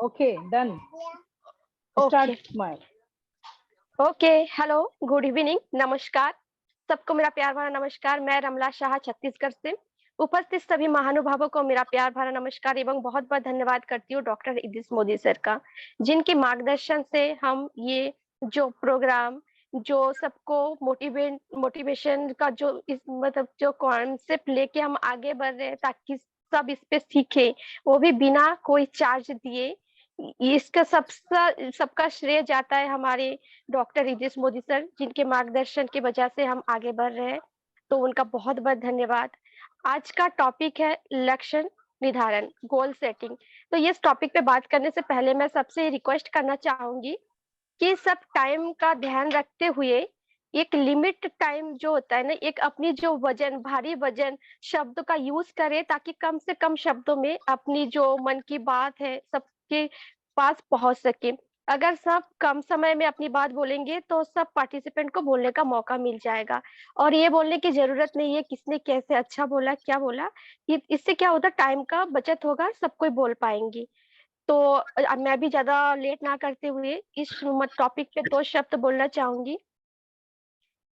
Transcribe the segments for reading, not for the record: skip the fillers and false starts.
Okay, done. Start, Smile. Okay, hello, good evening, नमस्कार सबको, मेरा प्यार भरा नमस्कार। मैं रमला शाह छत्तीसगढ़ से उपस्थित सभी महानुभावों को मेरा प्यार भरा नमस्कार एवं बहुत बहुत धन्यवाद करती हूँ डॉक्टर इद्रिस मोदी सर का, जिनके मार्गदर्शन से हम ये जो प्रोग्राम, जो सबको मोटिवेशन का जो इस मतलब जो कॉन्सेप्ट लेके हम आगे बढ़ रहे हैं ताकि सब इस पे सीखे, वो भी बिना कोई चार्ज दिए। इसका सबका श्रेय जाता है हमारे डॉक्टर इद्रिस मोदी सर, जिनके मार्गदर्शन की वजह से हम आगे बढ़ रहे हैं, तो उनका बहुत बहुत धन्यवाद। आज का टॉपिक है लक्ष्य निर्धारण, गोल सेटिंग। तो ये टॉपिक पे बात करने से पहले मैं सबसे रिक्वेस्ट करना चाहूंगी कि सब टाइम का ध्यान रखते हुए एक लिमिट टाइम जो होता है ना, एक अपनी जो वजन, भारी वजन शब्द का यूज करें ताकि कम से कम शब्दों में अपनी जो मन की बात है सबके पास पहुंच सके। अगर सब कम समय में अपनी बात बोलेंगे तो सब पार्टिसिपेंट को बोलने का मौका मिल जाएगा, और ये बोलने की जरूरत नहीं है किसने कैसे अच्छा बोला क्या बोला। इससे क्या होता है, टाइम का बचत होगा, सब कोई बोल पाएंगे। तो मैं भी ज्यादा लेट ना करते हुए इस टॉपिक पे दो शब्द बोलना चाहूंगी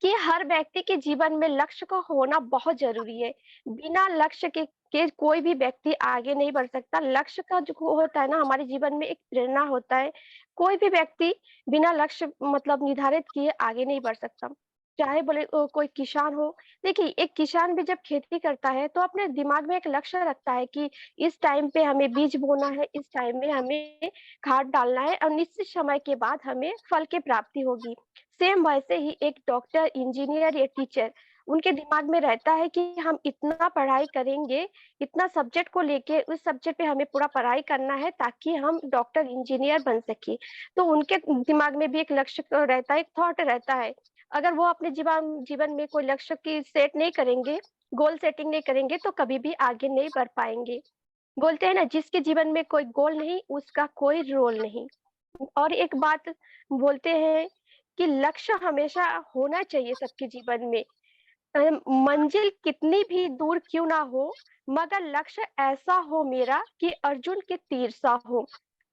कि हर व्यक्ति के जीवन में लक्ष्य का होना बहुत जरूरी है। बिना लक्ष्य के कोई भी व्यक्ति आगे नहीं बढ़ सकता। लक्ष्य का जो होता है ना, हमारे जीवन में एक प्रेरणा होता है। कोई भी व्यक्ति बिना लक्ष्य मतलब निर्धारित किए आगे नहीं बढ़ सकता। चाहे बोले कोई किसान हो, देखिए एक किसान भी जब खेती करता है तो अपने दिमाग में एक लक्ष्य रखता है कि इस टाइम पे हमें बीज बोना है, इस टाइम में हमें खाद डालना है और निश्चित समय के बाद हमें फल की प्राप्ति होगी। सेम वैसे ही एक डॉक्टर, इंजीनियर या टीचर, उनके दिमाग में रहता है कि हम इतना पढ़ाई करेंगे, इतना सब्जेक्ट को लेके उस सब्जेक्ट पे हमें पूरा पढ़ाई करना है ताकि हम डॉक्टर इंजीनियर बन सके। तो उनके दिमाग में भी एक लक्ष्य रहता है, एक थॉट रहता है। अगर वो अपने जीवन में कोई लक्ष्य की सेट नहीं करेंगे, गोल सेटिंग नहीं करेंगे, तो कभी भी आगे नहीं बढ़ पाएंगे। बोलते हैं ना, जिसके जीवन में कोई गोल नहीं उसका कोई रोल नहीं। और एक बात बोलते हैं कि लक्ष्य हमेशा होना चाहिए सबके जीवन में। मंजिल कितनी भी दूर क्यों ना हो, मगर लक्ष्य ऐसा हो मेरा कि अर्जुन के तीर सा हो।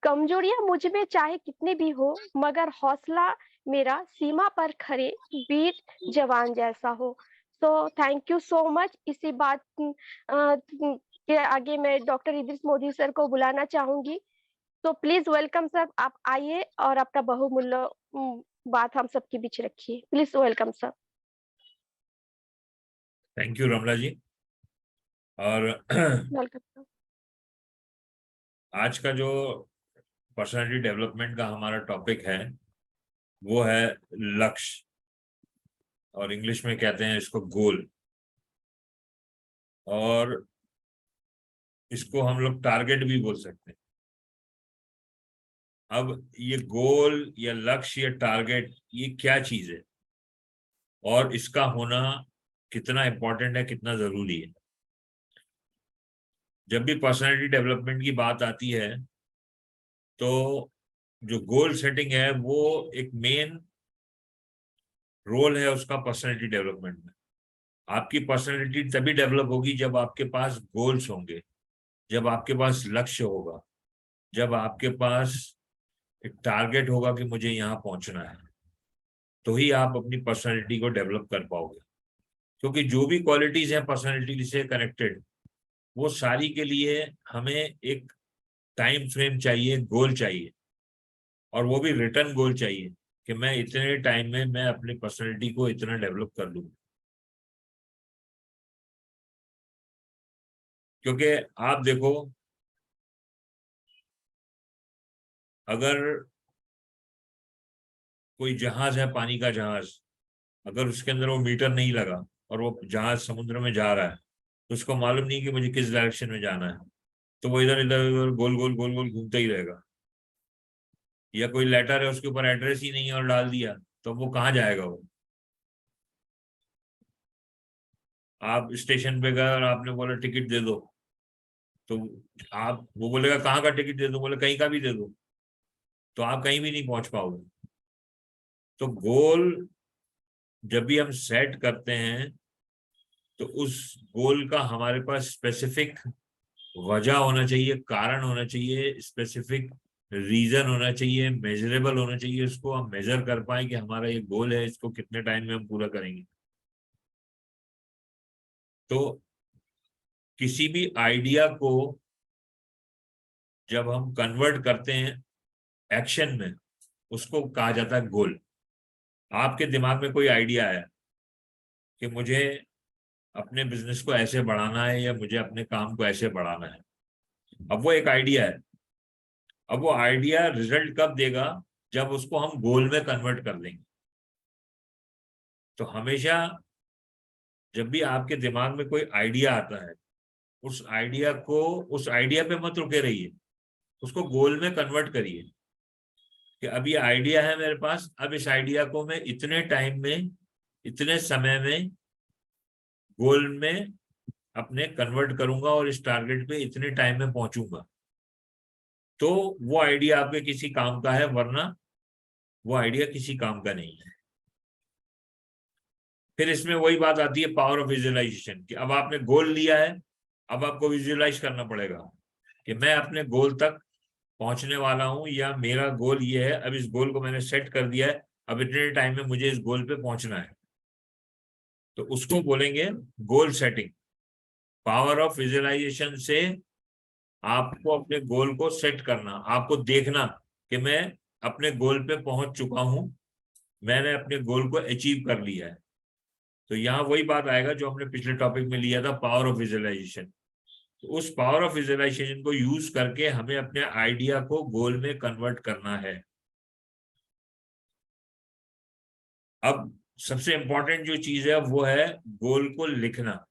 कमजोरियां मुझ में चाहे कितनी भी हो, मगर हौसला मेरा सीमा पर खड़े वीर जवान जैसा हो। तो थैंक यू सो मच। इसी बात के आगे मैं डॉक्टर इद्रिस मोदी सर को बुलाना चाहूंगी। तो प्लीज वेलकम सर, आप आइए और अपना बहुमूल्य बात हम सबके बीच रखिए। Please welcome sir. Thank you Ramla ji. और वेलकम सर। आज का जो पर्सनालिटी डेवलपमेंट का हमारा टॉपिक है वो है लक्ष्य, और इंग्लिश में कहते हैं इसको गोल, और इसको हम लोग टारगेट भी बोल सकते हैं। अब ये गोल या लक्ष्य या टारगेट ये क्या चीज है और इसका होना कितना इम्पोर्टेंट है, कितना जरूरी है। जब भी पर्सनालिटी डेवलपमेंट की बात आती है तो जो गोल सेटिंग है वो एक मेन रोल है उसका पर्सनालिटी डेवलपमेंट में। आपकी पर्सनालिटी तभी डेवलप होगी जब आपके पास गोल्स होंगे, जब आपके पास लक्ष्य होगा, जब आपके पास एक टारगेट होगा कि मुझे यहाँ पहुंचना है, तो ही आप अपनी पर्सनालिटी को डेवलप कर पाओगे। क्योंकि जो भी क्वालिटीज हैं पर्सनालिटी से कनेक्टेड, वो सारी के लिए हमें एक टाइम फ्रेम चाहिए, गोल चाहिए, और वो भी रिटर्न गोल चाहिए कि मैं इतने टाइम में मैं अपनी पर्सनालिटी को इतना डेवलप कर लूँ। क्योंकि आप देखो, अगर कोई जहाज है, पानी का जहाज, अगर उसके अंदर वो मीटर नहीं लगा और वो जहाज समुद्र में जा रहा है तो उसको मालूम नहीं कि मुझे किस डायरेक्शन में जाना है, तो वो इधर इधर उधर गोल गोल गोल गोल घूमता ही रहेगा। या कोई लेटर है उसके ऊपर एड्रेस ही नहीं है और डाल दिया, तो वो कहाँ जाएगा? वो आप स्टेशन पे गए और आपने बोला टिकट दे दो, तो आप वो बोलेगा कहाँ का टिकट दे दो, बोले कहीं का भी दे दो, तो आप कहीं भी नहीं पहुंच पाओगे। तो गोल जब भी हम सेट करते हैं तो उस गोल का हमारे पास स्पेसिफिक वजह होना चाहिए, कारण होना चाहिए, स्पेसिफिक रीजन होना चाहिए, मेजरेबल होना चाहिए, उसको हम मेजर कर पाए कि हमारा ये गोल है, इसको कितने टाइम में हम पूरा करेंगे। तो किसी भी आइडिया को जब हम कन्वर्ट करते हैं एक्शन में, उसको कहा जाता है गोल। आपके दिमाग में कोई आइडिया है कि मुझे अपने बिजनेस को ऐसे बढ़ाना है या मुझे अपने काम को ऐसे बढ़ाना है, अब वो एक आइडिया है। अब वो आइडिया रिजल्ट कब देगा? जब उसको हम गोल में कन्वर्ट कर देंगे। तो हमेशा जब भी आपके दिमाग में कोई आइडिया आता है, उस आइडिया पे मत रुके रहिए, उसको गोल में कन्वर्ट करिए कि अब ये आइडिया है मेरे पास, अब इस आइडिया को मैं इतने टाइम में, इतने समय में गोल में अपने कन्वर्ट करूंगा और इस टारगेट पे इतने टाइम में पहुंचूंगा। तो वो आइडिया आपके किसी काम का है, वरना वो आइडिया किसी काम का नहीं है। फिर इसमें वही बात आती है पावर ऑफ विजुअलाइजेशन, कि अब आपने गोल लिया है, अब आपको विजुअलाइज करना पड़ेगा कि मैं अपने गोल तक पहुंचने वाला हूं, या मेरा गोल ये है, अब इस गोल को मैंने सेट कर दिया है, अब इतने टाइम में मुझे इस गोल पे पहुंचना है। तो उसको बोलेंगे goal setting. Power of visualisation से आपको अपने गोल को सेट करना, आपको देखना कि मैं अपने गोल पे पहुंच चुका हूं, मैंने अपने गोल को अचीव कर लिया है। तो यहाँ वही बात आएगा जो हमने पिछले टॉपिक में लिया था, पावर ऑफ विजुअलाइजेशन। तो उस पावर ऑफ विजुअलाइजेशन को यूज करके हमें अपने आइडिया को गोल में कन्वर्ट करना है। अब सबसे इंपॉर्टेंट जो चीज है वो है गोल को लिखना।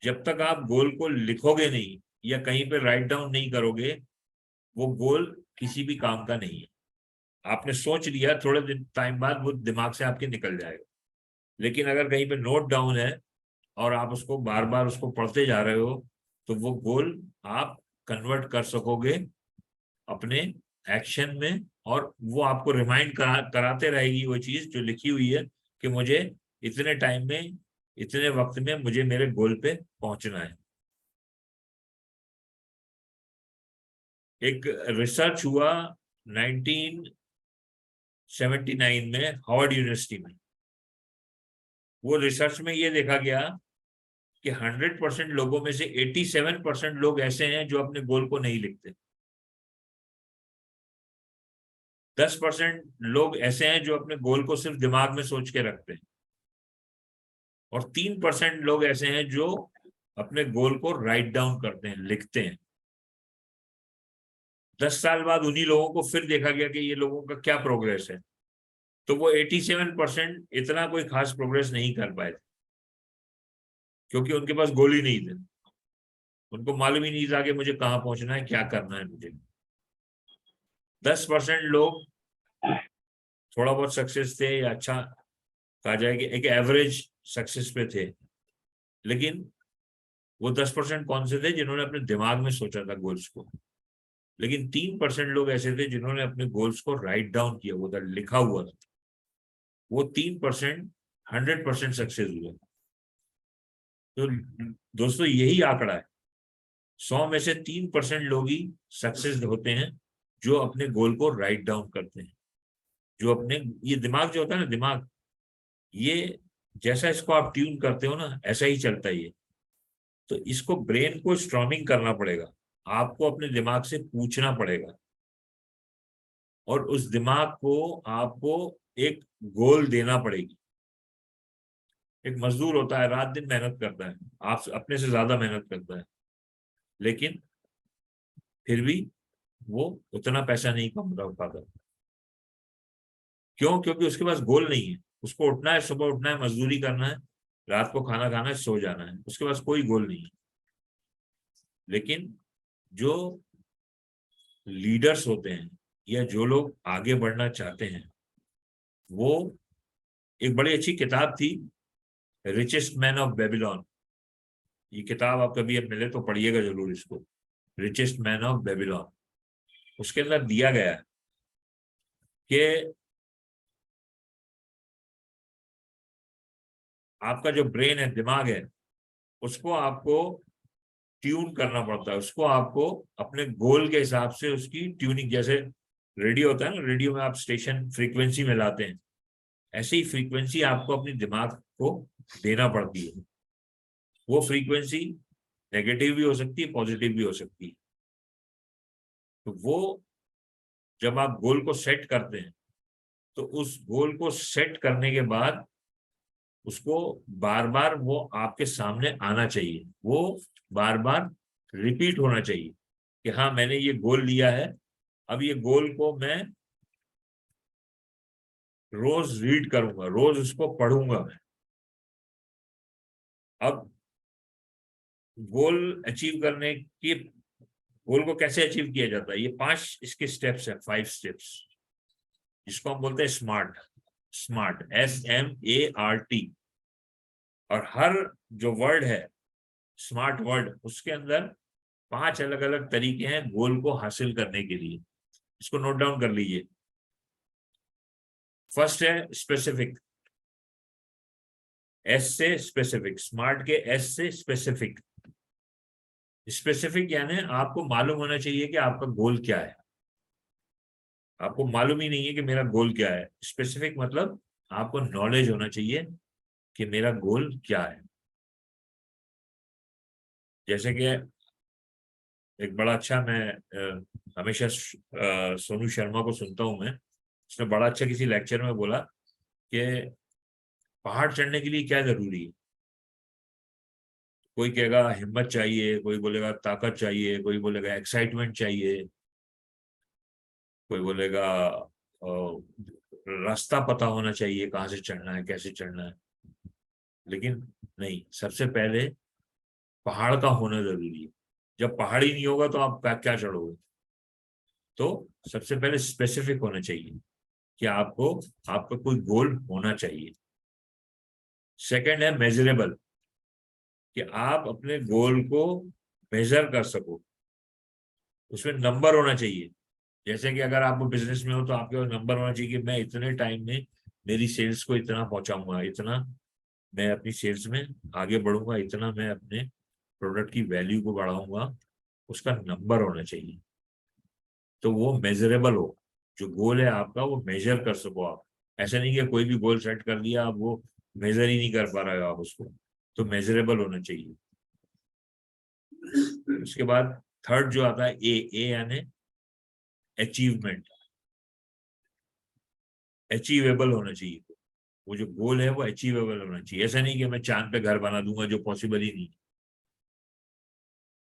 जब तक आप गोल को लिखोगे नहीं या कहीं पे राइट डाउन नहीं करोगे, वो गोल किसी भी काम का नहीं है। आपने सोच लिया, थोड़े दिन टाइम बाद वो दिमाग से आपके निकल जाएगा। लेकिन अगर कहीं पे नोट डाउन है और आप उसको बार बार उसको पढ़ते जा रहे हो, तो वो गोल आप कन्वर्ट कर सकोगे अपने एक्शन में, और वो आपको रिमाइंड कराते रहेगी वो चीज जो लिखी हुई है कि मुझे इतने टाइम में, इतने वक्त में मुझे मेरे गोल पे पहुंचना है। एक रिसर्च हुआ 1979 में हार्वर्ड यूनिवर्सिटी में। वो रिसर्च में ये देखा गया कि 100% लोगों में से 87% लोग ऐसे हैं जो अपने गोल को नहीं लिखते। 10% लोग ऐसे हैं जो अपने गोल को सिर्फ दिमाग में सोच के रखते हैं, और 3% लोग ऐसे हैं जो अपने गोल को राइट डाउन करते हैं, लिखते हैं। 10 साल बाद उन्हीं लोगों को फिर देखा गया कि ये लोगों का क्या प्रोग्रेस है। तो वो 87% इतना कोई खास प्रोग्रेस नहीं कर पाए थे, क्योंकि उनके पास गोल ही नहीं थे। उनको मालूम ही नहीं था कि मुझे कहाँ पहुंचना है, क्या करना है मुझे। 10% लोग थोड़ा बहुत सक्सेस थे, या अच्छा कहा जाए कि एक एवरेज सक्सेस पे थे। लेकिन वो 10% कौन से थे? जिन्होंने अपने दिमाग में सोचा था गोल्स को। लेकिन 3% लोग ऐसे थे जिन्होंने अपने गोल्स को राइट डाउन किया हुआ था, लिखा हुआ था। वो 3% 100% सक्सेस हुए। तो दोस्तों यही आंकड़ा है, 100 में से 3% लोग ही सक्सेस होते हैं जो अपने गोल को राइट डाउन करते हैं। जो अपने, ये दिमाग जो होता है ना, दिमाग ये जैसा इसको आप ट्यून करते हो ना, ऐसा ही चलता है ये। तो इसको, ब्रेन को स्ट्रॉमिंग करना पड़ेगा, आपको अपने दिमाग से पूछना पड़ेगा, और उस दिमाग को आपको एक गोल देना पड़ेगी। एक मजदूर होता है, रात दिन मेहनत करता है, आप अपने से ज्यादा मेहनत करता है, लेकिन फिर भी वो उतना पैसा नहीं कमा पाता। क्यों? क्योंकि उसके पास गोल नहीं है। उसको उठना है, सुबह उठना है, मजदूरी करना है, रात को खाना खाना है, सो जाना है, उसके पास कोई गोल नहीं है। लेकिन जो लीडर्स होते हैं या जो लोग आगे बढ़ना चाहते हैं, वो, एक बड़ी अच्छी किताब थी, रिचेस्ट मैन ऑफ बेबीलोन। ये किताब आप कभी अब मिले तो पढ़िएगा जरूर इसको, रिचेस्ट मैन ऑफ बेबीलोन। उसके अंदर दिया गया है कि आपका जो ब्रेन है, दिमाग है, उसको आपको ट्यून करना पड़ता है उसको, आपको अपने गोल के हिसाब से उसकी ट्यूनिंग, जैसे रेडियो होता है ना, रेडियो में आप स्टेशन फ्रीक्वेंसी में लाते हैं, ऐसे ही फ्रीक्वेंसी आपको अपनी दिमाग को देना पड़ती है। वो फ्रीक्वेंसी नेगेटिव भी हो सकती है, पॉजिटिव भी हो सकती है। तो वो जब आप गोल को सेट करते हैं तो उस गोल को सेट करने के बाद उसको बार बार वो आपके सामने आना चाहिए, वो बार बार रिपीट होना चाहिए कि हाँ मैंने ये गोल लिया है, अब ये गोल को मैं रोज रीड करूंगा, रोज उसको पढ़ूंगा मैं। अब गोल अचीव करने की, गोल को कैसे अचीव किया जाता है, ये 5 इसके स्टेप्स है, 5 स्टेप्स, जिसको हम बोलते हैं स्मार्ट। Smart, SMART। और हर जो वर्ड है स्मार्ट वर्ड, उसके अंदर 5 अलग अलग तरीके हैं गोल को हासिल करने के लिए। इसको नोट डाउन कर लीजिए। फर्स्ट है स्पेसिफिक, S से स्पेसिफिक, स्मार्ट के S से स्पेसिफिक। स्पेसिफिक यानी आपको मालूम होना चाहिए कि आपका गोल क्या है। आपको मालूम ही नहीं है कि मेरा गोल क्या है। स्पेसिफिक मतलब आपको नॉलेज होना चाहिए कि मेरा गोल क्या है। जैसे कि एक बड़ा अच्छा, मैं हमेशा सोनू शर्मा को सुनता हूं मैं, उसने बड़ा अच्छा किसी लेक्चर में बोला कि पहाड़ चढ़ने के लिए क्या जरूरी है। कोई कहेगा हिम्मत चाहिए, कोई बोलेगा ताकत चाहिए, कोई बोलेगा एक्साइटमेंट चाहिए, कोई बोलेगा रास्ता पता होना चाहिए, कहाँ से चढ़ना है, कैसे चढ़ना है। लेकिन नहीं, सबसे पहले पहाड़ का होना जरूरी है। जब पहाड़ ही नहीं होगा तो आप क्या चढ़ोगे। तो सबसे पहले स्पेसिफिक होना चाहिए कि आपको, आपका कोई गोल होना चाहिए। सेकंड है मेजरेबल, कि आप अपने गोल को मेजर कर सको, उसमें नंबर होना चाहिए। जैसे कि अगर आप बिजनेस में हो तो आपके पास नंबर होना चाहिए कि मैं इतने टाइम में मेरी सेल्स को इतना पहुंचाऊंगा, इतना मैं अपनी सेल्स में आगे बढ़ूंगा, इतना मैं अपने प्रोडक्ट की वैल्यू को बढ़ाऊंगा, उसका नंबर होना चाहिए। तो वो मेजरेबल हो, जो गोल है आपका वो मेजर कर सको आप। ऐसा नहीं कि कोई भी गोल सेट कर दिया, आप वो मेजर ही नहीं कर पा रहे हो आप उसको, तो मेजरेबल होना चाहिए। उसके बाद थर्ड जो आता है ए यानी अचीवमेंट, अचीवेबल होना चाहिए। वो जो गोल है वो अचीवेबल होना चाहिए। ऐसा नहीं कि मैं चांद पे घर बना दूंगा, जो पॉसिबल ही नहीं।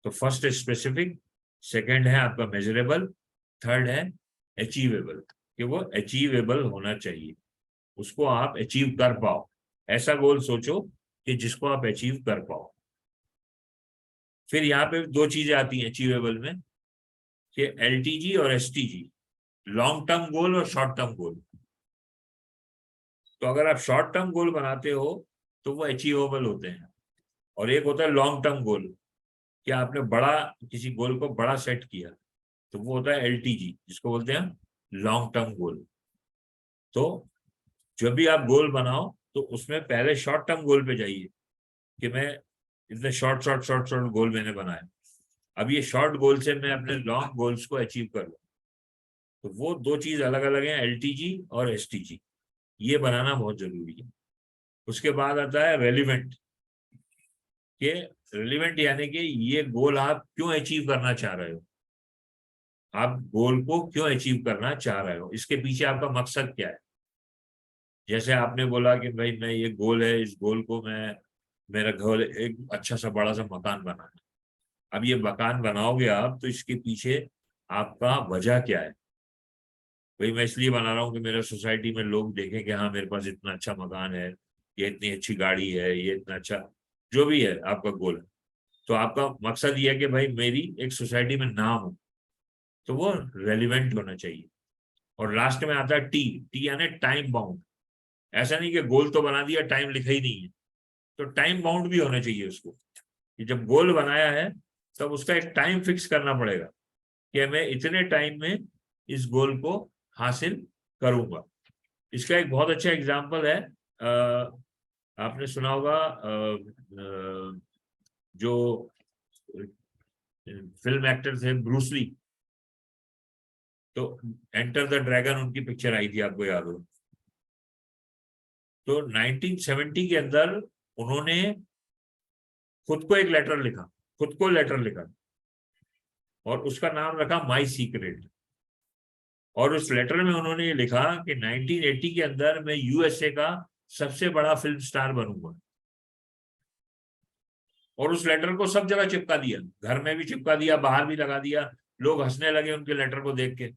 तो फर्स्ट है स्पेसिफिक, सेकंड है आपका मेजरेबल, थर्ड है अचीवेबल, कि वो अचीवेबल होना चाहिए, उसको आप अचीव कर पाओ। ऐसा गोल सोचो कि जिसको आप अचीव कर पाओ। फिर यहाँ पे 2 चीजें आती हैं अचीवेबल में, कि LTG और STG, लॉन्ग टर्म गोल और शॉर्ट टर्म गोल। तो अगर आप शॉर्ट टर्म गोल बनाते हो तो वो अचीवेबल होते हैं, और एक होता है लॉन्ग टर्म गोल, कि आपने बड़ा, किसी गोल को बड़ा सेट किया, तो वो होता है LTG, जिसको बोलते हैं लॉन्ग टर्म गोल। तो जब भी आप गोल बनाओ तो उसमें पहले शॉर्ट टर्म गोल पे जाइए कि मैं इतने शॉर्ट शॉर्ट शॉर्ट शॉर्ट गोल मैंने बनाए, अब ये शॉर्ट गोल से मैं अपने लॉन्ग गोल्स को अचीव कर लूँ। तो वो 2 चीज अलग अलग हैं, LTG और STG, ये बनाना बहुत जरूरी है। उसके बाद आता है रेलिवेंट, कि रेलिवेंट यानी कि ये गोल आप क्यों अचीव करना चाह रहे हो, आप गोल को क्यों अचीव करना चाह रहे हो, इसके पीछे आपका मकसद क्या है। जैसे आपने बोला कि भाई मैं, ये गोल है, इस गोल को मैं, मेरा घर एक अच्छा सा बड़ा सा मकान बनाना है। अब ये मकान बनाओगे आप तो इसके पीछे आपका वजह क्या है। भाई मैं इसलिए बना रहा हूँ कि मेरा सोसाइटी में लोग देखें कि हाँ मेरे पास इतना अच्छा मकान है, ये इतनी अच्छी गाड़ी है, ये इतना अच्छा, जो भी है आपका गोल है। तो आपका मकसद ये है कि भाई मेरी एक सोसाइटी में नाम हो, तो वो रेलिवेंट होना चाहिए। और लास्ट में आता है टी यानी टाइम बाउंड। ऐसा नहीं कि गोल तो बना दिया, टाइम लिखा ही नहीं है, तो टाइम बाउंड भी होना चाहिए उसको, कि जब गोल बनाया है तब उसका एक टाइम फिक्स करना पड़ेगा कि मैं इतने टाइम में इस गोल को हासिल करूंगा। इसका एक बहुत अच्छा एग्जाम्पल है, आपने सुना होगा जो फिल्म एक्टर थे ब्रूस ली, तो एंटर द ड्रैगन उनकी पिक्चर आई थी, आपको याद हो। तो 1970 के अंदर उन्होंने खुद को एक लेटर लिखा, खुद को लेटर लिखा, और उसका नाम रखा माई सीक्रेट। और उस लेटर में उन्होंने ये लिखा कि 1980 के अंदर मैं यूएसए का सबसे बड़ा फिल्म स्टार बनूंगा। और उस लेटर को सब जगह चिपका दिया, घर में भी चिपका दिया, बाहर भी लगा दिया, लोग हंसने लगे उनके लेटर को देख के।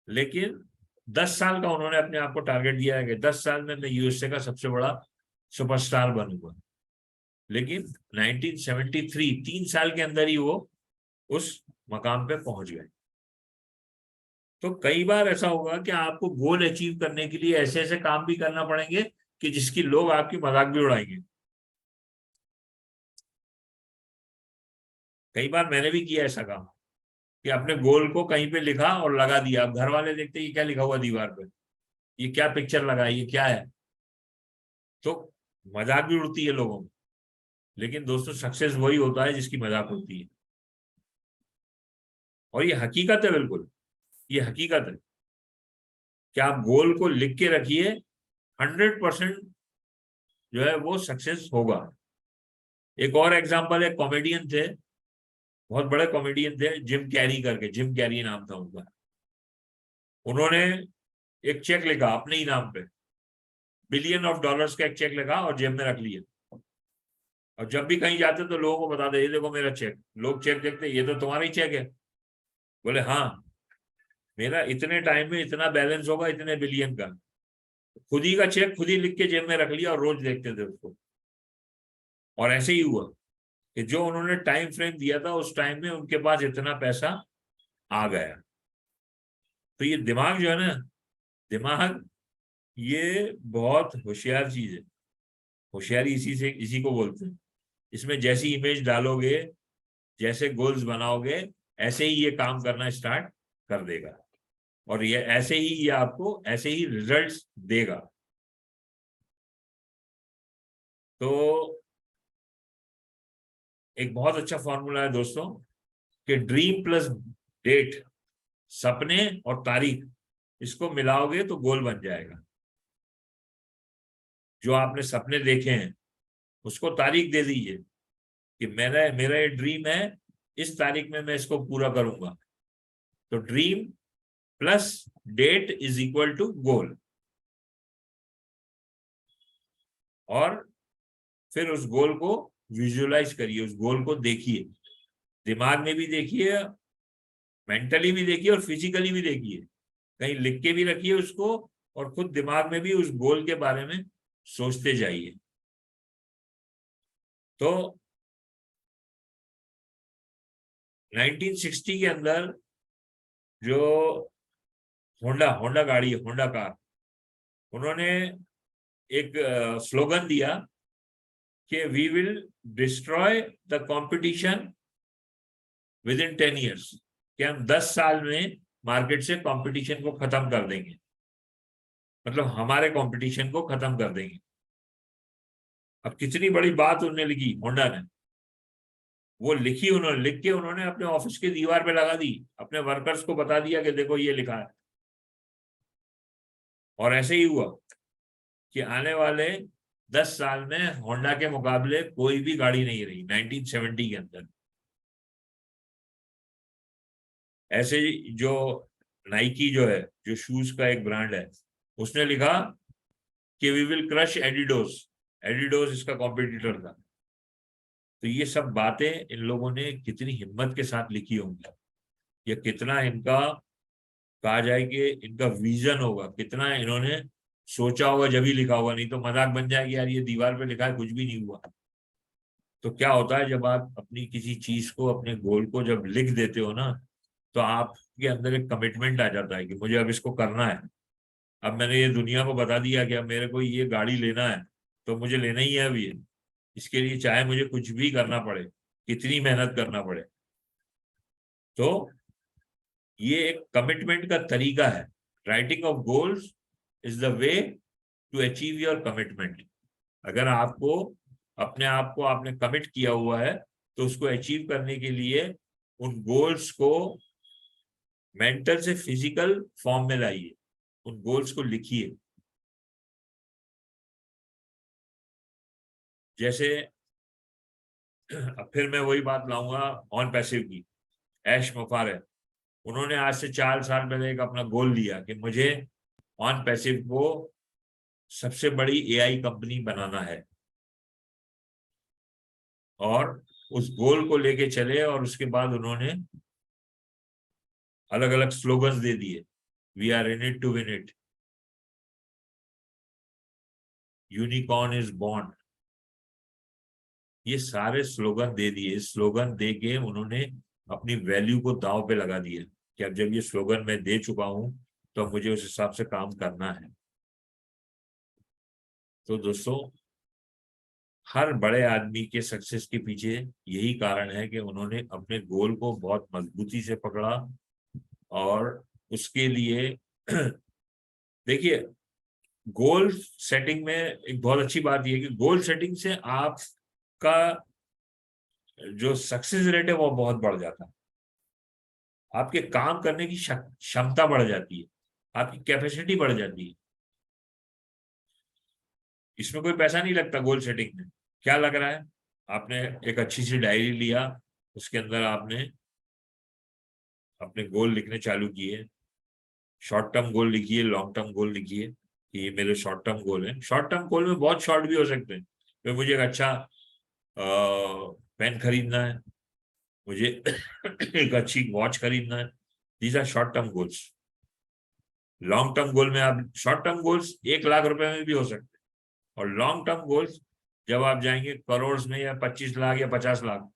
लेकिन 10 साल का उन्होंने अपने आप को टारगेट दिया है कि 10 साल में मैं यूएसए का सबसे बड़ा सुपरस्टार बनूंगा। लेकिन 1973, 3 साल के अंदर ही वो उस मकाम पे पहुंच गए। तो कई बार ऐसा होगा कि आपको गोल अचीव करने के लिए ऐसे ऐसे काम भी करना पड़ेंगे कि जिसकी लोग आपकी मजाक भी उड़ाएंगे। कई बार मैंने भी किया ऐसा काम कि अपने गोल को कहीं पे लिखा और लगा दिया। अब घर वाले देखते ये क्या लिखा हुआ दीवार पे, ये क्या पिक्चर लगाई, ये क्या है, तो मजाक भी उड़ती है लोगों में। लेकिन दोस्तों सक्सेस वही होता है जिसकी मजाक उड़ती है, और ये हकीकत है, बिल्कुल ये हकीकत है कि आप गोल को लिख के रखिए, 100% जो है वो सक्सेस होगा। एक और एग्जांपल है, कॉमेडियन थे, बहुत बड़े कॉमेडियन थे, जिम कैरी करके, जिम कैरी नाम था उनका। उन्होंने एक चेक लिखा अपने ही नाम पे, $1 बिलियन का एक चेक लिखा और जेब में रख लिया। और जब भी कहीं जाते तो लोगों को बता दे, ये देखो मेरा चेक। लोग चेक देखते, ये तो तुम्हारा ही चेक है। बोले हाँ, मेरा इतने टाइम में इतना बैलेंस होगा, इतने बिलियन का। खुद ही का चेक खुद ही लिख के जेब में रख लिया और रोज देखते थे उसको। और ऐसे ही हुआ कि जो उन्होंने टाइम फ्रेम दिया था उस टाइम में उनके पास इतना पैसा आ गया। तो ये दिमाग जो है ना, दिमाग ये बहुत होशियार चीज है। होशियारी इसी को बोलते हैं। इसमें जैसी इमेज डालोगे, जैसे गोल्स बनाओगे, ऐसे ही ये काम करना स्टार्ट कर देगा, और ये ऐसे ही ये आपको ऐसे ही रिजल्ट्स देगा। तो एक बहुत अच्छा फॉर्मूला है दोस्तों कि ड्रीम प्लस डेट, सपने और तारीख, इसको मिलाओगे तो गोल बन जाएगा। जो आपने सपने देखे हैं उसको तारीख दे दीजिए कि मेरा ये ड्रीम है, इस तारीख में मैं इसको पूरा करूंगा। तो dream plus date is equal to goal. और फिर उस गोल को विजुअलाइज करिए, उस गोल को देखिए, दिमाग में भी देखिए, मेंटली भी देखिए और फिजिकली भी देखिए। कहीं लिख के भी रखिए उसको, और खुद दिमाग में भी उस गोल के बारे में सोचते जाइए। तो 1960 के अंदर जो होंडा गाड़ी है, होंडा कार, उन्होंने एक स्लोगन दिया कि we will destroy the competition within 10 years, कि हम 10 साल में मार्केट से कंपटीशन को खत्म कर देंगे, मतलब हमारे कंपटीशन को खत्म कर देंगे। अब कितनी बड़ी बात उन्होंने लिखी, होंडा ने। वो लिखी उन्होंने, लिख के उन्होंने अपने ऑफिस की दीवार पे लगा दी, अपने वर्कर्स को बता दिया कि देखो ये लिखा है। और ऐसे ही हुआ कि आने वाले 10 साल में होंडा के मुकाबले कोई भी गाड़ी नहीं रही 1970 के अंदर। ऐसे ही जो नाइकी जो है, जो शूज का एक ब्रांड है, उसने लिखा कि वी विल क्रश एडिडोस। एडिडोस इसका कॉम्पिटिटर था। तो ये सब बातें इन लोगों ने कितनी हिम्मत के साथ लिखी होंगी, या कितना इनका कहा जाए कि इनका विजन होगा, कितना इन्होंने सोचा होगा जब ही लिखा होगा। नहीं तो मजाक बन जाएगी, यार ये दीवार पे लिखा है, कुछ भी नहीं हुआ। तो क्या होता है, जब आप अपनी किसी चीज को, अपने गोल को जब लिख देते हो ना, तो आपके अंदर एक कमिटमेंट आ जाता है कि मुझे अब इसको करना है। अब मैंने ये दुनिया को बता दिया कि अब मेरे को ये गाड़ी लेना है, तो मुझे लेना ही है अभी। इसके लिए चाहे मुझे कुछ भी करना पड़े, कितनी मेहनत करना पड़े। तो ये एक कमिटमेंट का तरीका है। Writing of goals is the way to achieve your commitment. अगर आपको अपने आप को आपने कमिट किया हुआ है, तो उसको अचीव करने के लिए उन गोल्स को मेंटल से फिजिकल फॉर्म में लाइए, उन गोल्स को लिखिए। जैसे अब फिर मैं वही बात लाऊंगा ऑन पैसिव की। ऐश मुफारह, उन्होंने आज से 4 साल पहले एक अपना गोल लिया कि मुझे ऑन पैसिव को सबसे बड़ी एआई कंपनी बनाना है, और उस गोल को लेके चले, और उसके बाद उन्होंने अलग अलग स्लोगन्स दे दिए। We are in it to win it, unicorn is born, ये सारे स्लोगन दे दिए। स्लोगन दे के उन्होंने अपनी वैल्यू को दांव पे लगा दिया कि अब जब ये स्लोगन मैं दे चुका हूं तो मुझे उस हिसाब से काम करना है। तो दोस्तों, हर बड़े आदमी के सक्सेस के पीछे यही कारण है कि उन्होंने अपने गोल को बहुत मजबूती से पकड़ा। और उसके लिए देखिए, गोल सेटिंग में एक बहुत अच्छी बात यह है कि गोल सेटिंग से आपका जो सक्सेस रेट है वो बहुत बढ़ जाता है, आपके काम करने की क्षमता बढ़ जाती है, आपकी कैपेसिटी बढ़ जाती है। इसमें कोई पैसा नहीं लगता गोल सेटिंग में। क्या लग रहा है? आपने एक अच्छी सी डायरी लिया, उसके अंदर आपने अपने गोल लिखने चालू किए। शॉर्ट टर्म गोल लिखिए, लॉन्ग टर्म गोल लिखिए कि ये मेरे शॉर्ट टर्म गोल है। शॉर्ट टर्म गोल में बहुत शॉर्ट भी हो सकते हैं। तो मुझे एक अच्छा पेन खरीदना है, मुझे एक अच्छी वॉच खरीदना है। These are short term goals. Long term goal में आप, शॉर्ट टर्म गोल्स 1 लाख रुपए में भी हो सकते हैं, और लॉन्ग टर्म गोल्स जब आप जाएंगे करोड़ में, या 25 लाख या 50 लाख,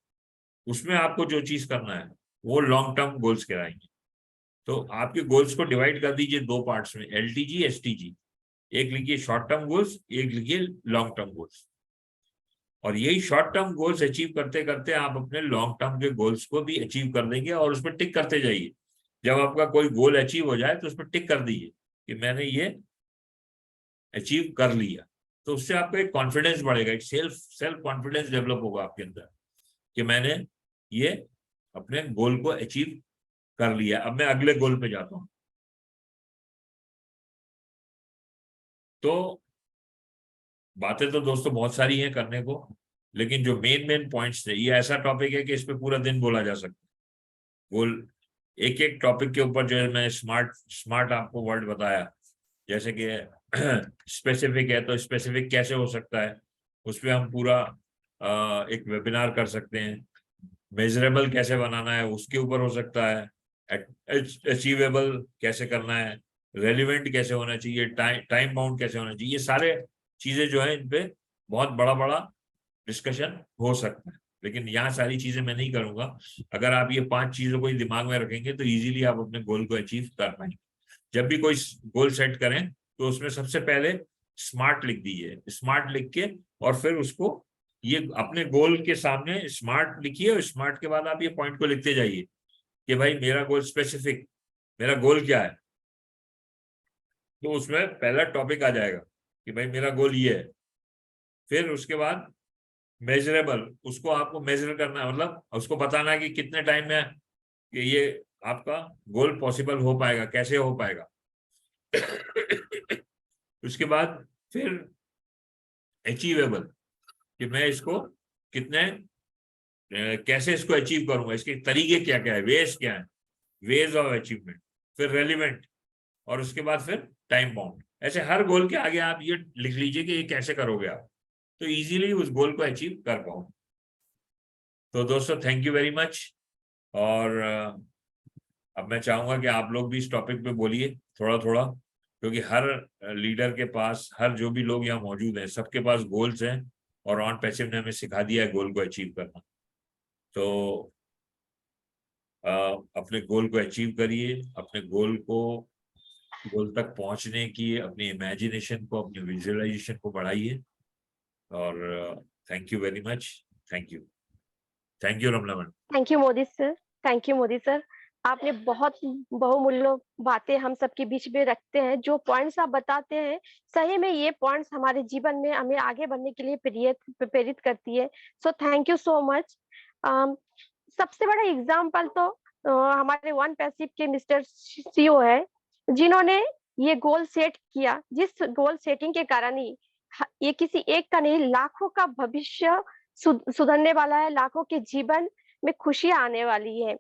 उसमें आपको जो चीज करना है वो लॉन्ग टर्म गोल्स कहलाएंगे। तो आपके गोल्स को डिवाइड कर दीजिए 2 पार्ट्स में, LTG STG। एक लिखिए शॉर्ट टर्म गोल्स, एक लिखिए लॉन्ग टर्म गोल्स। और यही शॉर्ट टर्म गोल्स अचीव करते करते आप अपने लॉन्ग टर्म के गोल्स को भी अचीव कर देंगे, और उस पर टिक करते जाइए। जब आपका कोई गोल अचीव हो जाए तो उस पर टिक कर दीजिए कि मैंने ये अचीव कर लिया। तो उससे आपका एक कॉन्फिडेंस बढ़ेगा, एक सेल्फ कॉन्फिडेंस डेवलप होगा आपके अंदर कि मैंने ये अपने गोल को अचीव कर लिया, अब मैं अगले गोल पे जाता हूं। तो बातें तो दोस्तों बहुत सारी हैं करने को, लेकिन जो मेन पॉइंट्स थे, ये ऐसा टॉपिक है कि इस पे पूरा दिन बोला जा सकता है। गोल, एक एक टॉपिक के ऊपर जो है मैं स्मार्ट आपको वर्ड बताया। जैसे कि स्पेसिफिक है, तो स्पेसिफिक कैसे हो सकता है, उस पर हम पूरा एक वेबिनार कर सकते हैं। मेजरेबल कैसे बनाना है उसके ऊपर हो सकता है। अचीवेबल कैसे करना है, रेलिवेंट कैसे होना चाहिए, टाइम बाउंड कैसे होना चाहिए, ये सारे चीजें जो है इन पे बहुत बड़ा बड़ा डिस्कशन हो सकता है। लेकिन यहाँ सारी चीजें मैं नहीं करूंगा। अगर आप ये 5 चीजों को ही दिमाग में रखेंगे तो इजीली आप अपने गोल को अचीव कर पाएंगे। जब भी कोई गोल सेट करें तो उसमें सबसे पहले स्मार्ट लिख दीजिए, स्मार्ट लिख के, और फिर उसको ये अपने गोल के सामने स्मार्ट लिखिए, और स्मार्ट के बाद आप ये पॉइंट को लिखते जाइए कि भाई मेरा गोल स्पेसिफिक, मेरा गोल क्या है। तो उसमें पहला टॉपिक आ जाएगा कि भाई मेरा गोल ये है। फिर उसके बाद मेजरेबल, उसको आपको मेजर करना है, मतलब उसको बताना है कि कितने टाइम में कि ये आपका गोल पॉसिबल हो पाएगा, कैसे हो पाएगा। उसके बाद फिर अचीवेबल, कि मैं इसको कितने कैसे इसको अचीव करूंगा, इसके तरीके क्या क्या है, वेज क्या है, वेज ऑफ अचीवमेंट। फिर रेलिवेंट, और उसके बाद फिर टाइम बाउंड। ऐसे हर गोल के आगे आप ये लिख लीजिए कि ये कैसे करोगे आप, तो इजीली उस गोल को अचीव कर पाओ। तो दोस्तों, थैंक यू वेरी मच। और अब मैं चाहूंगा कि आप लोग भी इस टॉपिक पे बोलिए थोड़ा थोड़ा, क्योंकि हर लीडर के पास, हर जो भी लोग यहाँ मौजूद हैं, सबके पास गोल्स हैं, और ऑन पैसिव ने हमें सिखा दिया है गोल को अचीव करना। तो अपने गोल को अचीव करिए, अपने गोल तक पहुंचने की अपनी इमेजिनेशन को, अपनी विजुअलाइजेशन को बढ़ाइए। और thank you very much. Thank you Ramla. Thank you Modi sir, thank you Modi sir. आपने बहुत बहुमूल्य बातें हम सबके बीच में रखते हैं। जो पॉइंट्स आप बताते हैं, सही में ये पॉइंट्स हमारे जीवन में हमें आगे बढ़ने के लिए प्रेरित करती है। So thank you so much. सबसे बड़ा एग्जाम्पल तो हमारे वन पैसिव के मिस्टर सीओ है, जिन्होंने ये गोल सेट किया, जिस गोल सेटिंग के कारण ही ये किसी एक का नहीं, लाखों का भविष्य सुधरने वाला है, लाखों के जीवन में खुशियां आने वाली है।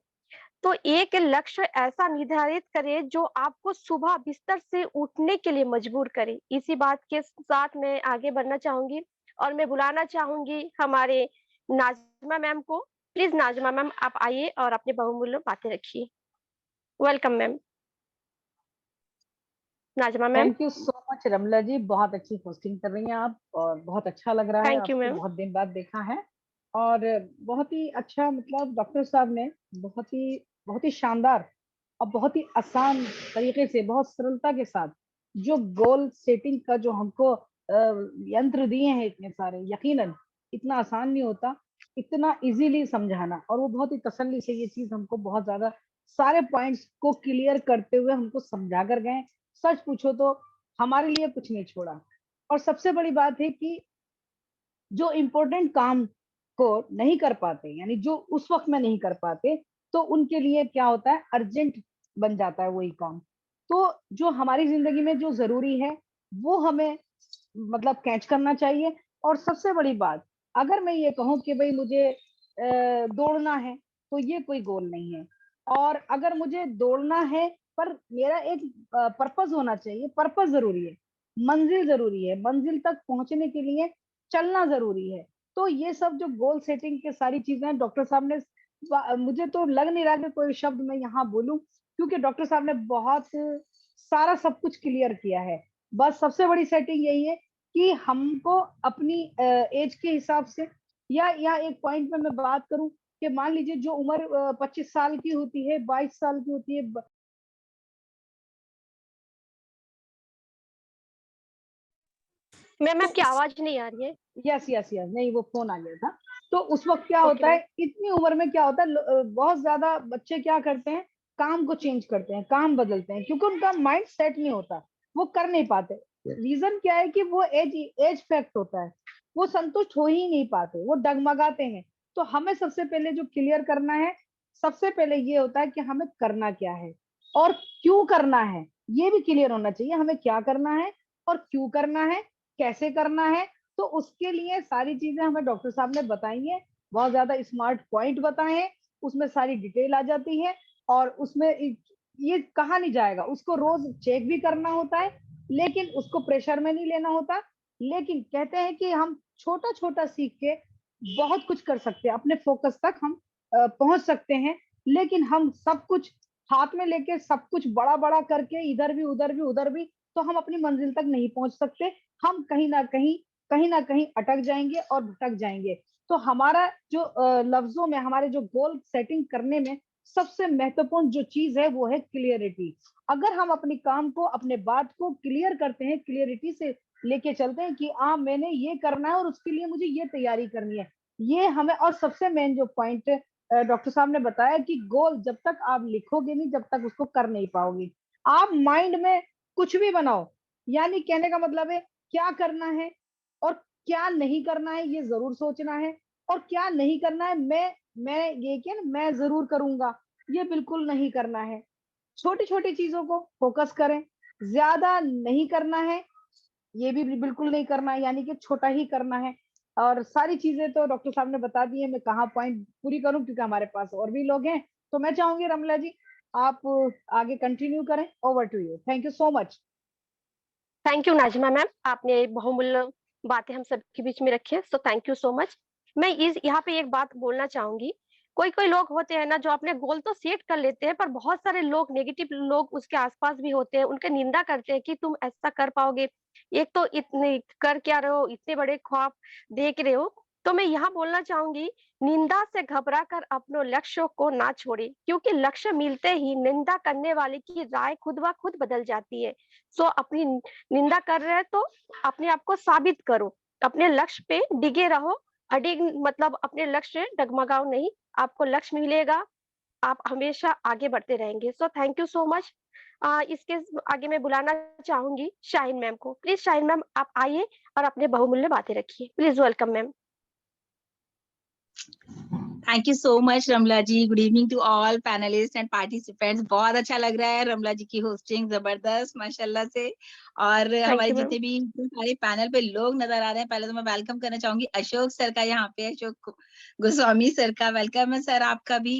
तो एक लक्ष्य ऐसा निर्धारित करें जो आपको सुबह बिस्तर से उठने के लिए मजबूर करे। इसी बात के साथ मैं आगे बढ़ना चाहूंगी और मैं बुलाना चाहूंगी हमारे नाजमा मैम को। प्लीज नाजमा मैम आप आइए और अपने बहुमूल्य बातें रखिए। Welcome ma'am. Najma ma'am. Thank you so much Ramla ji, बहुत अच्छी होस्टिंग कर रही हैं आप और बहुत अच्छा लग रहा है थैंक यू आपको, मैम। बहुत दिन बाद देखा है। और बहुत ही अच्छा, मतलब डॉक्टर साहब ने बहुत ही शानदार और बहुत ही आसान तरीके से, बहुत सरलता के साथ जो गोल सेटिंग का जो हमको यंत्र दिए हैं इतने सारे, यकीनन इतना आसान नहीं होता इतना इजीली समझाना। और वो बहुत ही तसल्ली से ये चीज हमको बहुत ज्यादा सारे पॉइंट्स को क्लियर करते हुए हमको समझा कर गए। सच पूछो तो हमारे लिए कुछ नहीं छोड़ा। और सबसे बड़ी बात है कि जो इम्पोर्टेंट काम को नहीं कर पाते, यानी जो उस वक्त में नहीं कर पाते, तो उनके लिए क्या होता है, अर्जेंट बन जाता है वही काम। तो जो हमारी जिंदगी में जो जरूरी है वो हमें मतलब कैच करना चाहिए। और सबसे बड़ी बात, अगर मैं ये कहूँ कि भाई मुझे दौड़ना है, तो ये कोई गोल नहीं है। और अगर मुझे दौड़ना है पर मेरा एक पर्पस होना चाहिए, पर्पस जरूरी है, मंजिल जरूरी है, मंजिल तक पहुंचने के लिए चलना जरूरी है। तो ये सब जो गोल सेटिंग के सारी चीजें डॉक्टर साहब ने, मुझे तो लग नहीं रहा कि कोई शब्द मैं यहाँ बोलूं, क्योंकि डॉक्टर साहब ने बहुत सारा सब कुछ क्लियर किया है। बस सबसे बड़ी सेटिंग यही है कि हमको अपनी एज के हिसाब से, या एक पॉइंट में मैं बात करूं कि मान लीजिए जो उम्र 25 साल की होती है, 22 साल की होती है। मैम आपकी आवाज नहीं आ रही है। यस यस यस, नहीं वो फोन आ गया था। तो उस वक्त क्या ओके होता मैम। है, इतनी उम्र में क्या होता है, बहुत ज्यादा बच्चे क्या करते हैं, काम को चेंज करते हैं, काम बदलते हैं, क्योंकि उनका माइंड सेट नहीं होता, वो कर नहीं पाते। रीजन क्या है कि वो एज एज फैक्ट होता है, वो संतुष्ट हो ही नहीं पाते, वो डगमगाते हैं। तो हमें सबसे पहले जो क्लियर करना है, सबसे पहले ये होता है कि हमें करना क्या है और क्यों करना है। ये भी क्लियर होना चाहिए, हमें क्या करना है और क्यों करना है, कैसे करना है। तो उसके लिए सारी चीजें हमें डॉक्टर साहब ने बताई हैं, बहुत ज्यादा स्मार्ट पॉइंट बताए हैं, उसमें सारी डिटेल आ जाती है। और उसमें ये कहा नहीं जाएगा, उसको रोज चेक भी करना होता है, लेकिन उसको प्रेशर में नहीं लेना होता। लेकिन कहते हैं कि हम छोटा छोटा सीख के बहुत कुछ कर सकते हैं, अपने फोकस तक हम पहुंच सकते हैं। लेकिन हम सब कुछ हाथ में लेके सब कुछ बड़ा बड़ा करके इधर भी उधर भी उधर भी, तो हम अपनी मंजिल तक नहीं पहुंच सकते। हम कहीं ना कहीं अटक जाएंगे और भटक जाएंगे। तो हमारा जो लफ्जों में, हमारे जो गोल सेटिंग करने में सबसे महत्वपूर्ण जो चीज है वो है क्लियरिटी। अगर हम अपने काम को, अपने बात को क्लियर करते हैं, क्लियरिटी से लेके चलते हैं कि हाँ मैंने ये करना है और उसके लिए मुझे ये तैयारी करनी है, ये हमें। और सबसे मेन जो पॉइंट डॉक्टर साहब ने बताया कि गोल जब तक आप लिखोगे नहीं, जब तक उसको कर नहीं पाओगे। आप माइंड में कुछ भी बनाओ, यानी कहने का मतलब है क्या करना है और क्या नहीं करना है ये जरूर सोचना है। और क्या नहीं करना है, मैं ये क्या ना, मैं जरूर करूंगा, ये बिल्कुल नहीं करना है। छोटी छोटी चीजों को फोकस करें, ज्यादा नहीं करना है, ये भी बिल्कुल नहीं करना है, यानी कि छोटा ही करना है। और सारी चीजें तो डॉक्टर साहब ने बता दी है, मैं कहाँ पॉइंट पूरी करूं, क्योंकि हमारे पास और भी लोग हैं। तो मैं चाहूंगी रमला जी आप आगे कंटिन्यू करें। Over to you, thank you so much. Thank you Najma ma'am, आपने बहुमूल्य बातें हम सबके बीच में रखी है, so thank you so much. मैं इस यहाँ पे एक बात बोलना चाहूंगी। कोई कोई लोग होते हैं ना जो अपने गोल तो सेट कर लेते हैं, पर बहुत सारे लोग, नेगेटिव लोग उसके आसपास भी होते हैं, उनके निंदा करते हैं कि तुम ऐसा कर पाओगे, एक तो इतने कर क्या रहे हो, इतने बड़े ख्वाब देख रहे हो। तो मैं यहाँ बोलना चाहूंगी, निंदा से घबरा कर अपने लक्ष्यों को ना छोड़े, क्योंकि लक्ष्य मिलते ही निंदा करने वाले की राय खुद ब खुद बदल जाती है। सो अपनी निंदा कर रहे हैं तो अपने आप को साबित करो, अपने लक्ष्य पे डिगे रहो, अडिग मतलब अपने लक्ष्य से डगमगाओ नहीं, आपको लक्ष्य मिलेगा, आप हमेशा आगे बढ़ते रहेंगे। So thank you so much. इसके आगे मैं बुलाना चाहूंगी शाहीन मैम को। प्लीज शाहीन मैम आप आइए और अपने बहुमूल्य बातें रखिए। Please welcome ma'am. Thank you so much Ramla ji. Good evening to all panellists and participants. बहुत अच्छा लग रहा है रमला जी की होस्टिंग, जबरदस्त माशाल्लाह से। और हमारे यू मैम। जितने भी सारे पैनल पे लोग नजर आ रहे हैं, पहले तो मैं वेलकम करना चाहूंगी अशोक सर का, यहाँ पे अशोक गोस्वामी सर का वेलकम है सर आपका भी।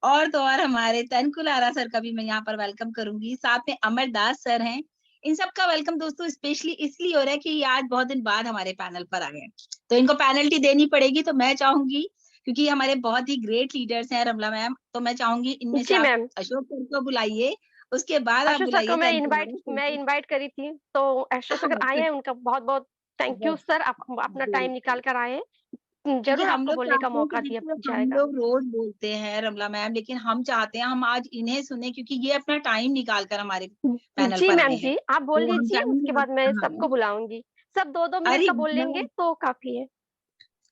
और तो और हमारे तनकुल आरा सर का भी मैं यहाँ पर वेलकम करूंगी, साथ में अमरदास सर हैं। इन सबका वेलकम दोस्तों स्पेशली इसलिए हो रहा है कि ये आज बहुत दिन बाद हमारे पैनल पर आए हैं, तो इनको पेनल्टी देनी पड़ेगी। तो मैं चाहूंगी, क्योंकि हमारे बहुत ही ग्रेट लीडर्स हैं रमला मैम, तो मैं चाहूंगी इनमें से जी आप मैम। अशोक सर को बुलाइए, उसके बाद आप अशोक सर को बुलाइए तनकुल आरा सर मैं को। इनवाइट करी थी, तो अशोक सर आए हैं, उनका बहुत बहुत थैंक यू सर, आप अपना टाइम निकाल कर आए हैं। क्योंकि जरूर हम आपको लोग बोलने का चाहते हैं कि मौका दिया देखिए हम जाएगा। लोग रोज बोलते हैं रमला मैम, लेकिन हम चाहते हैं हम आज इन्हें सुने, क्योंकि ये अपना टाइम निकाल कर हमारे पैनल जी पर मैम आए हैं। जी, आप बोल तो हम लीजिए, उसके बाद मैं हाँ, सबको बुलाऊंगी। सब 2-2 मिनट अरे का बोल लेंगे तो काफी है।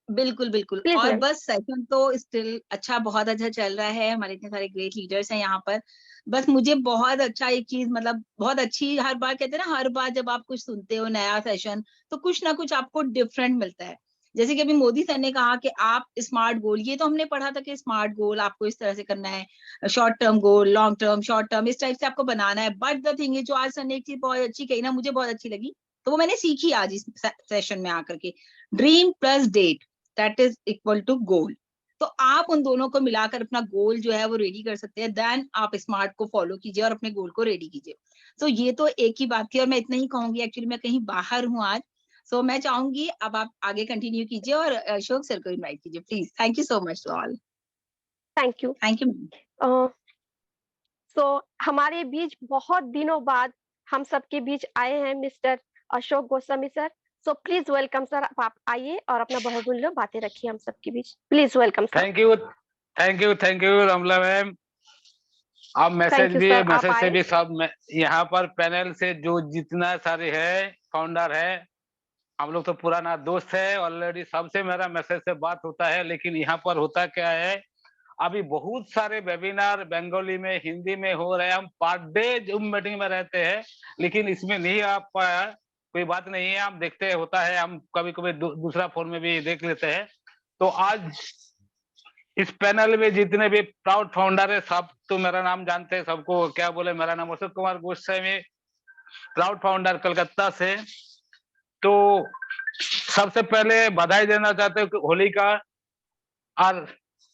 बिल्कुल बिल्कुल। प्लीज और मैम। बस सेशन तो स्टिल अच्छा, बहुत अच्छा चल रहा है, हमारे इतने सारे ग्रेट लीडर्स हैं यहाँ पर। बस मुझे बहुत अच्छा एक चीज, मतलब बहुत अच्छी, हर बार कहते हैं ना, हर बार जब आप कुछ सुनते हो नया सेशन, तो कुछ ना कुछ आपको डिफरेंट मिलता है। जैसे कि अभी मोदी सर ने कहा कि आप स्मार्ट गोल, ये तो हमने पढ़ा था कि स्मार्ट गोल आपको इस तरह से करना है, short term goal, long term, short term, इस टाइप से आपको बनाना है। बट द थिंग इज, जो आज सर ने एक चीज बहुत अच्छी कही ना, मुझे बहुत अच्छी लगी, तो वो मैंने सीखी आज इस सेशन में आकर के। Dream plus date that is equal to goal. तो आप उन दोनों को मिलाकर अपना गोल जो है वो रेडी कर सकते हैं। देन आप स्मार्ट को फॉलो कीजिए और अपने गोल को रेडी कीजिए। तो ये तो एक ही बात थी, और मैं इतना ही कहूंगी, एक्चुअली मैं कहीं बाहर हूँ आज, सो मैं चाहूंगी अब आप आगे कंटिन्यू कीजिए और अशोक सर को इनवाइट कीजिए please. Thank you so much to all. Thank you. Thank you. तो हमारे बीच बहुत दिनों बाद हम सबके बीच आए हैं mister Ashok Goswami sir. So please welcome sir, आप आइए और अपना बहुमूल्य बातें रखिए हम सबके बीच। Please welcome sir. Thank you Ramla ma'am. आप मैसेज थैंक यू भी सर, आप मैसेज से आए। भी सब यहाँ पर पैनल से जो जितना सारे है फाउंडर है, हम लोग तो पुराना दोस्त है ऑलरेडी, सबसे मेरा मैसेज से बात होता है। लेकिन यहाँ पर होता क्या है, अभी बहुत सारे वेबिनार बंगाली में, हिंदी में हो रहे हैं, हम पर डे जूम मीटिंग में रहते हैं, लेकिन इसमें नहीं आ पाया। कोई बात नहीं है, हम देखते होता है, हम कभी कभी दूसरा फोन में भी देख लेते हैं। तो आज इस पैनल में जितने भी प्राउड फाउंडर है, सब तो मेरा नाम जानते हैं, सबको क्या बोले, मेरा नाम अशोक कुमार गोस्वामी, प्राउड फाउंडर कलकत्ता से। तो सबसे पहले बधाई देना चाहते हैं होली का और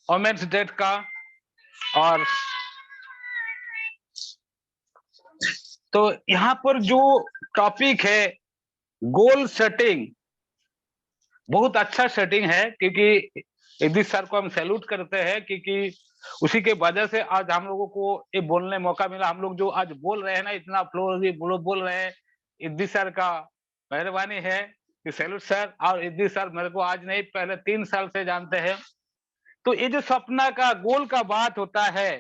वोमेन्स डे का। और तो यहाँ पर जो टॉपिक है गोल सेटिंग, बहुत अच्छा सेटिंग है, क्योंकि जगदीश सर को हम सैल्यूट करते हैं, क्योंकि उसी के वजह से आज हम लोगों को ये बोलने मौका मिला। हम लोग जो आज बोल रहे हैं ना, इतना फ्लोर बोल रहे हैं, जगदीश सर का मेहरबानी है कि सैल्यूट सर। और जगदीश सर मेरे को आज नहीं, पहले 3 साल से जानते हैं। तो ये जो सपना का गोल का बात होता है,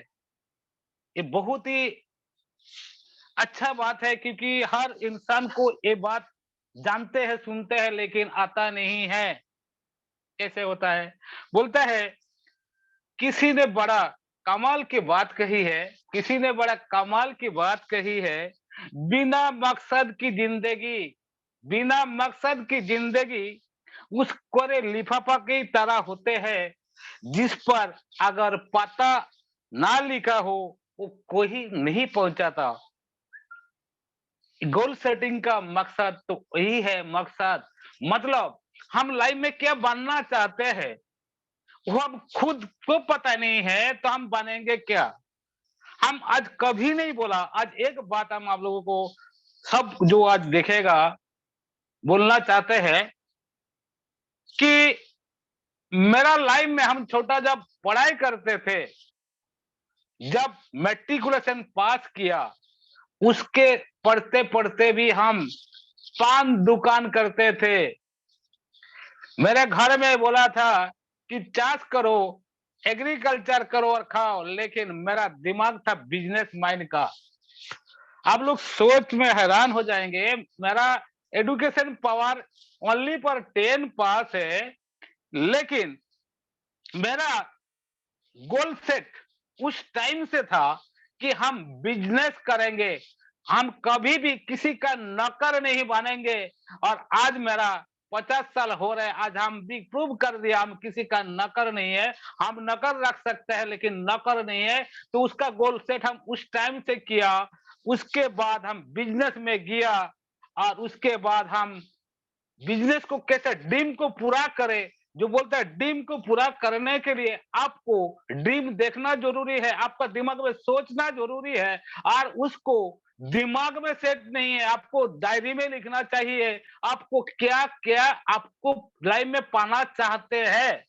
ये बहुत ही अच्छा बात है, क्योंकि हर इंसान को ये बात जानते हैं, सुनते हैं, लेकिन आता नहीं है। कैसे होता है, बोलता है किसी ने बड़ा कमाल की बात कही है, किसी ने बड़ा कमाल की बात कही है, बिना मकसद की जिंदगी, बिना मकसद की जिंदगी उस कोरे लिफाफा की तरह होते हैं, जिस पर अगर पता ना लिखा हो वो कोई नहीं पहुंचाता। गोल सेटिंग का मकसद तो यही है। मकसद मतलब हम लाइफ में क्या बनना चाहते हैं वो हम खुद को पता नहीं है, तो हम बनेंगे क्या। हम आज कभी नहीं बोला, आज एक बात हम आप लोगों को सब जो आज देखेगा बोलना चाहते हैं कि मेरा लाइफ में, हम छोटा जब पढ़ाई करते थे, जब मैट्रिकुलेशन पास किया, उसके पढ़ते पढ़ते भी हम पान दुकान करते थे। मेरे घर में बोला था कि चाष करो, एग्रीकल्चर करो और खाओ, लेकिन मेरा दिमाग था बिजनेस माइंड का। आप लोग सोच में हैरान हो जाएंगे, मेरा एजुकेशन पावर ओनली पर 10 पास है, लेकिन मेरा गोल सेट उस टाइम से था कि हम बिजनेस करेंगे, हम कभी भी किसी का नौकर नहीं बनेंगे। और आज मेरा 50 साल हो रहे, आज हम भी प्रूव कर दिया हम किसी का नौकर नहीं है। हम नौकर रख सकते हैं लेकिन नौकर नहीं है। तो उसका गोल सेट हम उस टाइम से किया, उसके बाद हम बिजनेस में गया और उसके बाद हम बिजनेस को कैसे ड्रीम को पूरा करें। जो बोलता है ड्रीम को पूरा करने के लिए आपको ड्रीम देखना जरूरी है, आपका दिमाग में सोचना जरूरी है और उसको दिमाग में सेट नहीं है, आपको डायरी में लिखना चाहिए। आपको क्या क्या आपको लाइफ में पाना चाहते हैं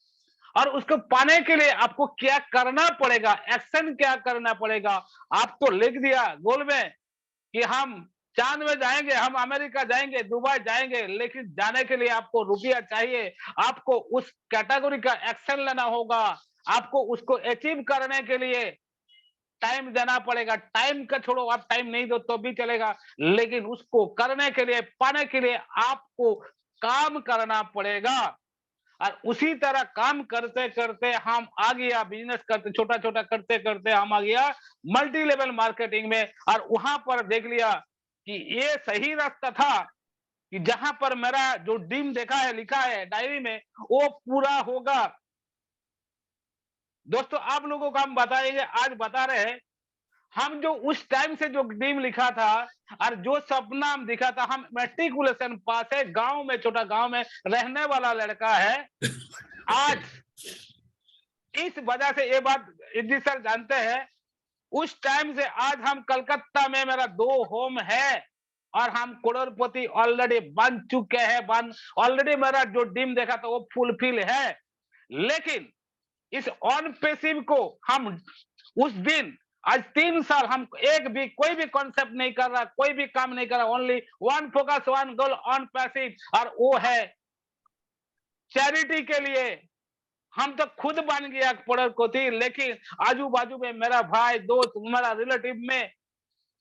और उसको पाने के लिए आपको क्या करना पड़ेगा, एक्शन क्या करना पड़ेगा। आप तो लिख दिया गोल में कि हम चांद में जाएंगे, हम अमेरिका जाएंगे, दुबई जाएंगे, लेकिन जाने के लिए आपको रुपया चाहिए। आपको उस कैटेगरी का एक्शन लेना होगा, आपको उसको अचीव करने के लिए टाइम देना पड़ेगा। टाइम का छोड़ो, आप टाइम नहीं दो तो भी चलेगा, लेकिन उसको करने के लिए, पाने के लिए आपको काम करना पड़ेगा। और उसी तरह काम करते करते हम आ गया, बिजनेस करते छोटा छोटा करते करते हम आ गया मल्टी लेवल मार्केटिंग में। और वहां पर देख लिया कि ये सही रास्ता था कि जहां पर मेरा जो ड्रीम देखा है, लिखा है डायरी में, वो पूरा होगा। दोस्तों आप लोगों को हम बताएंगे, आज बता रहे हैं हम जो उस टाइम से जो ड्रीम लिखा था और जो सपना हम दिखा था। हम मैट्रिकुलेशन पास है, गांव में, छोटा गांव में रहने वाला लड़का है। आज इस वजह से ये बात जी सर जानते हैं, उस टाइम से आज हम कलकत्ता में, मेरा 2 होम है और हम करोड़पति ऑलरेडी बन चुके हैं। ऑलरेडी मेरा जो ड्रीम देखा था वो फुलफिल है। लेकिन इस ऑन पैसिव को हम उस दिन, आज 3 साल हम एक भी कोई भी कॉन्सेप्ट नहीं कर रहा, कोई भी काम नहीं कर रहा, only one focus, one goal, on passive, और वो है चैरिटी के लिए। हम तो खुद बन गया करोड़पति, लेकिन आजू बाजू में मेरा भाई, दोस्त, मेरा रिलेटिव में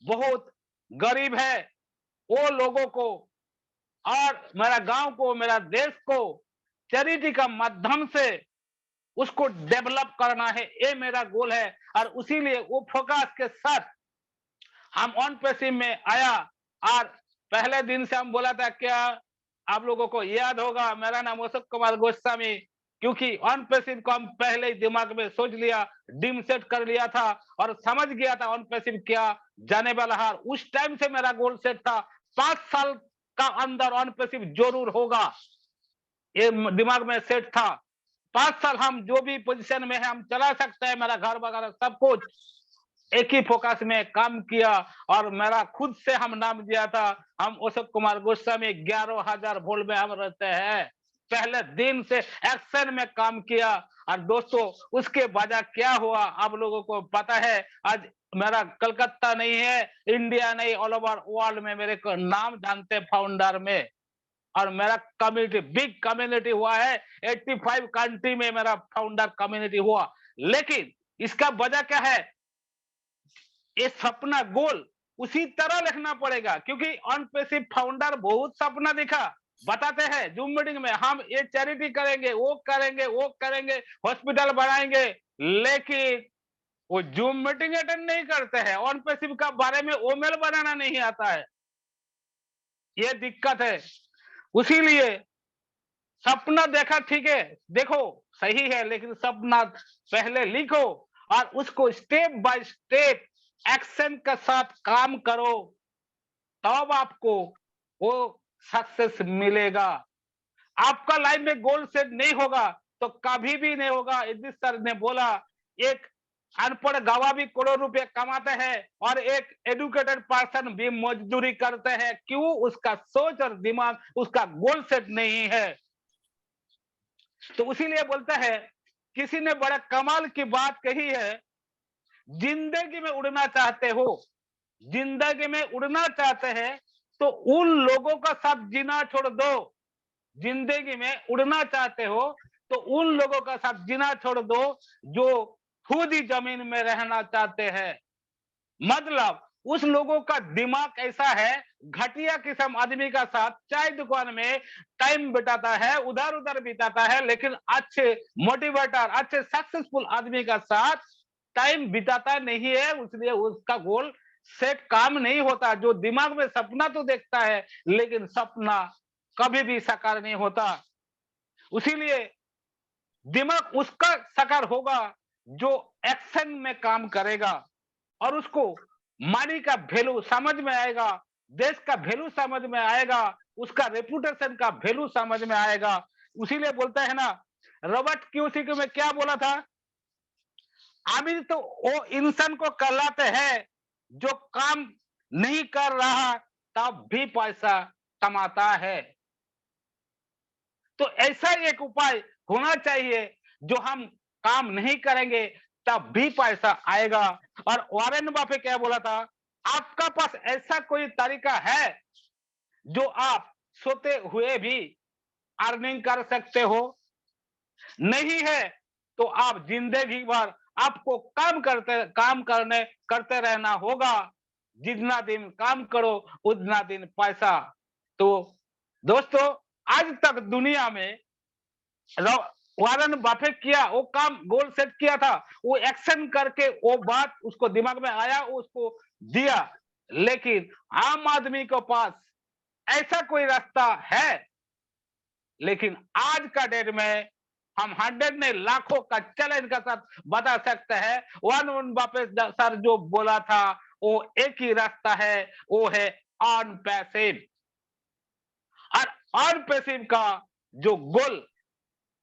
बहुत गरीब है, वो लोगों को और मेरा गांव को, मेरा देश को चैरिटी का माध्यम से उसको डेवलप करना है, ये मेरा गोल है। और उसीलिए वो फोकस के साथ हम ऑन पैसिव में आया। और पहले दिन से हम बोला था, क्या आप लोगों को याद होगा, मेरा नाम अशोक कुमार गोस्वामी, क्योंकि ऑन पैसिव को हम पहले ही दिमाग में सोच लिया, ड्रीम सेट कर लिया था और समझ गया था ऑन पैसिव क्या जाने वाला है। उस टाइम से मेरा गोल सेट था, 5 साल का अंदर ऑन पैसिव जरूर होगा, ये दिमाग में सेट था। 5 साल हम जो भी पोजीशन में है हम चला सकते हैं, मेरा घर वगैरह सब कुछ। एक ही फोकस में काम किया और मेरा खुद से हम नाम दिया था, हम अशोक कुमार गोस्वामी, 11,000 वोल्ट में हम रहते हैं। पहले दिन से एक्शन में काम किया। और दोस्तों उसके वजह क्या हुआ आप लोगों को पता है। आज मेरा कलकत्ता नहीं है, इंडिया नहीं, ऑल ओवर वर्ल्ड में मेरे को नाम जानते फाउंडर में। और मेरा कम्युनिटी बिग कम्युनिटी हुआ है, 85 कंट्री में मेरा फाउंडर कम्युनिटी हुआ। लेकिन इसका वजह क्या है, ये सपना गोल उसी तरह लिखना पड़ेगा, क्योंकि ऑन पैसिव फाउंडर बहुत सपना दिखा, बताते हैं जूम मीटिंग में, हम ये चैरिटी करेंगे, वो करेंगे, वो करेंगे, हॉस्पिटल बनाएंगे, लेकिन वो जूम मीटिंग अटेंड नहीं करते हैं। ऑन पैसिव का बारे में ओमेल बनाना नहीं आता है, ये दिक्कत है। उसीलिए सपना देखा, ठीक है, देखो सही है, लेकिन सपना पहले लिखो और उसको स्टेप बाय स्टेप एक्शन के साथ काम करो, तब आपको वो सक्सेस मिलेगा। आपका लाइफ में गोल सेट नहीं होगा तो कभी भी नहीं होगा। इद्रिस सर ने बोला, एक अनपढ़ गवाह भी करोड़ रुपए कमाते हैं और एक एजुकेटेड पर्सन भी मजदूरी करते हैं। क्यों? उसका सोच और दिमाग, उसका गोल सेट नहीं है। तो इसीलिए बोलता है, किसी ने बड़ा कमाल की बात कही है, जिंदगी में उड़ना चाहते हो, जिंदगी में उड़ना चाहते हैं तो उन लोगों का साथ जीना छोड़ दो। जिंदगी में उड़ना चाहते हो तो उन लोगों का साथ जीना छोड़ दो जो खुद ही जमीन में रहना चाहते हैं। मतलब उस लोगों का दिमाग ऐसा है, घटिया किस्म आदमी का साथ चाय दुकान में टाइम बिताता है, उधर उधर बिताता है, लेकिन अच्छे मोटिवेटर, अच्छे सक्सेसफुल आदमी का साथ टाइम बिताता नहीं है, इसलिए उसका गोल सेट काम नहीं होता। जो दिमाग में सपना तो देखता है, लेकिन सपना कभी भी साकार नहीं होता। उसीलिए दिमाग उसका साकार होगा जो एक्शन में काम करेगा और उसको मनी का वैल्यू समझ में आएगा, देश का वैल्यू समझ में आएगा, उसका रेपुटेशन का वैल्यू समझ में आएगा। उसीलिए बोलता है ना, रॉबर्ट कियोसाकी में क्या बोला था, अमीर तो वो इंसान को कहलाते हैं जो काम नहीं कर रहा तब भी पैसा कमाता है। तो ऐसा एक उपाय होना चाहिए, जो हम काम नहीं करेंगे तब भी पैसा आएगा। और वॉरेन बफे क्या बोला था, आपका पास ऐसा कोई तरीका है जो आप सोते हुए भी अर्निंग कर सकते हो? नहीं है तो आप जिंदगी भर आपको काम करते रहना होगा। जितना दिन काम करो उतना दिन पैसा। तो दोस्तों, आज तक दुनिया में वॉरेन बफेट किया वो काम, गोल सेट किया था, वो एक्शन करके वो बात उसको दिमाग में आया, उसको दिया। लेकिन आम आदमी के पास ऐसा कोई रास्ता है? लेकिन आज का डेट में हम 100 ने लाखों का चैलेंज का साथ बता सकते हैं, वॉरेन बफेट सर जो बोला था वो एक ही रास्ता है, वो है अर्न पैसिव। और अर्न पैसिव का जो गोल,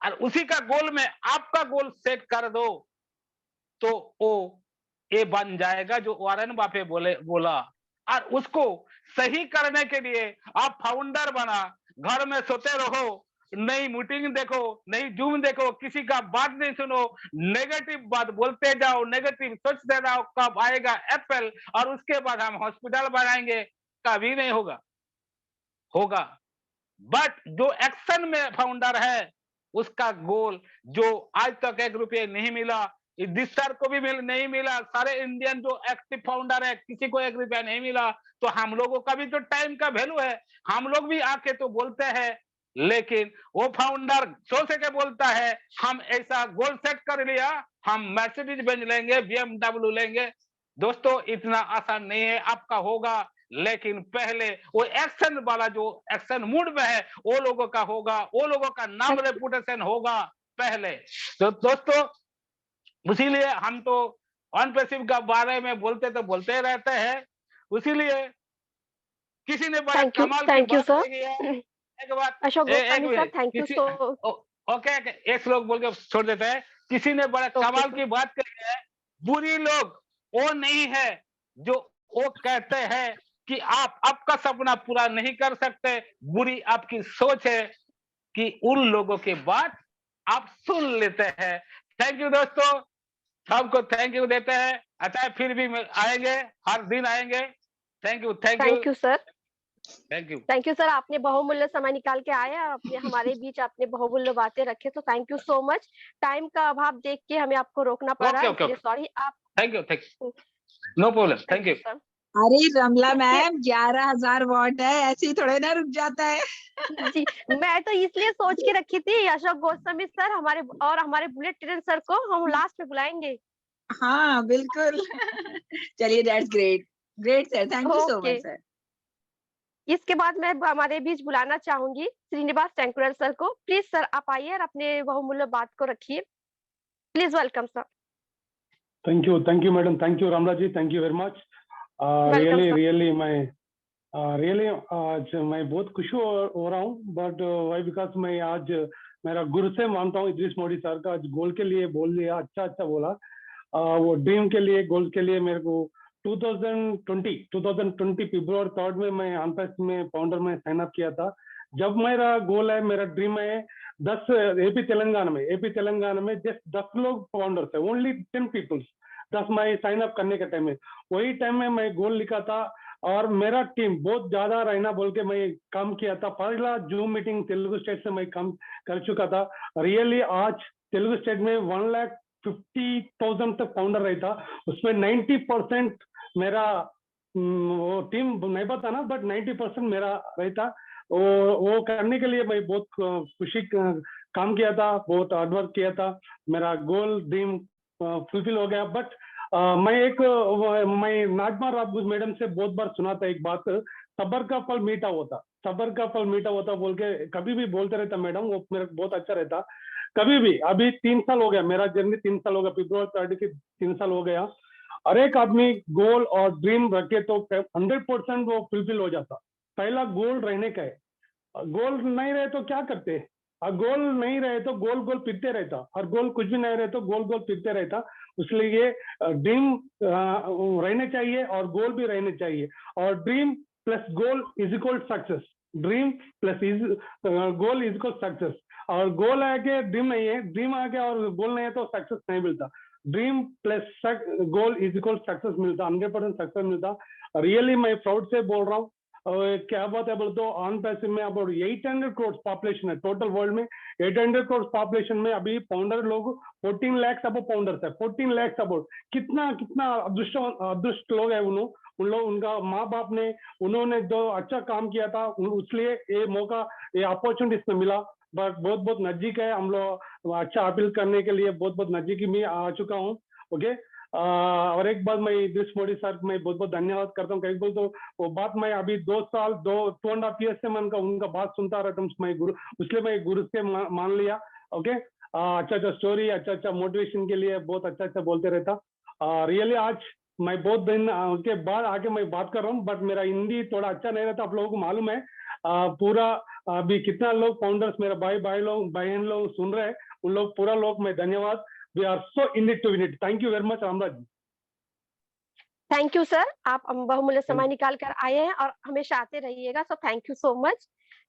और उसी का गोल में आपका गोल सेट कर दो तो वो ये बन जाएगा जो वॉरेन बफेट बोला। और उसको सही करने के लिए आप फाउंडर बना, घर में सोते रहो, नई मीटिंग देखो, नई जूम देखो, किसी का बात नहीं सुनो, नेगेटिव बात बोलते जाओ, नेगेटिव सोचते जाओ, कब आएगा एप्पल और उसके बाद हम हॉस्पिटल बनाएंगे, कभी नहीं होगा। बट जो एक्शन में फाउंडर है, उसका गोल जो आज तक 1 रुपये नहीं मिला, इस सर को भी नहीं मिला, सारे इंडियन जो एक्टिव फाउंडर है किसी को 1 रुपया नहीं मिला। तो हम लोगों का भी तो टाइम का वैल्यू है, हम लोग भी आके तो बोलते हैं। लेकिन वो फाउंडर सोच के बोलता है, हम ऐसा गोल सेट कर लिया, हम मर्सिडीज बेंज लेंगे, BMW लेंगे। दोस्तों, इतना आसान नहीं है, आपका होगा, लेकिन पहले वो एक्शन वाला जो एक्शन मूड में है वो लोगों का होगा, वो लोगों का नाम रेपुटेशन होगा पहले। तो दोस्तों, इसीलिए हम तो अर्न पैसिव का बारे में बोलते रहते हैं। इसीलिए किसी ने बड़ा कमाल की बात कही है। एक बात, Ashok Goswami sir, thank you so. Okay, एक श्लोक बोल के छोड़ देते हैं। किसी ने बड़ा कमाल की बात कही है, बुरी लोग वो नहीं है जो वो कहते हैं कि आप आपका सपना पूरा नहीं कर सकते, बुरी आपकी सोच है कि उन लोगों के बात आप सुन लेते हैं। थैंक यू दोस्तों, सबको थैंक यू देते हैं। अच्छा, फिर भी आएंगे, हर दिन आएंगे। Thank you sir. Thank you sir, आपने बहुमूल्य समय निकाल के आए, अपने हमारे बीच आपने बहुमूल्य बातें रखे, तो thank you so much. Time का अभाव देख के हमें आपको रोकना पड़ रहा है, सॉरी। आप thank you know problem, thank you. अरे रमला मैम, 11,000 वॉट है, ऐसे ही थोड़े ना रुक जाता है। जी, मैं तो इसलिए सोच के रखी थी अशोक गोस्वामी सर हमारे बुलेट ट्रेन सर को हम लास्ट में बुलाएंगे। हाँ बिल्कुल। चलिए, that's great sir, thank you so much sir. इसके बाद मैं हमारे बीच बुलाना चाहूंगी श्रीनिवास टेंकुरर सर को। प्लीज सर, आप आइए और अपने बहुमूल्य बात को रखिए। Please welcome sir. Thank you madam, thank you Ramla ji, thank you very much. Really आज मैं बहुत खुश हो रहा हूँ, बट वाई बिकॉज मैं आज मेरा गुरु से मानता हूँ इद्रिस मोदी सर का। आज गोल के लिए बोल दिया, अच्छा बोला। वो ड्रीम के लिए, गोल के लिए मेरे को 2020 फरवरी 3 में मैं अनपैस में फाउंडर में साइन अप किया था। जब मेरा गोल है, मेरा ड्रीम है 10 एपी तेलंगाना में जस्ट 10 लोग फाउंडर्स है, ओनली 10 पीपल्स, 10 मैं साइन अप करने के टाइम में, वही टाइम में मैं गोल लिखा था। और मेरा टीम बहुत ज्यादा रहना बोल के मैं काम किया था। पहला जूम मीटिंग तेलुगु स्टेट से मैं काम कर चुका था। रियली आज तेलुगु स्टेट में 1,50,000 तक फाउंडर रहता, उसमें 90% मेरा वो टीम नहीं पता ना, बट 90% मेरा रहता। वो करने के लिए मैं बहुत खुशी काम किया था, बहुत हार्डवर्क किया था। मेरा गोल ड्रीम फुलफिल हो गया। बट मैं नाजमा राबगुज मैडम से बहुत बार सुना था एक बात, सबर का फल मीठा होता, सबर का फल मीठा होता बोल के कभी भी बोलते रहता मैडम, वो मेरे को बहुत अच्छा रहता। कभी भी, अभी 3 साल हो गया मेरा जर्नी, 3 साल हो गया, February 30 के 3 साल हो गया। हर एक आदमी गोल और ड्रीम रखे तो 100% वो फुलफिल हो जाता। पहला गोल रहने का है, गोल नहीं रहे तो क्या करते हैं, और गोल नहीं रहे तो गोल गोल फिरते रहता, और गोल कुछ भी नहीं रहे तो गोल गोल फिरते रहता। इसलिए ड्रीम रहने चाहिए और गोल भी रहने चाहिए, और dream plus goal is equal success, dream plus goal is equal success. और गोल है कि ड्रीम नहीं है, ड्रीम आ गया और गोल नहीं है तो सक्सेस नहीं मिलता। Dream plus goal is equal success मिलता, 100% सक्सेस मिलता। रियली मैं प्राउड से बोल रहा हूँ। क्या बात है बोल तो ऑन पैसिव में अबाउट 800 करोड़ पॉपुलेशन है टोटल वर्ल्ड में। 800 करोड़ पॉपुलेशन में अभी फाउंडर लोग 14 लाख अब फाउंडर्स है, 14 लाख अबाउट। कितना कितना अदृष्ट लोग है उन लोग, उनका माँ बाप ने, उन्होंने जो अच्छा काम किया था इसलिए ये मौका, ये अपॉर्चुनिटीज में मिला। बट बहुत बहुत नजदीक है, हम लोग अच्छा अपील करने के लिए बहुत बहुत नजदीक में आ चुका हूँ। ओके, और एक बात मैं इद्रिस मोदी सर मैं बहुत बहुत धन्यवाद करता हूँ। कहीं बोल तो वो बात मैं अभी 2.5 ईयर से मैं उनका बात सुनता रहता हूँ, मैं गुरु, इसलिए मैं गुरु से मान लिया। ओके, अच्छा अच्छा स्टोरी, अच्छा अच्छा मोटिवेशन के लिए बहुत अच्छा अच्छा बोलते रहता। रियली आज मैं बहुत दिन के बाद आके मैं बात कर रहा हूँ, बट मेरा हिंदी थोड़ा अच्छा नहीं रहता, आप लोगों को मालूम है। पूरा अभी कितना लोग फाउंडर्स मेरा बहन लोग सुन रहे हैं, उन लोग पूरा लोग मैं धन्यवाद। We are so in it to win it. Thank you very much Ramraj ji. Thank you sir, आप बहुमूल्य समय निकाल कर आए हैं और हमेशा आते रहिएगा, सो थैंक यू सो मच।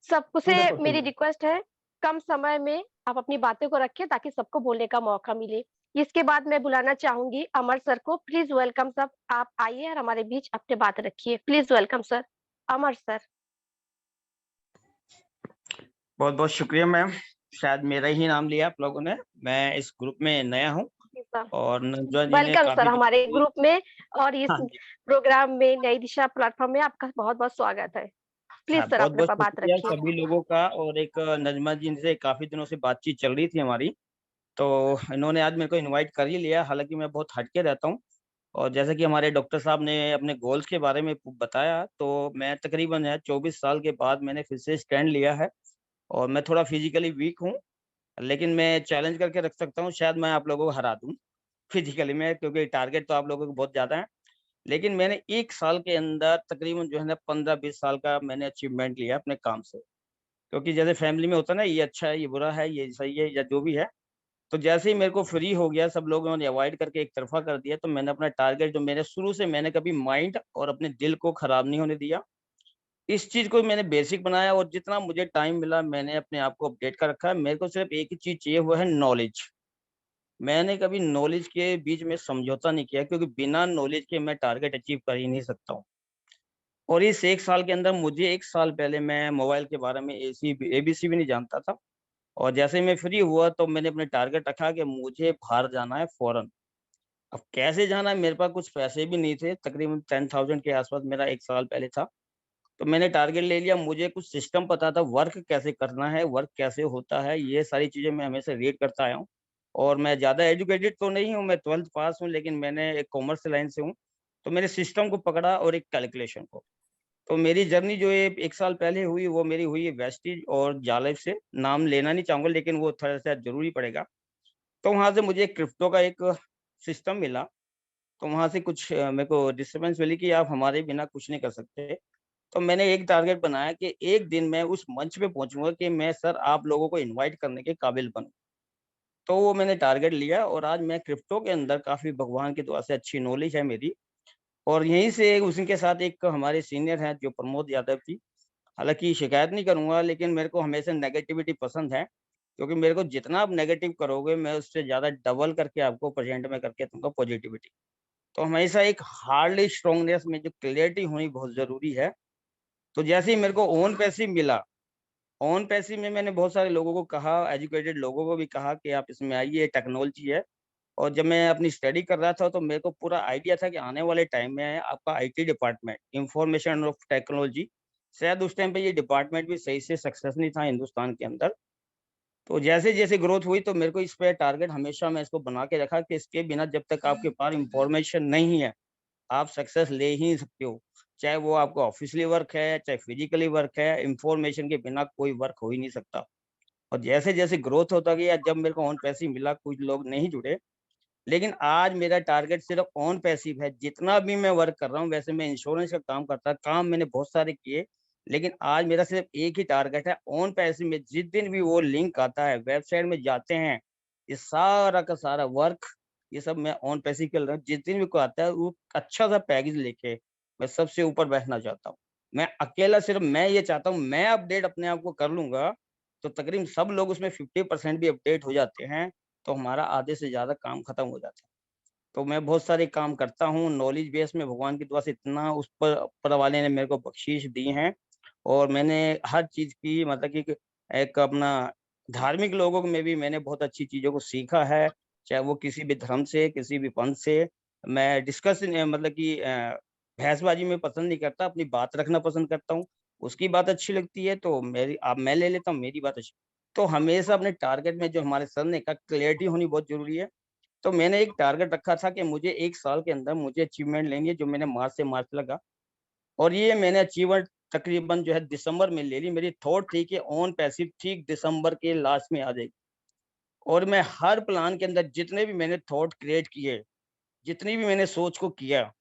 सबको से मेरी रिक्वेस्ट है, कम समय में आप अपनी बातें को रखें ताकि सबको बोलने का मौका मिले। इसके बाद मैं बुलाना चाहूंगी अमर सर को। प्लीज वेलकम सर, आप आइए और हमारे बीच अपने बात रखिए। Please welcome sir, Amar sir. बहुत बहुत शुक्रिया मैम, शायद मेरा ही नाम लिया आप लोगों ने। मैं इस ग्रुप में नया हूँ और नंजवा जी ने वेलकम काफी सर हमारे ग्रुप में और इस हाँ प्रोग्राम में, नई दिशा प्लेटफॉर्म में आपका बहुत बहुत स्वागत है। प्लीज हाँ, सर बहुत अपने बहुत बात शुक्रिया रखिए। सभी लोगों का। और एक नजमा जी से काफी दिनों से बातचीत चल रही थी हमारी, तो इन्होंने आज मेरे को इनवाइट कर ही लिया। हालांकि मैं बहुत हटके रहता हूँ, और जैसे कि हमारे डॉक्टर साहब ने अपने गोल्स के बारे में बताया, तो मैं तकरीबन 24 साल के बाद मैंने फिर से स्टैंड लिया है। और मैं थोड़ा फिजिकली वीक हूँ, लेकिन मैं चैलेंज करके रख सकता हूँ, शायद मैं आप लोगों को हरा दूँ फिजिकली में, क्योंकि टारगेट तो आप लोगों को बहुत ज्यादा है। लेकिन मैंने 1 साल के अंदर तकरीबन जो है ना 15-20 साल का मैंने अचीवमेंट लिया अपने काम से। क्योंकि जैसे फैमिली में होता है ना, ये अच्छा है, ये बुरा है, ये सही है, या जो भी है। तो जैसे ही मेरे को फ्री हो गया, सब लोगों ने अवॉइड करके एक तरफा कर दिया, तो मैंने अपना टारगेट जो मेरे शुरू से, मैंने कभी माइंड और अपने दिल को खराब नहीं होने दिया। इस चीज को मैंने बेसिक बनाया, और जितना मुझे टाइम मिला मैंने अपने आप को अपडेट कर रखा है। मेरे को सिर्फ एक ही चीज चाहिए, वो है नॉलेज। मैंने कभी नॉलेज के बीच में समझौता नहीं किया, क्योंकि बिना नॉलेज के मैं टारगेट अचीव कर ही नहीं सकता हूँ। और इस 1 साल के अंदर, मुझे 1 साल पहले मैं मोबाइल के बारे में ABC भी नहीं जानता था। और जैसे ही मैं फ्री हुआ तो मैंने अपने टारगेट रखा कि मुझे बाहर जाना है फॉरेन। अब कैसे जाना है, मेरे पास कुछ पैसे भी नहीं थे, तकरीबन 10,000 के आसपास मेरा 1 साल पहले था। तो मैंने टारगेट ले लिया, मुझे कुछ सिस्टम पता था, वर्क कैसे करना है, वर्क कैसे होता है, ये सारी चीजें मैं हमेशा रीड करता आया हूँ। और मैं ज्यादा एजुकेटेड तो नहीं हूँ, मैं 12th पास हूँ, लेकिन मैंने एक कॉमर्स लाइन से हूँ। तो मैंने सिस्टम को पकड़ा और एक कैलकुलेशन को। तो मेरी जर्नी जो है 1 साल पहले हुई, वो मेरी हुई है वेस्टिज और जालिब से। नाम लेना नहीं चाहूंगा, लेकिन वो थोड़ा सा जरूरी पड़ेगा। तो वहां से मुझे क्रिप्टो का एक सिस्टम मिला। तो वहां से कुछ मेरे को डिस्टर्बेंस मिली कि आप हमारे बिना कुछ नहीं कर सकते। तो मैंने एक टारगेट बनाया कि एक दिन मैं उस मंच पे पहुंचूंगा कि मैं सर आप लोगों को इनवाइट करने के काबिल बनूं। तो वो मैंने टारगेट लिया, और आज मैं क्रिप्टो के अंदर काफी भगवान की दुआ से अच्छी नॉलेज है मेरी। और यहीं से उसी के साथ एक हमारे सीनियर हैं जो प्रमोद यादव जी। हालांकि शिकायत नहीं करूंगा, लेकिन मेरे को हमेशा नेगेटिविटी पसंद है, क्योंकि मेरे को जितना आप नेगेटिव करोगे, मैं उससे ज्यादा डबल करके आपको प्रेजेंट में करके दूंगा पॉजिटिविटी। तो हमेशा एक हार्डली स्ट्रांगनेस में जो क्लियरिटी होनी बहुत जरूरी है। तो जैसे ही मेरे को ओन पैसिव मिला, ओन पैसिव में मैंने बहुत सारे लोगों को कहा, एजुकेटेड लोगों को भी कहा कि आप इसमें आइए, टेक्नोलॉजी है। और जब मैं अपनी स्टडी कर रहा था, तो मेरे को पूरा आइडिया था कि आने वाले टाइम में आपका IT department, information of technology, शायद उस टाइम पे ये डिपार्टमेंट भी सही से सक्सेस नहीं था हिंदुस्तान के अंदर। तो जैसे जैसे ग्रोथ हुई तो मेरे को इस पे टारगेट हमेशा मैं इसको बना के रखा कि इसके बिना जब तक आपके पास इंफॉर्मेशन नहीं है आप सक्सेस ले ही नहीं सकते हो। चाहे वो आपका ऑफिशियली वर्क है, चाहे फिजिकली वर्क है, इंफॉर्मेशन के बिना कोई वर्क हो ही नहीं सकता। और जैसे जैसे ग्रोथ होता गया, जब मेरे को ऑन पैसिव मिला, कुछ लोग नहीं जुड़े, लेकिन आज मेरा टारगेट सिर्फ ऑन पैसिव है। जितना भी मैं वर्क कर रहा हूँ, वैसे मैं इंश्योरेंस का काम करता, काम मैंने बहुत सारे किए, लेकिन आज मेरा सिर्फ एक ही टारगेट है ऑन पैसिव में। जिस दिन भी वो लिंक आता है, वेबसाइट में जाते हैं, ये सारा का सारा वर्क, ये सब मैं ऑन पैसिव कर रहा हूँ। जिस दिन भी कोई आता है, वो अच्छा सा पैकेज लेके मैं सबसे ऊपर बैठना चाहता हूँ। मैं अकेला सिर्फ मैं ये चाहता हूँ, मैं अपडेट अपने आप को कर लूंगा तो तकरीबन सब लोग उसमें 50% भी अपडेट हो जाते हैं, तो हमारा आधे से ज्यादा काम खत्म हो जाता है। तो मैं बहुत सारे काम करता हूँ नॉलेज बेस में, भगवान की दुआ से इतना उस पर ऊपर वाले ने मेरे को बख्शीश दी है। और मैंने हर चीज की मतलब कि एक अपना धार्मिक लोगों में भी मैंने बहुत अच्छी चीजों को सीखा है, चाहे वो किसी भी धर्म से, किसी भी पंथ से। मैं डिस्कस मतलब कि बहसबाजी में पसंद नहीं करता, अपनी बात रखना पसंद करता हूँ। उसकी बात अच्छी लगती है तो मेरी आप मैं ले लेता हूँ, मेरी बात अच्छी। तो हमेशा अपने टारगेट में, जो हमारे सर ने कहा, क्लियरिटी होनी बहुत जरूरी है। तो मैंने एक टारगेट रखा था कि मुझे 1 साल के अंदर मुझे अचीवमेंट लेनी है, जो मैंने मार्च से मार्च लगा, और ये मैंने अचीवमेंट तकरीबन जो है दिसंबर में ले ली। मेरी थॉट थी कि ऑन पैसिव ठीक दिसंबर के लास्ट में आ जाएगी। और मैं हर प्लान के अंदर जितने भी मैंने थॉट क्रिएट किए, जितनी भी मैंने सोच को किया,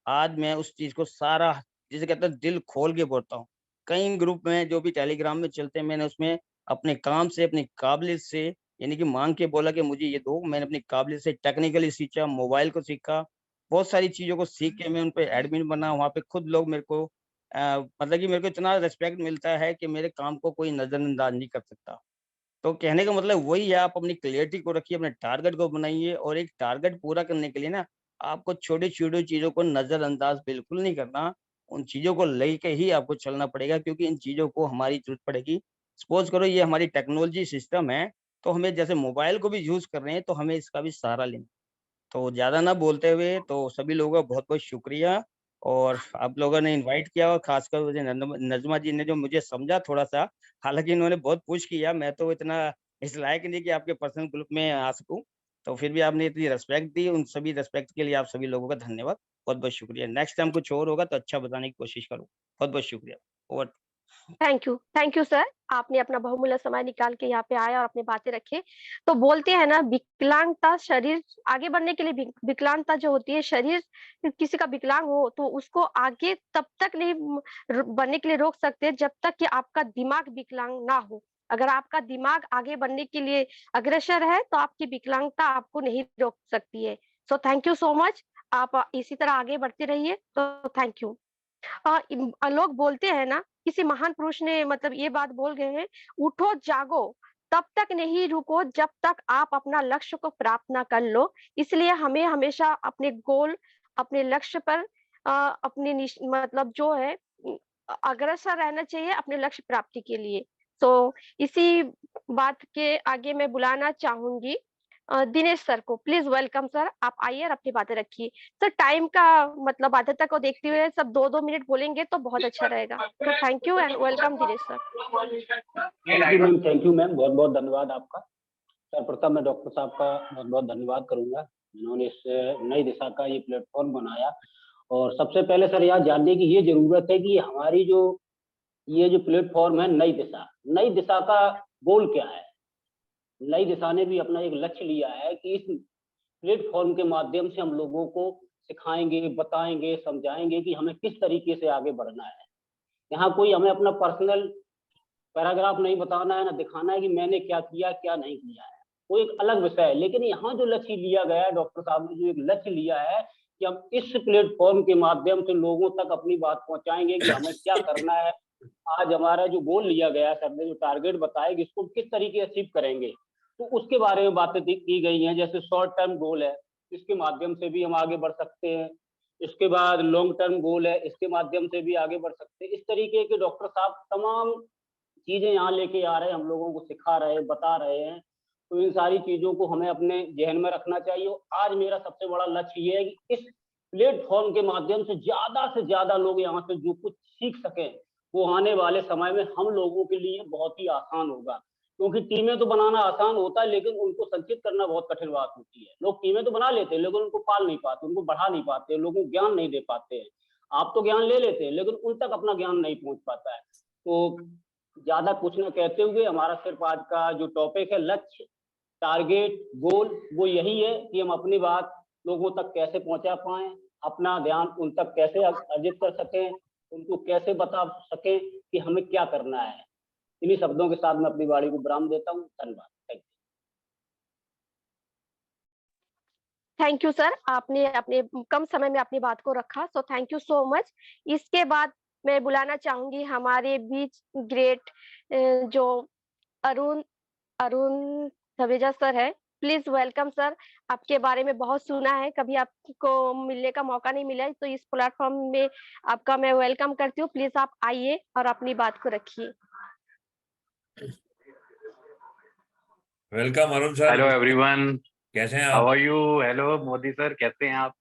आज मैं उस चीज को सारा, जिसे कहते हैं, दिल खोल के बोलता हूँ। कई ग्रुप में जो भी टेलीग्राम में चलते हैं, मैंने उसमें अपने काम से, अपनी काबिलियत से, यानी कि मांग के बोला कि मुझे ये दो। मैंने अपनी काबिलियत से टेक्निकली सीखा, मोबाइल को सीखा, बहुत सारी चीजों को सीख के मैं उन पे एडमिन बना। वहाँ पे खुद लोग मेरे को मतलब कि मेरे को इतना रिस्पेक्ट मिलता है कि मेरे काम को कोई नजरअंदाज नहीं कर सकता। तो कहने का मतलब वही है, आप अपनी क्लियरिटी को रखिए, अपने टारगेट को बनाइए, और एक टारगेट पूरा करने के लिए ना आपको छोटी-छोटी चीज़ों को नज़रअंदाज बिल्कुल नहीं करना। उन चीज़ों को लेके ही आपको चलना पड़ेगा, क्योंकि इन चीज़ों को हमारी ज़रूरत पड़ेगी। सपोज़ करो ये हमारी टेक्नोलॉजी सिस्टम है, तो हमें जैसे मोबाइल को भी यूज़ कर रहे हैं, तो हमें इसका भी सहारा लेना। तो ज़्यादा ना बोलते हुए, तो सभी लोगों का बहुत-बहुत शुक्रिया। और आप लोगों ने इनवाइट किया, और खासकर मुझे नज़मा जी ने जो मुझे समझा थोड़ा-सा, हालाँकि इन्होंने बहुत पुश किया, मैं तो इतना इस लायक नहीं कि आपके पर्सनल ग्रुप में आ सकूँ। तो फिर भी आपने इतनी रिस्पेक्ट दी, उन सभी रिस्पेक्ट के लिए आप सभी लोगों का धन्यवाद। बहुत-बहुत शुक्रिया। नेक्स्ट टाइम कुछ और होगा तो अच्छा बताने की कोशिश करूँ। बहुत-बहुत शुक्रिया। ओवर। Thank you sir. आपने अपना बहुमूल्य समय निकाल के यहाँ पे आए और अपनी बातें रखे। तो बोलते हैं ना, विकलांगता शरीर आगे बढ़ने के लिए, विकलांगता जो होती है, शरीर किसी का विकलांग हो तो उसको आगे तब तक नहीं बढ़ने के लिए रोक सकते जब तक कि आपका दिमाग विकलांग ना हो। अगर आपका दिमाग आगे बढ़ने के लिए अग्रसर है तो आपकी विकलांगता आपको नहीं रोक सकती है। So thank you so much. आप इसी तरह आगे बढ़ते रहिए। तो थैंक यू। लोग बोलते हैं ना, किसी महान पुरुष ने मतलब ये बात बोल गए हैं, उठो जागो, तब तक नहीं रुको जब तक आप अपना लक्ष्य को प्राप्त ना कर लो। इसलिए हमें हमेशा अपने गोल, अपने लक्ष्य पर अपने मतलब जो है अग्रसर रहना चाहिए अपने लक्ष्य प्राप्ति के लिए। तो इसी बात के आगे मैं बुलाना चाहूंगी दिनेश सर को। प्लीज वेलकम सर, आप आइए और अपनी बातें रखिए। सर टाइम का मतलब बाध्यता को देखते हुए सब 2-2 मिनट बोलेंगे तो बहुत अच्छा रहेगा। तो thank you and welcome Dinesh sir. Thank you ma'am, बहुत बहुत धन्यवाद आपका। सर्वप्रथम मैं डॉक्टर साहब का बहुत बहुत धन्यवाद करूंगा, जिन्होंने इस नई दिशा का ये प्लेटफॉर्म बनाया। और सबसे पहले सर यह जानने की ये जरूरत है कि हमारी जो ये जो प्लेटफॉर्म है नई दिशा का गोल क्या है। नई दिशा ने भी अपना एक लक्ष्य लिया है कि इस प्लेटफॉर्म के माध्यम से हम लोगों को सिखाएंगे, बताएंगे, समझाएंगे कि हमें किस तरीके से आगे बढ़ना है। यहाँ कोई हमें अपना पर्सनल पैराग्राफ नहीं बताना है, ना दिखाना है कि मैंने क्या किया क्या नहीं किया है, वो एक अलग विषय है। लेकिन यहाँ जो लक्ष्य लिया गया है, डॉक्टर साहब ने जो एक लक्ष्य लिया है कि हम इस प्लेटफॉर्म के माध्यम से लोगों तक अपनी बात पहुंचाएंगे कि हमें क्या करना है। आज हमारा जो गोल लिया गया है, सर ने जो टारगेट बताया कि इसको किस तरीके से अचीव करेंगे, तो उसके बारे में बातें की गई हैं। जैसे शॉर्ट टर्म गोल है, इसके माध्यम से भी हम आगे बढ़ सकते हैं। इसके बाद लॉन्ग टर्म गोल है, इसके माध्यम से भी आगे बढ़ सकते हैं। इस तरीके के डॉक्टर साहब तमाम चीजें यहाँ लेके आ रहे हैं, हम लोगों को सिखा रहे हैं, बता रहे हैं। तो इन सारी चीजों को हमें अपने जहन में रखना चाहिए। और आज मेरा सबसे बड़ा लक्ष्य ये है कि इस प्लेटफॉर्म के माध्यम से ज्यादा लोग यहाँ से जो कुछ सीख सकें, वो आने वाले समय में हम लोगों के लिए बहुत ही आसान होगा। क्योंकि टीमें तो बनाना आसान होता है, लेकिन उनको संचित करना बहुत कठिन बात होती है। लोग टीमें तो बना लेते हैं, लेकिन उनको पाल नहीं पाते, उनको बढ़ा नहीं पाते, लोगों को ज्ञान नहीं दे पाते हैं। आप तो ज्ञान ले लेते हैं, लेकिन उन तक अपना ज्ञान नहीं पहुंच पाता है। तो ज्यादा कुछ न कहते हुए, हमारा सिर्फ आज का जो टॉपिक है, लक्ष्य, टारगेट, गोल, वो यही है कि हम अपनी बात लोगों तक कैसे पहुंचा पाएं, अपना ध्यान उन तक कैसे अर्जित कर सकें, उनको कैसे बता सकें कि हमें क्या करना है। इन्हीं शब्दों के साथ मैं अपनी वाणी को विराम देता हूँ। धन्यवाद। थैंक यू सर, आपने अपने कम समय में अपनी बात को रखा, सो थैंक यू सो मच। इसके बाद मैं बुलाना चाहूंगी हमारे बीच ग्रेट जो अरुण अरुण धवेजा सर है। Please welcome sir. आपके बारे में बहुत सुना है, कभी आपको मिलने का मौका नहीं मिला है, तो इस प्लेटफॉर्म में आपका मैं वेलकम करती हूँ। प्लीज आप आइए और अपनी बात को रखिए। Welcome Arun sir. Hello everyone, कैसे हैं हाउ आप? Are you? Hello Modi sir, कैसे हैं आप?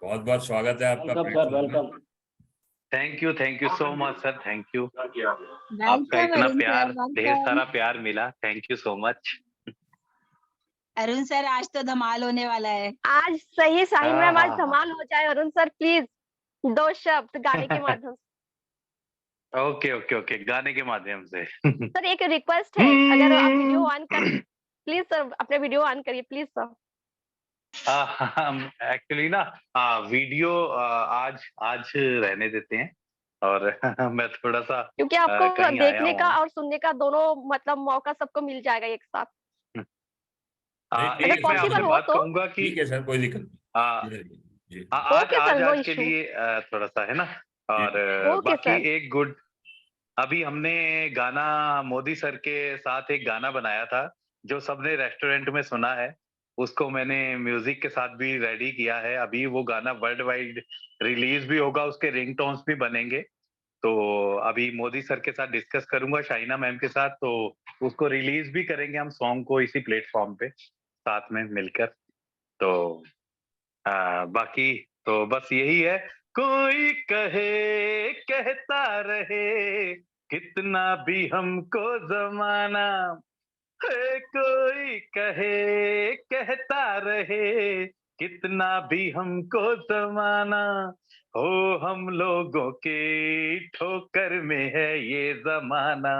बहुत बहुत स्वागत है आपका welcome sir, welcome. Thank you so much sir, thank you. आपका वेलकम इतना अरुण प्यार, सर, ढेर वेलकम। सारा प्यार मिला, thank you so much. Arun sir, आज तो धमाल होने वाला है। आज सही शाहीन हाँ, मैम, आज हाँ, धमाल हो जाए। अरुण सर प्लीज 2 शब्द गाने के माध्यम से। ओके ओके ओके, गाने के माध्यम से। सर एक रिक्वेस्ट है, अगर आप वीडियो ऑन कर, प्लीज सर अपने वीडियो ऑन करिए प्लीज सर। एक्चुअली ना, वीडियो आज रहने देते हैं, और मैं थोड़ा सा क्योंकि आपको कहीं आया देखने का हूँ। और सुनने का दोनों मतलब मौका सबको मिल जाएगा एक साथ। नहीं, अगर ठीक है, मैं आपसे पॉसिबल हो बात तो। कहूंगा कि ठीक है सर, कोई दिक्कत नहीं। जी आज ओके आज सर, नो आज के इशू। लिए थोड़ा सा है ना, और ओके बाकी सर। एक गुड, अभी हमने गाना मोदी सर के साथ एक गाना बनाया था, जो सबने रेस्टोरेंट में सुना है। उसको मैंने म्यूजिक के साथ भी रेडी किया है। अभी वो गाना वर्ल्ड वाइड रिलीज भी होगा, उसके रिंगटोन्स भी बनेंगे। तो अभी मोदी सर के साथ डिस्कस करूंगा, शाइना मैम के साथ, तो उसको रिलीज भी करेंगे हम सॉन्ग को इसी प्लेटफॉर्म पे साथ में मिलकर। तो बाकी तो बस यही है, कोई कहे कहता रहे, कितना भी हमको जमाना है, कोई कहे कहता रहे, कितना भी हमको जमाना हो, हम लोगों की ठोकर में है ये जमाना।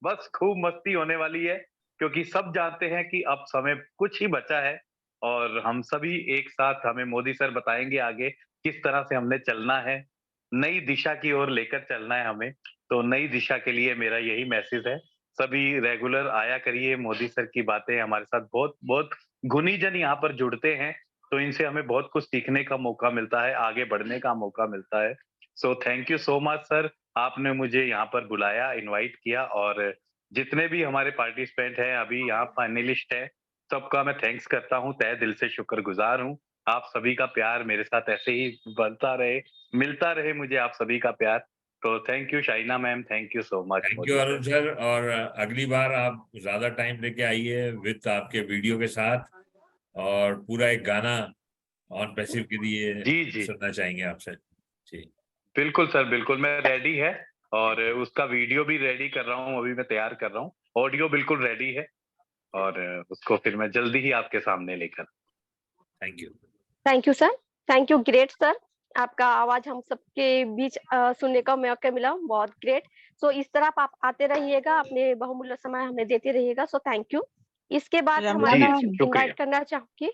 बस खूब मस्ती होने वाली है, क्योंकि सब जानते हैं कि अब समय कुछ ही बचा है, और हम सभी एक साथ, हमें मोदी सर बताएंगे आगे किस तरह से हमने चलना है, नई दिशा की ओर लेकर चलना है हमें। तो नई दिशा के लिए मेरा यही मैसेज है, सभी रेगुलर आया करिए, मोदी सर की बातें हमारे साथ बहुत बहुत गुनी जन यहाँ पर जुड़ते हैं, तो इनसे हमें बहुत कुछ सीखने का मौका मिलता है, आगे बढ़ने का मौका मिलता है। So thank you so much sir, आपने मुझे यहाँ पर बुलाया, इनवाइट किया, और जितने भी हमारे पार्टिसिपेंट हैं अभी यहाँ फाइनलिस्ट हैं, सबका मैं थैंक्स करता हूँ, तहे दिल से शुक्रगुजार हूँ। आप सभी का प्यार मेरे साथ ऐसे ही बनता रहे, मिलता रहे मुझे आप सभी का प्यार। तो thank you Shaina ma'am, thank you so much. Thank you Arun sir, और अगली बार आप ज्यादा टाइम लेके आइए विद आपके वीडियो के साथ, और पूरा एक गाना ऑन पैसिव के लिए जी सुनना चाहेंगे आपसे। जी बिल्कुल सर, बिल्कुल, मैं रेडी है, और उसका वीडियो भी रेडी कर रहा हूँ, अभी मैं तैयार कर रहा हूँ, ऑडियो बिल्कुल रेडी है, और उसको फिर मैं जल्दी ही आपके सामने लेकर। Thank you. Thank you sir, thank you, great sir. आपका आवाज हम सबके बीच सुनने का मौका मिला, बहुत ग्रेट। सो इस तरह आप आते रहिएगा, अपने बहुमूल्य समय हमें देते रहिएगा, सो थैंक यू। इसके बाद हमारे रमला बीच मैम, इनवाइट करना चाहूंगी।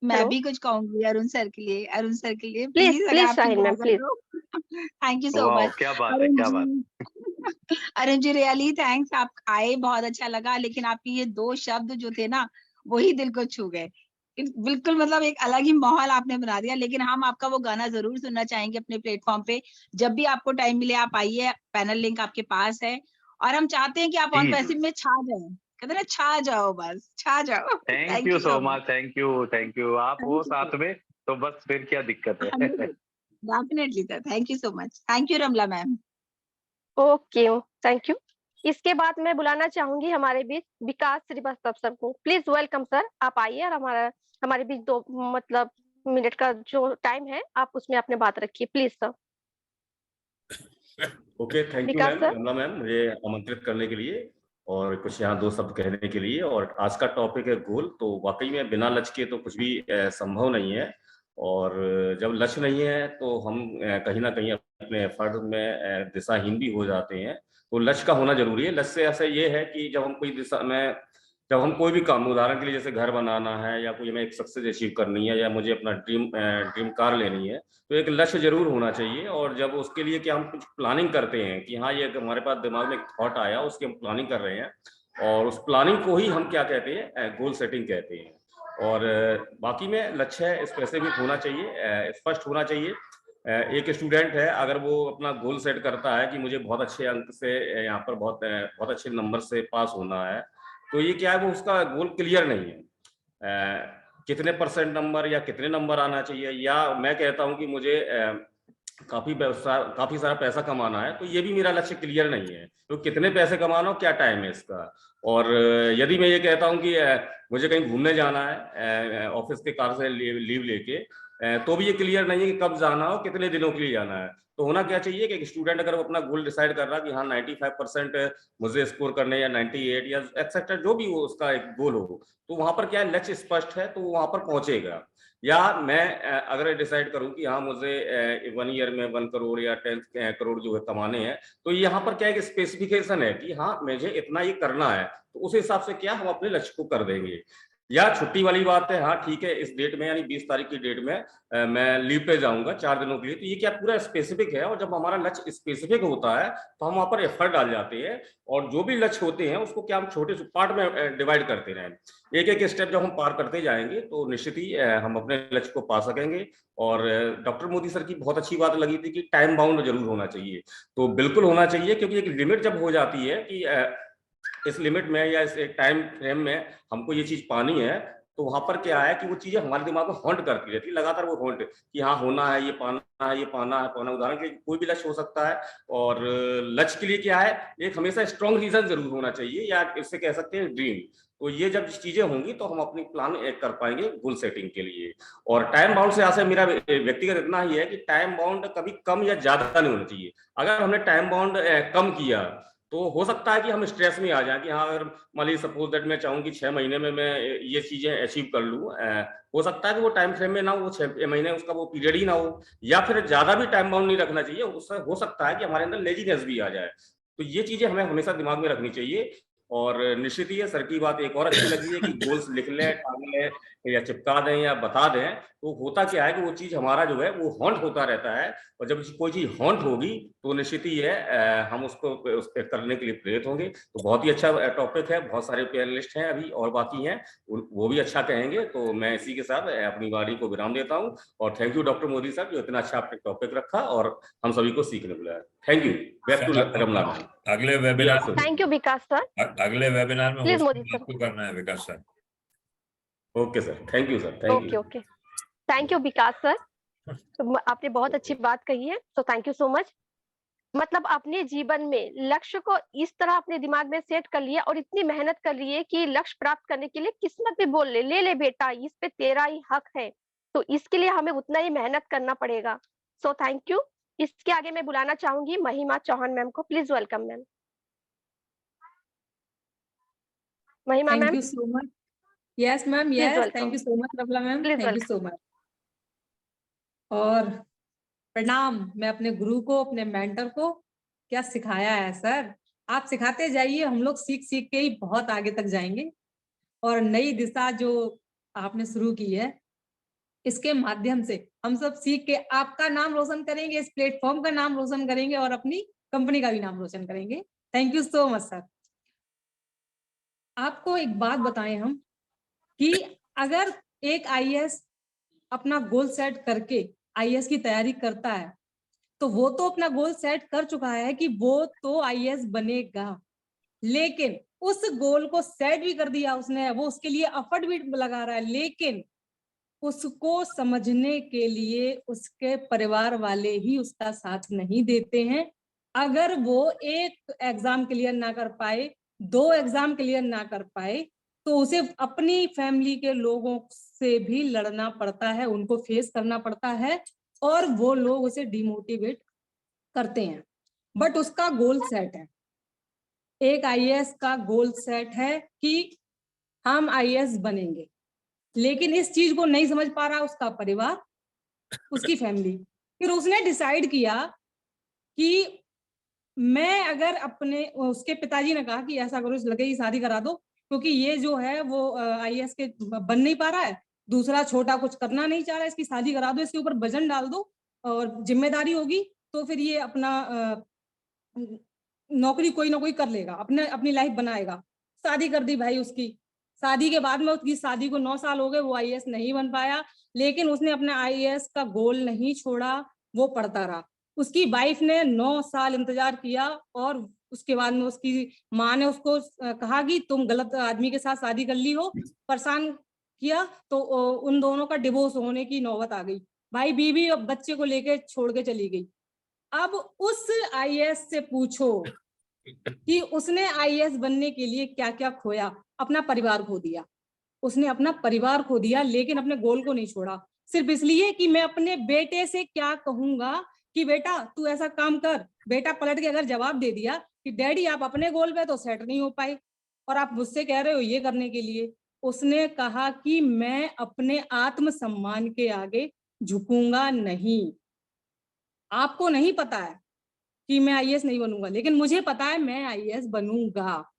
मैं हेलो, भी कुछ कहूंगी अरुण सर के लिए, प्लीज प्लीज अगर प्लीज आपकी शाहीन मैम इजाजत प्लीज। हो। थैंक यू सो वाह, मच क्या बात है, अरुण क्या बात। जी। अरुण जी रियली थैंक्स, आप आए, बहुत अच्छा लगा, लेकिन आपके ये 2 शब्द जो थे ना, वही दिल को छू गए। बिल्कुल मतलब एक अलग ही माहौल आपने बना दिया। लेकिन हम आपका वो गाना जरूर सुनना चाहेंगे अपने प्लेटफॉर्म पे, जब भी आपको टाइम मिले आप आइए, पैनल लिंक आपके पास है, और हम चाहते हैं कि आप ऑन जी पैसिव में छा जाए, कहते ना छा जाओ, बस छा जाओ। Thank thank you you so so much. Much, thank you, आप हो साथ में तो बस फिर क्या दिक्कत है। Definitely sir, thank you so much, thank you Ramla ma'am. Okay, thank you. इसके बाद मैं बुलाना चाहूंगी हमारे बीच विकास श्रीवास्तव सर को। प्लीज वेलकम सर, आप आइए और हमारे बीच 2 मतलब मिनट का जो टाइम है, आप उसमें अपने बात रखिए please sir. Okay, thank you Vikas ma'am, sir. Ramla ma'am, मुझे आमंत्रित करने के लिए। और कुछ यहाँ दो शब्द कहने के लिए। और आज का टॉपिक है गोल। तो वाकई में बिना लक्ष्य के तो कुछ भी संभव नहीं है, और जब लक्ष्य नहीं है तो हम कहीं ना कहीं अपने एफर्ट में दिशाहीन भी हो जाते हैं। तो लक्ष्य का होना जरूरी है। लक्ष्य से ऐसा ये है कि जब हम कोई दिशा में, जब हम कोई भी काम, उदाहरण के लिए जैसे घर बनाना है या कोई हमें एक सक्सेस अचीव करनी है या मुझे अपना ड्रीम कार लेनी है, तो एक लक्ष्य जरूर होना चाहिए। और जब उसके लिए कि हम कुछ प्लानिंग करते हैं कि हाँ ये हमारे पास दिमाग में एक थॉट आया, उसकी हम प्लानिंग कर रहे हैं, और उस प्लानिंग को ही हम क्या कहते हैं, गोल सेटिंग कहते हैं। और बाकी में लक्ष्य स्पेसिफिक होना चाहिए, स्पष्ट होना चाहिए। एक स्टूडेंट है, अगर वो अपना गोल सेट करता है कि मुझे बहुत अच्छे अंक से यहाँ पर बहुत अच्छे नंबर से पास होना है, तो ये क्या है, वो उसका गोल क्लियर नहीं है। कितने % नंबर या कितने नंबर आना चाहिए, या मैं कहता हूं कि मुझे काफी सारा पैसा कमाना है, तो ये भी मेरा लक्ष्य क्लियर नहीं है। तो कितने पैसे कमाना हो, क्या टाइम है इसका। और यदि मैं ये कहता हूं कि मुझे कहीं घूमने जाना है ऑफिस के कार से लीव लेके, तो भी ये क्लियर नहीं है कि कब जाना हो, कितने दिनों के लिए जाना है। तो होना क्या चाहिए कि एक स्टूडेंट अगर वो अपना गोल डिसाइड कर रहा है कि हाँ 95% मुझे स्कोर करने, या 98 या एक्सेट्रा जो भी वो उसका एक गोल हो, तो वहां पर क्या है, लक्ष्य स्पष्ट है तो वो वहां पर पहुंचेगा। या मैं अगर डिसाइड करूं कि हाँ मुझे 1 ईयर में 1 करोड़ या 10 करोड़ जो है कमाने हैं, तो यहाँ पर क्या है कि स्पेसिफिकेशन है कि हाँ मुझे इतना ये करना है, तो उस हिसाब से क्या हम अपने लक्ष्य को कर देंगे। या छुट्टी वाली बात है, हाँ ठीक है, इस डेट में यानी 20 तारीख की डेट में मैं लीव पे जाऊंगा 4 दिनों के लिए, तो ये क्या पूरा स्पेसिफिक है। और जब हमारा लक्ष्य स्पेसिफिक होता है तो हम वहां पर एफर्ट डाल जाते हैं, और जो भी लक्ष्य होते हैं उसको क्या हम छोटे से पार्ट में डिवाइड करते रहें। एक एक स्टेप जब हम पार करते जाएंगे तो निश्चित ही हम अपने लक्ष्य को पा सकेंगे। और डॉक्टर मोदी सर की बहुत अच्छी बात लगी थी कि टाइम बाउंड जरूर होना चाहिए। तो बिल्कुल होना चाहिए, क्योंकि एक लिमिट जब हो जाती है कि इस लिमिट में या इस टाइम फ्रेम में हमको ये चीज पानी है, तो वहां पर क्या है कि वो चीजें हमारे दिमाग में हॉन्ट करती रहती है लगातार। वो हॉन्ट कि हाँ होना है, ये पाना है, ये पाना है, पाना। उदाहरण के लिए कोई भी लक्ष्य हो सकता है, और लक्ष्य के लिए क्या है, एक हमेशा स्ट्रॉन्ग रीजन जरूर होना चाहिए, या इससे कह सकते हैं ड्रीम। तो ये जब चीजें होंगी तो हम अपनी प्लान कर पाएंगे गोल सेटिंग के लिए। और टाइम बाउंड से आशा मेरा व्यक्तिगत इतना ही है कि टाइम बाउंड कभी कम या ज्यादा नहीं होना चाहिए। अगर हमने टाइम बाउंड कम किया तो हो सकता है कि हम स्ट्रेस में आ जाएं कि हाँ अगर मान लीजिए सपोज दैट मैं चाहूँ कि 6 महीने में मैं ये चीजें अचीव कर लूँ, हो सकता है कि वो टाइम फ्रेम में ना हो, वो 6 महीने उसका वो पीरियड ही ना हो, या फिर ज्यादा भी टाइम बाउंड नहीं रखना चाहिए। उससे हो सकता है कि हमारे अंदर लेजीनेस भी आ जाए। तो ये चीजें हमें हमेशा दिमाग में रखनी चाहिए। और निश्चित ही सर की बात एक और अच्छी लगी है कि गोल्स लिख लें, टांग लें, या चिपका दें या बता दें, तो होता क्या है कि वो चीज हमारा जो है वो हॉन्ट होता रहता है। और जब कोई चीज हॉन्ट होगी तो निश्चित ही है हम उसको उस पर करने के लिए प्रेरित होंगे। तो बहुत ही अच्छा टॉपिक है, बहुत सारे पैनलिस्ट हैं अभी और बाकी हैं, वो भी अच्छा कहेंगे। तो मैं इसी के साथ अपनी वाणी को विराम देता हूँ। और थैंक यू डॉक्टर मोदी साहब, जो इतना अच्छा आपने टॉपिक रखा और हम सभी को सीखने बुलाया। Thank you. Back to Ramla ma'am. अगले webinar, thank you Vikas sir. अगले वेबिनार में प्लीज होस्ट मोदी सर आपको करना है Vikas sir. Okay sir, thank you sir, thank you. Okay thank you Vikas sir. तो आपने बहुत अच्छी बात कही है, तो थैंक यू सो मच। मतलब अपने जीवन में लक्ष्य को इस तरह अपने दिमाग में सेट कर लिया और इतनी मेहनत कर ली है कि लक्ष्य प्राप्त करने के लिए किस्मत भी बोल ले ले बेटा, इस पे तेरा ही हक है। तो इसके लिए हमें उतना ही मेहनत करना पड़ेगा। So thank you. इसके आगे मैं बुलाना चाहूंगी महिमा चौहान मैम को। Please welcome ma'am. Mahima ma'am, Thank you so much. Yes, ma'am. Please Yes, welcome. thank you so much, Rafla ma'am. Please Thank you so much. और प्रणाम मैं अपने गुरु को, अपने मेंटर को। क्या सिखाया है सर, आप सिखाते जाइए, हम लोग सीख सीख के ही बहुत आगे तक जाएंगे। और नई दिशा जो आपने शुरू की है, इसके माध्यम से हम सब सीख के आपका नाम रोशन करेंगे, इस प्लेटफॉर्म का नाम रोशन करेंगे और अपनी कंपनी का भी नाम रोशन करेंगे। Thank you so much sir. आपको एक बात बताएं हम कि अगर एक आईएएस अपना गोल सेट करके आईएएस की तैयारी करता है, तो वो तो अपना गोल सेट कर चुका है कि वो तो आईएएस बनेगा, लेकिन उस गोल को सेट भी कर दिया उसने, वो उसके लिए एफर्ट भी लगा रहा है, लेकिन उसको समझने के लिए उसके परिवार वाले ही उसका साथ नहीं देते हैं। अगर वो एक एग्जाम क्लियर ना कर पाए, 2 एग्जाम क्लियर ना कर पाए, तो उसे अपनी फैमिली के लोगों से भी लड़ना पड़ता है, उनको फेस करना पड़ता है, और वो लोग उसे डिमोटिवेट करते हैं। बट उसका गोल सेट है, एक आईएएस का गोल सेट है कि हम आईएएस बनेंगे, लेकिन इस चीज को नहीं समझ पा रहा उसका परिवार, उसकी फैमिली। फिर उसने डिसाइड किया कि मैं अगर अपने, उसके पिताजी ने कहा कि ऐसा करो, इस लड़के की शादी करा दो, क्योंकि ये जो है वो आईएएस के बन नहीं पा रहा है, दूसरा छोटा कुछ करना नहीं चाह रहा है, इसकी शादी करा दो, इसके ऊपर वजन डाल दो और जिम्मेदारी होगी तो फिर ये अपना नौकरी कोई ना कोई कर लेगा, अपनी लाइफ बनाएगा। शादी कर दी भाई उसकी। शादी के बाद में उसकी शादी को 9 साल हो गए, वो आईएएस नहीं बन पाया, लेकिन उसने अपने आईएएस का गोल नहीं छोड़ा, वो पढ़ता रहा। उसकी वाइफ ने 9 साल इंतजार किया और उसके बाद में उसकी माँ ने उसको कहा कि तुम गलत आदमी के साथ शादी कर ली हो, परेशान किया, तो उन दोनों का डिवोर्स होने की नौबत आ गई। भाई बीवी और बच्चे को लेके छोड़ के चली गई। अब उस आईएएस से पूछो कि उसने आईएएस बनने के लिए क्या क्या खोया। अपना परिवार खो दिया, उसने अपना परिवार खो दिया, लेकिन अपने गोल को नहीं छोड़ा, सिर्फ इसलिए कि मैं अपने बेटे से क्या कहूंगा कि बेटा तू ऐसा काम कर। बेटा पलट के अगर जवाब दे दिया कि डैडी आप अपने गोल पे तो सेट नहीं हो पाए और आप मुझसे कह रहे हो ये करने के लिए, उसने कहा कि मैं अपने आत्मसम्मान के आगे झुकूंगा नहीं। आपको नहीं पता है कि मैं आईएएस नहीं बनूंगा, लेकिन मुझे पता है मैं आईएएस बनूंगा।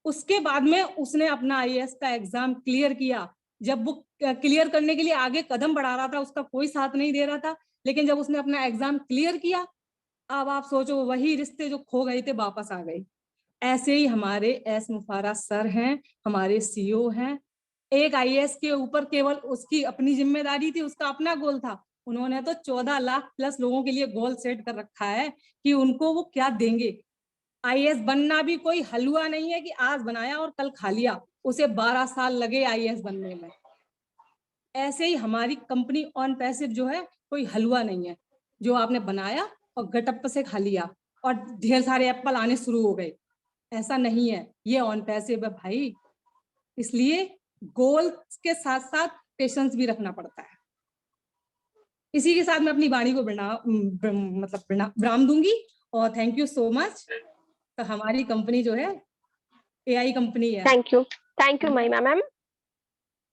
उसके बाद में उसने अपना आईएएस का एग्जाम क्लियर किया। जब वो क्लियर करने के लिए आगे कदम बढ़ा रहा था, उसका कोई साथ नहीं दे रहा था, लेकिन जब उसने अपना एग्जाम क्लियर किया, अब आप सोचो वही रिश्ते जो खो गए थे वापस आ गए। ऐसे ही हमारे एस मुफारा सर हैं, हमारे सीईओ हैं। एक आईएएस के ऊपर केवल उसकी अपनी जिम्मेदारी थी, उसका अपना गोल था। उन्होंने तो 14 लाख प्लस लोगों के लिए गोल सेट कर रखा है कि उनको वो क्या देंगे। आईएएस बनना भी कोई हलवा नहीं है कि आज बनाया और कल खा लिया, उसे 12 साल लगे आईएएस बनने में। ऐसे ही हमारी कंपनी ऑन पैसिव जो है कोई हलवा नहीं है जो आपने बनाया और गटप से खा लिया और ढेर सारे एप्पल आने शुरू हो गए। ऐसा नहीं है, ये ऑन पैसिव है भाई। इसलिए गोल के साथ साथ पेशेंस भी रखना पड़ता है। इसी के साथ मैं अपनी वाणी को विराम दूंगी और थैंक यू सो मच। तो हमारी कंपनी जो है एआई कंपनी है। थैंक यू महिमा ma'am,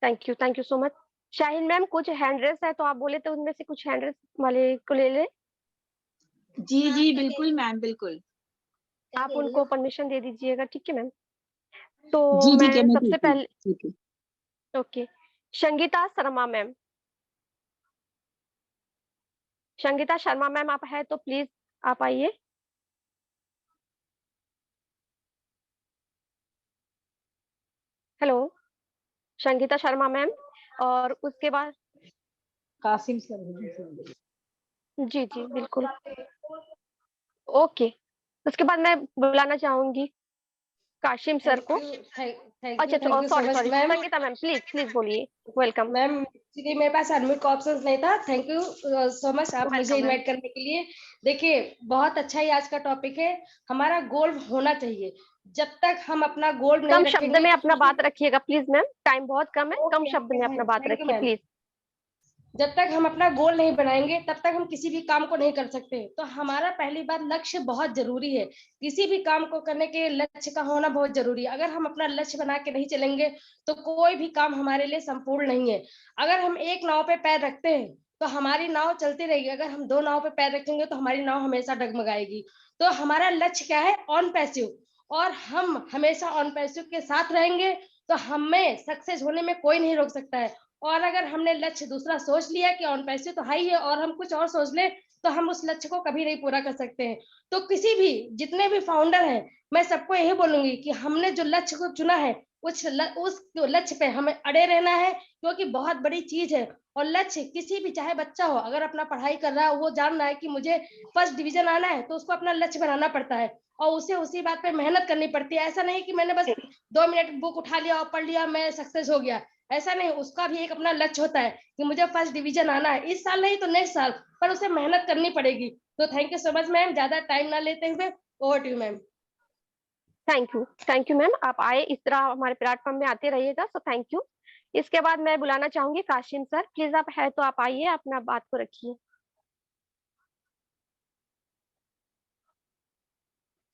thank you so much. Shaheen ma'am कुछ हैंड रेस है तो आप बोले तो उनमें से कुछ हैंड रेस वाले को ले ले। जी जी बिल्कुल मैम, बिल्कुल। आप उनको परमिशन दे दीजिएगा, ठीक है मैम। तो जी मैं ठीक है, मैं सबसे ठीक हूँ, पहले ठीक है। Okay, Sangeeta Sharma ma'am, Sangeeta Sharma ma'am आप है तो प्लीज आप आइए। Hello Sangeeta Sharma ma'am. और उसके बाद कासिम सर। जी जी बिल्कुल ओके। उसके बाद मैं बुलाना चाहूंगी काशिम सर को। अच्छा sorry sorry Sangeeta ma'am please बोलिए। Welcome ma'am. एक्चुअली मेरे पास एडमिट का ऑप्शन नहीं था। थैंक यू सो मच आप मुझे इनवाइट करने के लिए। देखिए बहुत अच्छा ही आज का टॉपिक है। हमारा गोल होना चाहिए। जब तक हम अपना गोल नहीं कम रखेंगे, शब्द में अपना बात रखिएगा प्लीज मैम, टाइम बहुत कम है, कम शब्द में अपना बात रखिए प्लीज। जब तक हम अपना गोल नहीं बनाएंगे तब तक हम किसी भी काम को नहीं कर सकते। तो हमारा पहली बात लक्ष्य बहुत जरूरी है। किसी भी काम को करने के लक्ष्य का होना बहुत जरूरी है। अगर हम अपना लक्ष्य बना के नहीं चलेंगे तो कोई भी काम हमारे लिए संपूर्ण नहीं है। अगर हम एक नाव पे पैर रखते हैं तो हमारी नाव चलती रहेगी। अगर हम 2 नाव पे पैर रखेंगे तो हमारी नाव हमेशा डगमगाएगी। तो हमारा लक्ष्य क्या है? On passive. और हम हमेशा ऑन पैसिव के साथ रहेंगे तो हमें सक्सेस होने में कोई नहीं रोक सकता है। और अगर हमने लक्ष्य दूसरा सोच लिया कि ऑन पैसिव तो हाई है और हम कुछ और सोच ले तो हम उस लक्ष्य को कभी नहीं पूरा कर सकते हैं। तो किसी भी जितने भी फाउंडर हैं मैं सबको यही बोलूंगी कि हमने जो लक्ष्य को चुना है उस लक्ष्य पे हमें अड़े रहना है, क्योंकि बहुत बड़ी चीज है। और लक्ष्य किसी भी, चाहे बच्चा हो, अगर अपना पढ़ाई कर रहा है, वो जान रहा है कि मुझे फर्स्ट डिवीजन आना है, तो उसको अपना लक्ष्य बनाना पड़ता है और उसे उसी बात पे मेहनत करनी पड़ती है। ऐसा नहीं कि मैंने बस 2 मिनट बुक उठा लिया और पढ़ लिया मैं सक्सेस हो गया। ऐसा नहीं, उसका भी एक अपना लक्ष्य होता है कि मुझे फर्स्ट डिवीजन आना है, इस साल नहीं तो नेक्स्ट साल, पर उसे मेहनत करनी पड़ेगी। तो thank you so much ma'am, ज्यादा टाइम ना लेते हुए over to you ma'am. Thank you ma'am, आप आए इस तरह हमारे प्लेटफॉर्म में आते रहिएगा, सो थैंक यू। इसके बाद मैं बुलाना चाहूंगी काशिम सर, प्लीज आप है तो आप आइए, अपना बात को रखिए।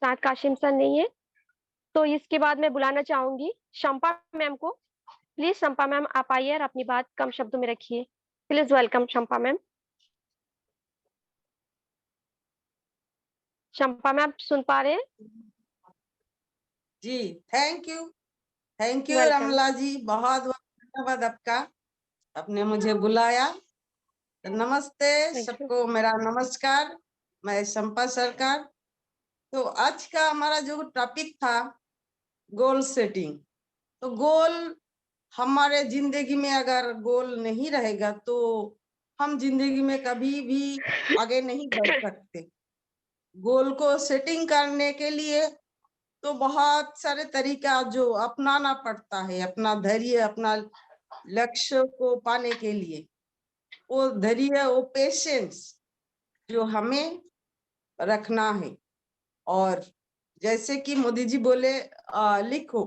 शायद काशिम सर नहीं है। तो इसके बाद मैं बुलाना चाहूंगी शंपा मैम को। प्लीज शंपा मैम आप आइए और अपनी बात कम शब्दों में रखिए। Please welcome Shampa ma'am. Shampa ma'am सुन पा रहे हैं? जी thank you welcome. Ramla ji, बहुत बहुत धन्यवाद आपका, आपने मुझे बुलाया। नमस्ते सबको, मेरा नमस्कार, मैं शंपा सरकार। तो आज का हमारा जो टॉपिक था गोल सेटिंग, तो गोल हमारे जिंदगी में अगर गोल नहीं रहेगा तो हम जिंदगी में कभी भी आगे नहीं बढ़ सकते। गोल को सेटिंग करने के लिए तो बहुत सारे तरीका जो अपनाना पड़ता है, अपना धैर्य, अपना लक्ष्य को पाने के लिए वो धैर्य, वो पेशेंस जो हमें रखना है। और जैसे कि मोदी जी बोले लिखो,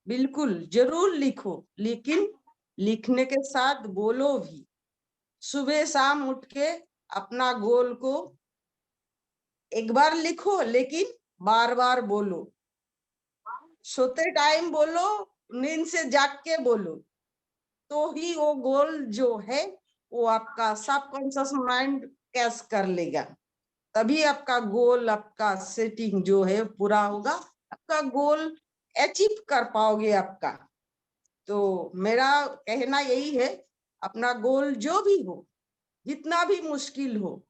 बिल्कुल जरूर लिखो, लेकिन लिखने के साथ बोलो भी। सुबह शाम उठ के अपना गोल को एक बार लिखो लेकिन बार बार बोलो, सोते टाइम बोलो, नींद से जाग के बोलो, तो ही वो गोल जो है वो आपका सबकॉन्शियस माइंड कैच कर लेगा, तभी आपका गोल, आपका सेटिंग जो है पूरा होगा, आपका गोल अचीव कर पाओगे आपका। तो मेरा कहना यही है, अपना गोल जो भी हो, जितना भी मुश्किल हो,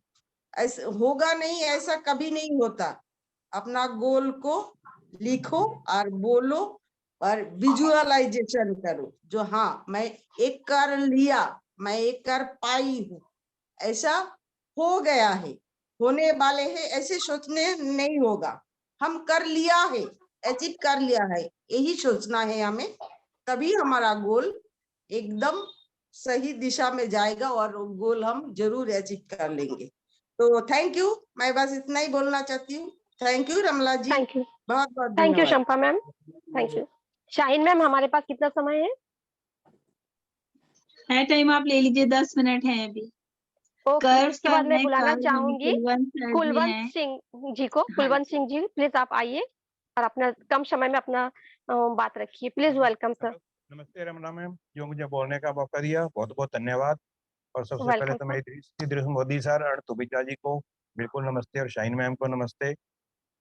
ऐसा होगा नहीं, ऐसा कभी नहीं होता। अपना गोल को लिखो और बोलो और विजुअलाइजेशन करो, जो हाँ मैं एक कर लिया, मैं एक कर पाई हूँ, ऐसा हो गया है, होने वाले है, ऐसे सोचने नहीं होगा। हम कर लिया है, अचीव कर लिया है, यही सोचना है हमें, तभी हमारा गोल एकदम सही दिशा में जाएगा और गोल हम जरूर अचीव कर लेंगे। तो थैंक यू, मैं बस इतना ही बोलना चाहती हूँ। Thank you Ramla ji, thank you, बहुत बहुत थैंक यू धन्यवाद। Shampa ma'am, thank you. Shaheen ma'am हमारे पास कितना समय है? टाइम आप ले लीजिए, 10 मिनट है अभी। ओके, इसके बाद मैं है, बुलाना कर चाहूंगी कुलवंत हैं। सिंह जी को। कुलवंत सिंह जी प्लीज आप आइए और अपना कम समय में अपना बात रखिए। Please welcome sir. नमस्ते रमला मैम, जो मुझे बोलने का मौका दिया बहुत बहुत धन्यवाद। और सबसे पहले वेलकम तो सर। मैं इदरीस मोदी सर और तुबिचा जी को बिल्कुल नमस्ते, और शाहीन मैम को नमस्ते।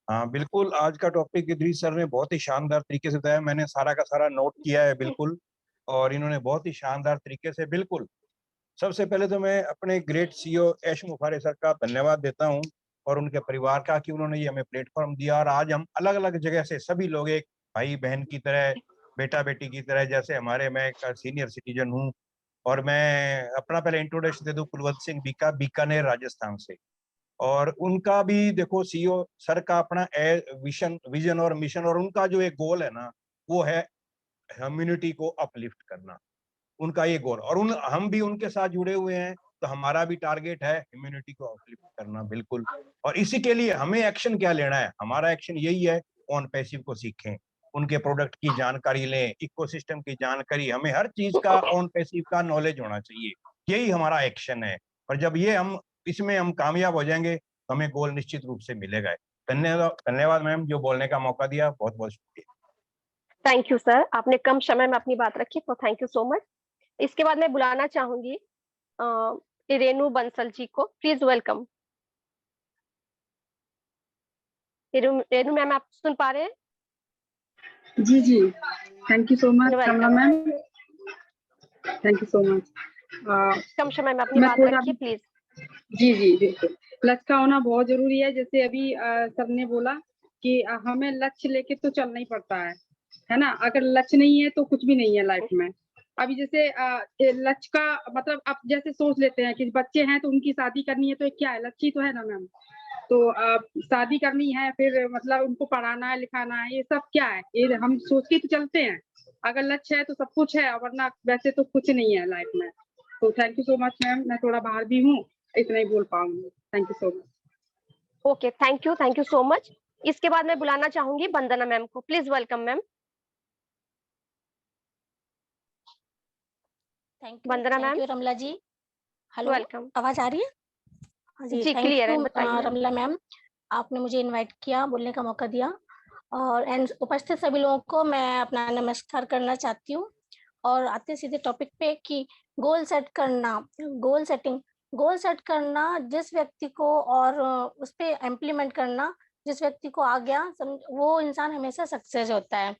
हाँ बिल्कुल, आज का टॉपिक इदरीस सर ने बहुत ही शानदार तरीके से बताया, मैंने सारा का सारा नोट किया है बिल्कुल, और इन्होंने बहुत ही शानदार तरीके से बिल्कुल। सबसे पहले तो मैं अपने ग्रेट सीईओ ऐश मुखारे सर का धन्यवाद देता हूँ और उनके परिवार का, कि उन्होंने ये हमें प्लेटफॉर्म दिया और आज हम अलग अलग जगह से सभी लोग एक भाई बहन की तरह, बेटा बेटी की तरह, जैसे हमारे, मैं एक सीनियर सिटीजन हूँ और मैं अपना पहले इंट्रोडक्शन दे दूं, कुलवंत सिंह बीकानेर राजस्थान से। और उनका भी देखो सीईओ सर का अपना विजन और मिशन, और उनका जो एक गोल है ना वो है ह्यूमैनिटी को अपलिफ्ट करना, उनका ये गोल। और हम भी उनके साथ जुड़े हुए हैं, तो हमारा भी टारगेट है ह्यूमैनिटी को अपलिफ्ट करना बिल्कुल। और इसी के लिए हमें एक्शन क्या लेना है, हमारा एक्शन यही है, ऑन पैसिव को सीखें, उनके प्रोडक्ट की जानकारी लें, इकोसिस्टम की जानकारी, हमें हर चीज का ऑन पैसिव का नॉलेज होना चाहिए, यही हमारा एक्शन है। और जब ये हम इसमें हम कामयाब हो जाएंगे तो हमें गोल निश्चित रूप से मिलेगा। धन्यवाद मैम, जो बोलने का मौका दिया, बहुत बहुत शुक्रिया। थैंक यू सर, आपने कम समय में अपनी बात रखी, तो थैंक यू सो मच। इसके बाद मैं बुलाना चाहूंगी रेनू बंसल जी को। Please welcome. रेनू मैम आप सुन पा रहे हैं? जी जी, thank you so much Kamla ma'am, thank you so much. कम समय में अपनी बात रखिए प्लीज। जी जी बिल्कुल, लक्ष्य का होना बहुत जरूरी है। जैसे अभी सर ने बोला कि हमें लक्ष्य लेके तो चलना ही पड़ता है ना। अगर लक्ष्य नहीं है तो कुछ भी नहीं है लाइफ में। अभी जैसे लक्ष्य का मतलब आप जैसे सोच लेते हैं कि बच्चे हैं तो उनकी शादी करनी है, तो क्या है, लक्ष्य तो है ना मैम। तो शादी करनी है, फिर मतलब उनको पढ़ाना है, लिखाना है, ये सब क्या है, ये हम सोच के तो चलते हैं। अगर लक्ष्य है तो सब कुछ है, वरना वैसे तो कुछ नहीं है लाइफ में। तो thank you so much ma'am, मैं थोड़ा बाहर भी हूँ, इतना ही बोल पाऊंगी। Thank you so much. Okay, thank you so much. इसके बाद मैं बुलाना चाहूंगी वंदना मैम को। Please welcome ma'am. Vandana ma'am. Ramla ji, hello, welcome. आवाज आ रही है? हाँ जी, जी थैंक क्लियर है, यू बताइए। रमला मैम, आपने मुझे इनवाइट किया, बोलने का मौका दिया। और एंड उपस्थित सभी लोगों को मैं अपना नमस्कार करना चाहती हूँ। और आते सीधे टॉपिक पे कि गोल सेट करना, गोल सेट करना जिस व्यक्ति को और उस पे इम्प्लीमेंट करना जिस व्यक्ति को आ गया वो इंसान हमेशा सक्सेस होता है।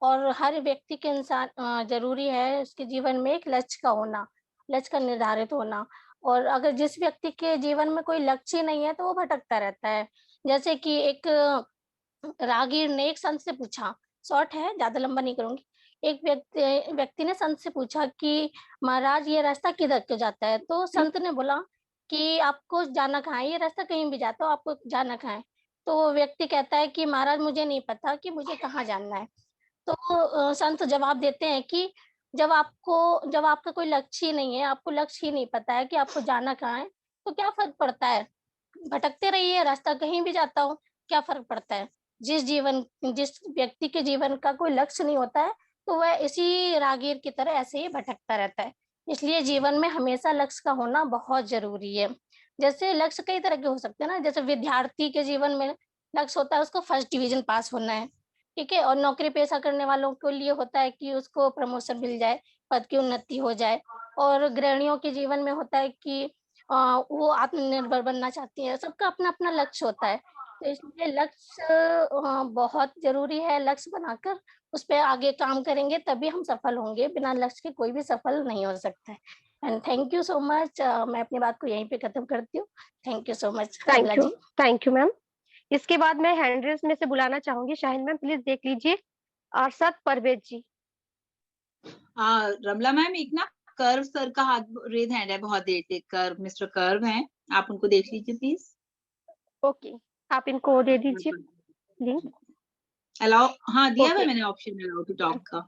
और हर व्यक्ति के इंसान जरूरी है उसके जीवन में एक लक्ष्य का होना, लक्ष्य का निर्धारित होना। और अगर जिस व्यक्ति के जीवन में कोई लक्ष्य नहीं है तो वो भटकता रहता है। जैसे कि एक राहगीर ने एक संत से पूछा, शॉर्ट है ज्यादा लंबा नहीं करूंगी। एक व्यक्ति ने संत से पूछा कि महाराज ये रास्ता किधर को जाता है? तो संत ने बोला कि आपको जाना कहाँ है, ये रास्ता कहीं भी जाता हो, आपको जाना कहाँ है? तो व्यक्ति कहता है कि महाराज मुझे नहीं पता कि मुझे कहाँ जाना है। तो संत जवाब देते हैं कि जब आपका कोई लक्ष्य ही नहीं है, आपको लक्ष्य ही नहीं पता है कि आपको जाना कहाँ है, तो क्या फर्क पड़ता है? भटकते रहिए, रास्ता कहीं भी जाता हो, क्या फर्क पड़ता है? जिस व्यक्ति के जीवन का कोई लक्ष्य नहीं होता है तो वह इसी राहगीर की तरह ऐसे ही भटकता रहता है। इसलिए जीवन में हमेशा लक्ष्य का होना बहुत जरूरी है। जैसे लक्ष्य कई तरह के हो सकते हैं ना, जैसे विद्यार्थी के जीवन में लक्ष्य होता है उसको फर्स्ट डिवीजन पास होना है, ठीक है। और नौकरी पेशा करने वालों के लिए होता है कि उसको प्रमोशन मिल जाए, पद की उन्नति हो जाए। और गृहिणियों के जीवन में होता है कि वो आत्मनिर्भर बनना चाहती है। सबका अपना अपना लक्ष्य होता है। तो इसलिए लक्ष्य बहुत जरूरी है। लक्ष्य बनाकर उस पर आगे काम करेंगे तभी हम सफल होंगे, बिना लक्ष्य के कोई भी सफल नहीं हो सकता है। And thank you so much. मैं अपनी बात को यहीं पे खत्म करती हूँ। Thank you so much. Thank you ma'am. इसके बाद मैं हैंड रेस में से बुलाना चाहूंगी। शाहिन मैम प्लीज देख लीजिए। अरशद परवेज जी। रमला मैम, एक ना कर्व सर का हाथ रेज हैंड है बहुत देर से। कर्व मिस्टर कर्व हैं, आप उनको देख लीजिए प्लीज। ओके, आप इनको दे दीजिए लिंक। अलाउ, हाँ दिया है मैंने ऑप्शन अलाउ टू टॉक का।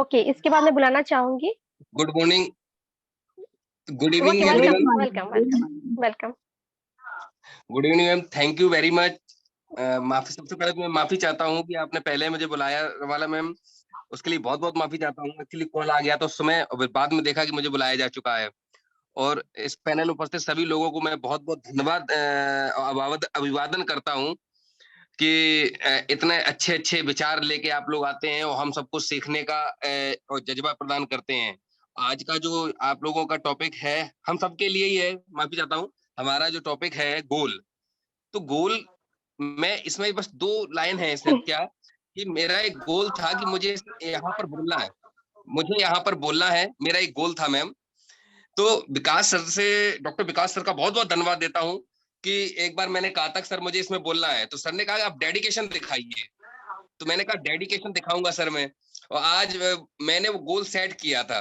ओके, इसके बाद मैं बुलाना चाहूंगी। Good morning, good evening welcome. Good evening ma'am, thank you very much. माफी, सबसे पहले मैं माफी चाहता हूँ कि आपने पहले मुझे बुलाया वाला मैम, उसके लिए बहुत बहुत माफी चाहता हूँ। एक्चुअली कॉल आ गया तो उस समय, बाद में देखा कि मुझे बुलाया जा चुका है। और इस पैनल उपस्थित सभी लोगों को मैं बहुत बहुत धन्यवाद अभिवादन करता हूँ कि इतने अच्छे अच्छे विचार लेके आप लोग आते हैं और हम सबको सीखने का और जज्बा प्रदान करते हैं। आज का जो आप लोगों का टॉपिक है हम सबके लिए ही है। माफी चाहता हूँ, हमारा जो टॉपिक है गोल, तो गोल मैं इसमें बस 2 लाइन है इसमें क्या कि मेरा एक गोल था कि मुझे यहाँ पर बोलना है, मेरा एक गोल था मैम। तो विकास सर से, डॉक्टर विकास सर का बहुत बहुत धन्यवाद देता हूँ कि एक बार मैंने कहा था सर मुझे इसमें बोलना है, तो सर ने कहा आप डेडिकेशन दिखाइए। तो मैंने कहा डेडिकेशन दिखाऊंगा सर मैं, और आज मैंने वो गोल सेट किया था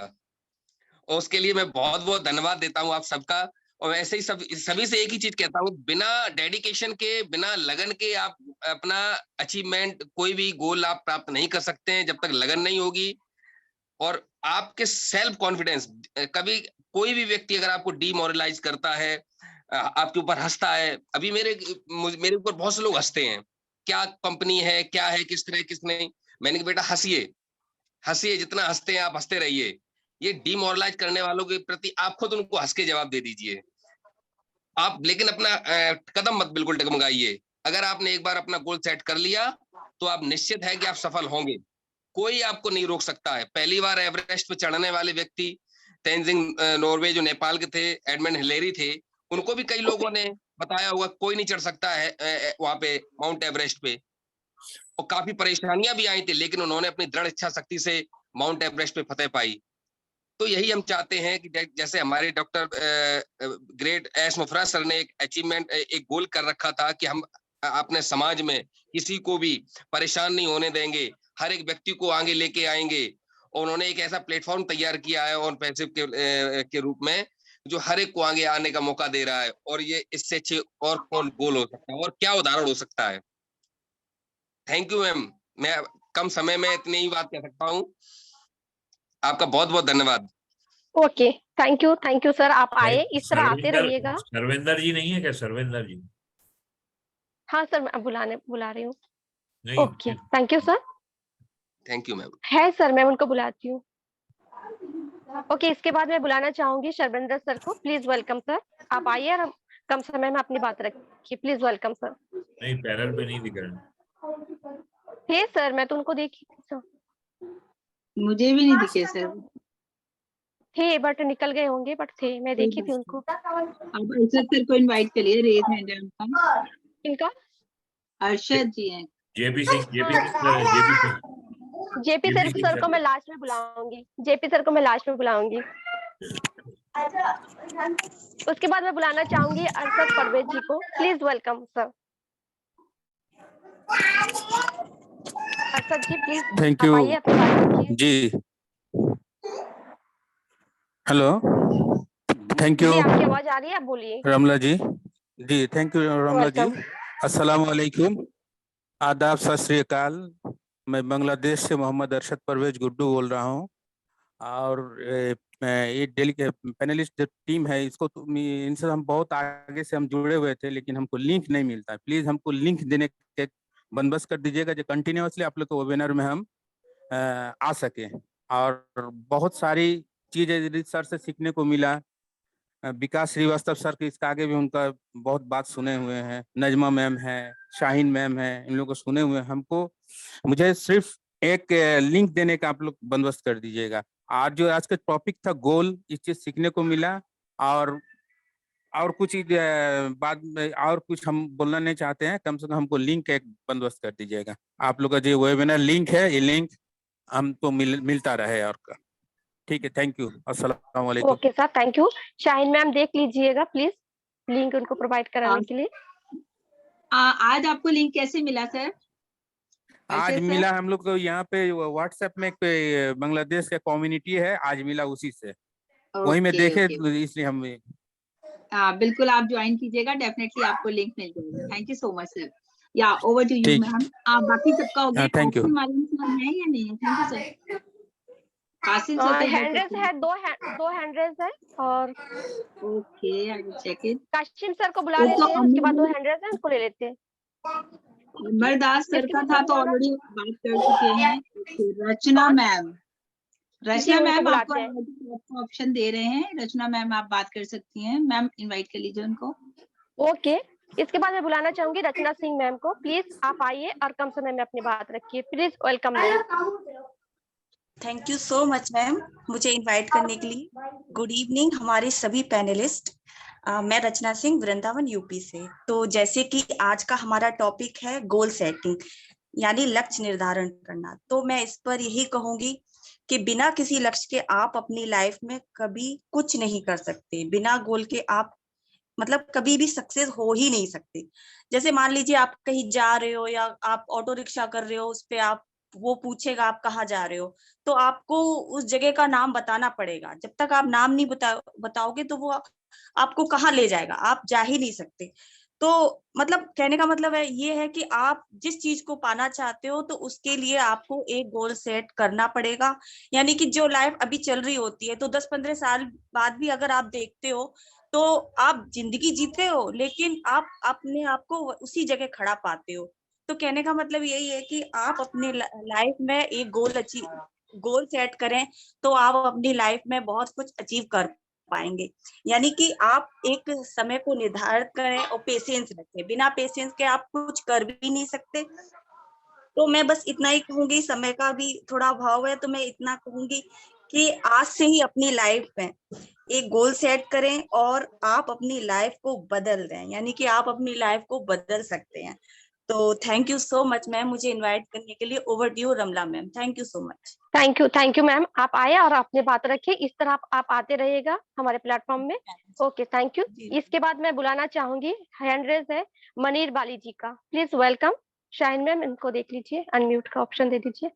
और उसके लिए मैं बहुत बहुत धन्यवाद देता हूँ आप सबका। और वैसे ही सभी से एक ही चीज कहता हूँ, बिना डेडिकेशन के, बिना लगन के आप अपना अचीवमेंट, कोई भी गोल आप प्राप्त नहीं कर सकते हैं जब तक लगन नहीं होगी। और आपके सेल्फ कॉन्फिडेंस, कभी कोई भी व्यक्ति अगर आपको डीमोरलाइज करता है, आपके ऊपर हंसता है, अभी मेरे ऊपर बहुत से लोग हंसते हैं, क्या कंपनी है, क्या है, किस तरह किस नहीं। मैंने कहा बेटा हंसिए, जितना हंसते हैं आप हंसते रहिए। ये डीमोरलाइज करने वालों के प्रति आप खुद उनको हंस के जवाब दे दीजिए आप, लेकिन अपना कदम मत बिल्कुल डगमगाइए। अगर आपने एक बार अपना गोल सेट कर लिया तो आप निश्चित है कि आप सफल होंगे, कोई आपको नहीं रोक सकता है। पहली बार एवरेस्ट पे चढ़ने वाले व्यक्ति तेंजिंग नॉर्वे, जो नेपाल के थे, एडमंड हिलेरी थे, उनको भी कई लोगों ने बताया होगा कोई नहीं चढ़ सकता है वहां पे माउंट एवरेस्ट पे, और काफी परेशानियां भी आई थी, लेकिन उन्होंने अपनी दृढ़ इच्छा शक्ति से माउंट एवरेस्ट पे फतेह पाई। तो यही हम चाहते हैं कि जैसे हमारे डॉक्टर ग्रेट एस मुफर्रत सर ने एक अचीवमेंट, एक गोल कर रखा था कि हम अपने समाज में किसी को भी परेशान नहीं होने देंगे, हर एक व्यक्ति को आगे लेके आएंगे। और उन्होंने एक ऐसा प्लेटफॉर्म तैयार किया है ऑन पैसिव के रूप में, जो हर एक को आगे आने का मौका दे रहा है। और ये इससे अच्छे और कौन गोल हो सकता है और क्या उदाहरण हो सकता है। थैंक यू मैम, मैं कम समय में इतनी ही बात कह सकता हूँ। आपका बहुत बहुत धन्यवाद। ओके, थैंक यू सर, आप आए, इस तरह आते रहिएगा। सर्वेंद्र जी नहीं है क्या? सर्वेंद्र जी? हाँ सर, मैं बुला रही हूँ। Okay, thank you sir. Thank you ma'am. है सर, मैं उनको बुलाती हूँ। ओके, इसके बाद मैं बुलाना चाहूंगी शर्विंदर सर को। प्लीज वेलकम सर, आप आइए और कम समय में अपनी बात रखिए। Please welcome sir. नहीं, पैनल पे नहीं दिख रहा। थे सर, मैं तो उनको देखी थी सर। मुझे भी नहीं दिखे सर। थे बट निकल गए होंगे, बट थे, मैं देखी थी उनको। आप अर्षद सर को इनवाइट करिए, रेज हैंड है उनका। इनका अर्षद जी हैं। जेपी सिंह जेपी सर को मैं लास्ट में बुलाऊंगी, जेपी सर को मैं लास्ट में बुलाऊंगी। उसके बाद मैं बुलाना चाहूंगी अर्षद परवेज जी को। Please welcome sir. Arshad ji please thank you आइए, अपनी बात रखिए। जी। हेलो, थैंक यू जी आपकी आवाज आ रही है, आप बोलिए। रमला जी। जी thank you Ramla ji. Welcome. अस्सलाम वालेकुम, आदाब, सत श्री अकाल। मैं बांग्लादेश से मोहम्मद अरशद परवेज गुड्डू बोल रहा हूँ। और ये डेली के पैनलिस्ट जो टीम है, इसको इनसे हम बहुत आगे से हम जुड़े हुए थे, लेकिन हमको लिंक नहीं मिलता। प्लीज हमको लिंक देने के बंदोबस्त कर दीजिएगा, जो कंटिन्यूअसली आप लोग के वेबिनार में हम आ सके। और बहुत सारी चीजें सर से सीखने को मिला। विकास श्रीवास्तव सर के इसका आगे भी उनका बहुत बात सुने हुए हैं, नजमा मैम है, शाहीन मैम है, इन लोगों को सुने हुए हैं। हमको मुझे सिर्फ एक लिंक देने का आप लोग बंदोबस्त कर दीजिएगा। आज जो आज का टॉपिक था गोल, इस चीज सीखने को मिला। और कुछ बाद में और कुछ हम बोलना नहीं चाहते हैं, कम से कम हमको लिंक एक बंदोबस्त कर दीजिएगा। आप लोग का जो वेबिनार लिंक है, ये लिंक हमको मिलता रहे। और का ठीक है, थैंक यू, अस्सलाम वालेकुम। Okay sir, thank you. Shaheen ma'am देख लीजिएगा प्लीज, लिंक उनको प्रोवाइड कराने के लिए। आज आपको लिंक कैसे मिला सर? आज मिला हम लोग को यहाँ पे व्हाट्सएप में एक बांग्लादेश का कम्युनिटी है, आज मिला उसी से। वही में देखे, इसलिए हम बिल्कुल आप ज्वाइन कीजिएगा, डेफिनेटली आपको लिंक मिल जाएगा। Thank you so much sir. या ओवर टू यू मैम। बाकी सबका हो गया? Thank you. है या नहीं? Thank you sir. Kasim sir hand raise है, दो हैंड रेज है। और okay, I will check it. Kashim sir को बुला लेते हैं, उसके बाद दो हैंड रेज है, उनको ले लेते हैं। अमरदास सर का था तो ऑलरेडी बात कर चुके हैं। रचना मैम, आपको ऑप्शन दे रहे हैं। रचना मैम आप बात कर सकती हैं। मैम इनवाइट कर लीजिए उनको। ओके, इसके बाद मैं बुलाना चाहूंगी रचना सिंह मैम को। प्लीज आप आइए और कम समय में अपनी बात रखिए। Please welcome ma'am. Thank you so much ma'am, मुझे इनवाइट करने के लिए। गुड इवनिंग हमारे सभी पैनलिस्ट। मैं रचना सिंह, वृंदावन यूपी से। तो जैसे कि आज का हमारा टॉपिक है गोल सेटिंग, यानी लक्ष्य निर्धारण करना। तो मैं इस पर यही कहूंगी कि बिना किसी लक्ष्य के आप अपनी लाइफ में कभी कुछ नहीं कर सकते। बिना गोल के आप मतलब कभी भी सक्सेस हो ही नहीं सकते। जैसे मान लीजिए आप कहीं जा रहे हो या आप ऑटो रिक्शा कर रहे हो, उस पे आप वो पूछेगा आप कहाँ जा रहे हो, तो आपको उस जगह का नाम बताना पड़ेगा। जब तक आप नाम नहीं बताओगे तो वो आपको कहाँ ले जाएगा, आप जा ही नहीं सकते। तो मतलब कहने का मतलब है ये है कि आप जिस चीज को पाना चाहते हो तो उसके लिए आपको एक गोल सेट करना पड़ेगा। यानी कि जो लाइफ अभी चल रही होती है, तो 10-15 साल बाद भी अगर आप देखते हो तो आप जिंदगी जीते हो, लेकिन आप अपने आप को उसी जगह खड़ा पाते हो। तो कहने का मतलब यही है कि आप अपने लाइफ में एक गोल सेट करें तो आप अपनी लाइफ में बहुत कुछ अचीव कर पाएंगे। यानी कि आप एक समय को निर्धारित करें और पेशेंस रखें। बिना पेशेंस के आप कुछ कर भी नहीं सकते। तो मैं बस इतना ही कहूंगी, समय का भी थोड़ा अभाव है, तो मैं इतना कहूंगी कि आज से ही अपनी लाइफ में एक गोल सेट करें और आप अपनी लाइफ को बदल दें। यानी कि आप अपनी लाइफ को बदल सकते हैं। तो thank you so much ma'am, मुझे इनवाइट करने के लिए। Over to you Ramla ma'am. Thank you so much. Thank you ma'am. आप आए और अपने बात रखिए। इस तरह आप आते रहिएगा हमारे प्लेटफॉर्म में। Okay, thank you. इसके बाद मैं बुलाना चाहूंगी, हैंड रेज है मनीर बाली जी का। Please welcome. शाहीन मैम इनको देख लीजिए, अनम्यूट का ऑप्शन दे दीजिए।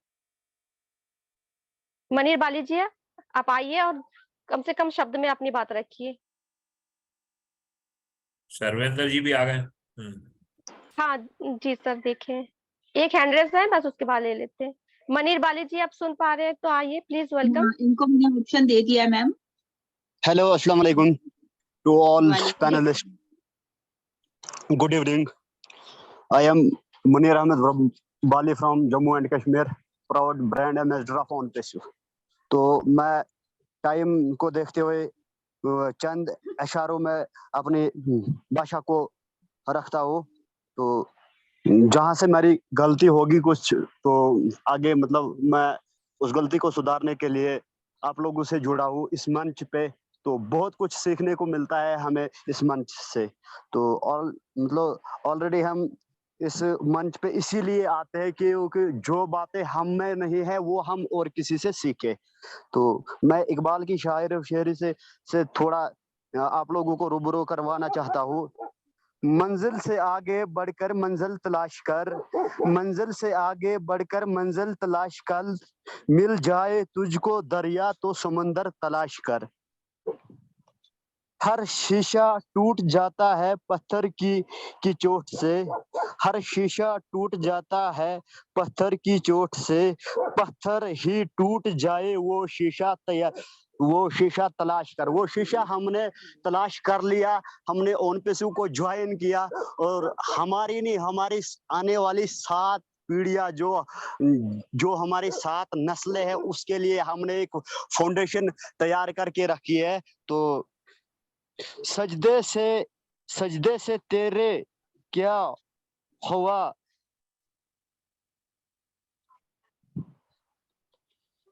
मनीर बाली जी आप आइए और कम से कम शब्द में अपनी बात रखिए। सर्वेंद्र जी भी आ गए। हाँ जी सर, देखें एक हैंड रेज है, बस उसके बाद ले लेते हैं। मनीर बाली जी आप सुन पा रहे हैं तो आइए, प्लीज वेलकम। इनको मैंने ऑप्शन दे दिया मैम। हेलो, अस्सलाम वालेकुम to all panelist. Good evening. I am Munir Ahmed Bali from Jammu and Kashmir, proud brand ambassador of on पेशु। तो मैं टाइम को देखते हुए चंद इशारों में अपनी भाषा को रखता हूँ। तो जहां से मेरी गलती होगी कुछ, तो आगे मतलब मैं उस गलती को सुधारने के लिए आप लोगों से जुड़ा हूँ इस मंच पे। तो बहुत कुछ सीखने को मिलता है हमें इस मंच से। तो और मतलब ऑलरेडी हम इस मंच पे इसीलिए आते हैं क्योंकि जो बातें हम में नहीं है वो हम और किसी से सीखे। तो मैं इकबाल की शायरी और शेरी से थोड़ा आप लोगों को रूबरू करवाना चाहता हूँ। मंजिल से आगे बढ़कर मंजिल तलाश कर, मंजिल से आगे बढ़कर मंजिल तलाश कर, मिल जाए तुझको दरिया तो समंदर तलाश कर। हर शीशा टूट जाता है पत्थर की चोट से, हर शीशा टूट जाता है पत्थर की चोट से, पत्थर ही टूट जाए वो शीशा तलाश कर। वो शीशा हमने तलाश कर लिया, हमने ओन पेशू को ज्वाइन किया और हमारी नहीं हमारी आने वाली 7 पीढ़ियां जो हमारी 7 नस्लें हैं उसके लिए हमने एक फाउंडेशन तैयार करके रखी है। तो सजदे से तेरे क्या हुआ,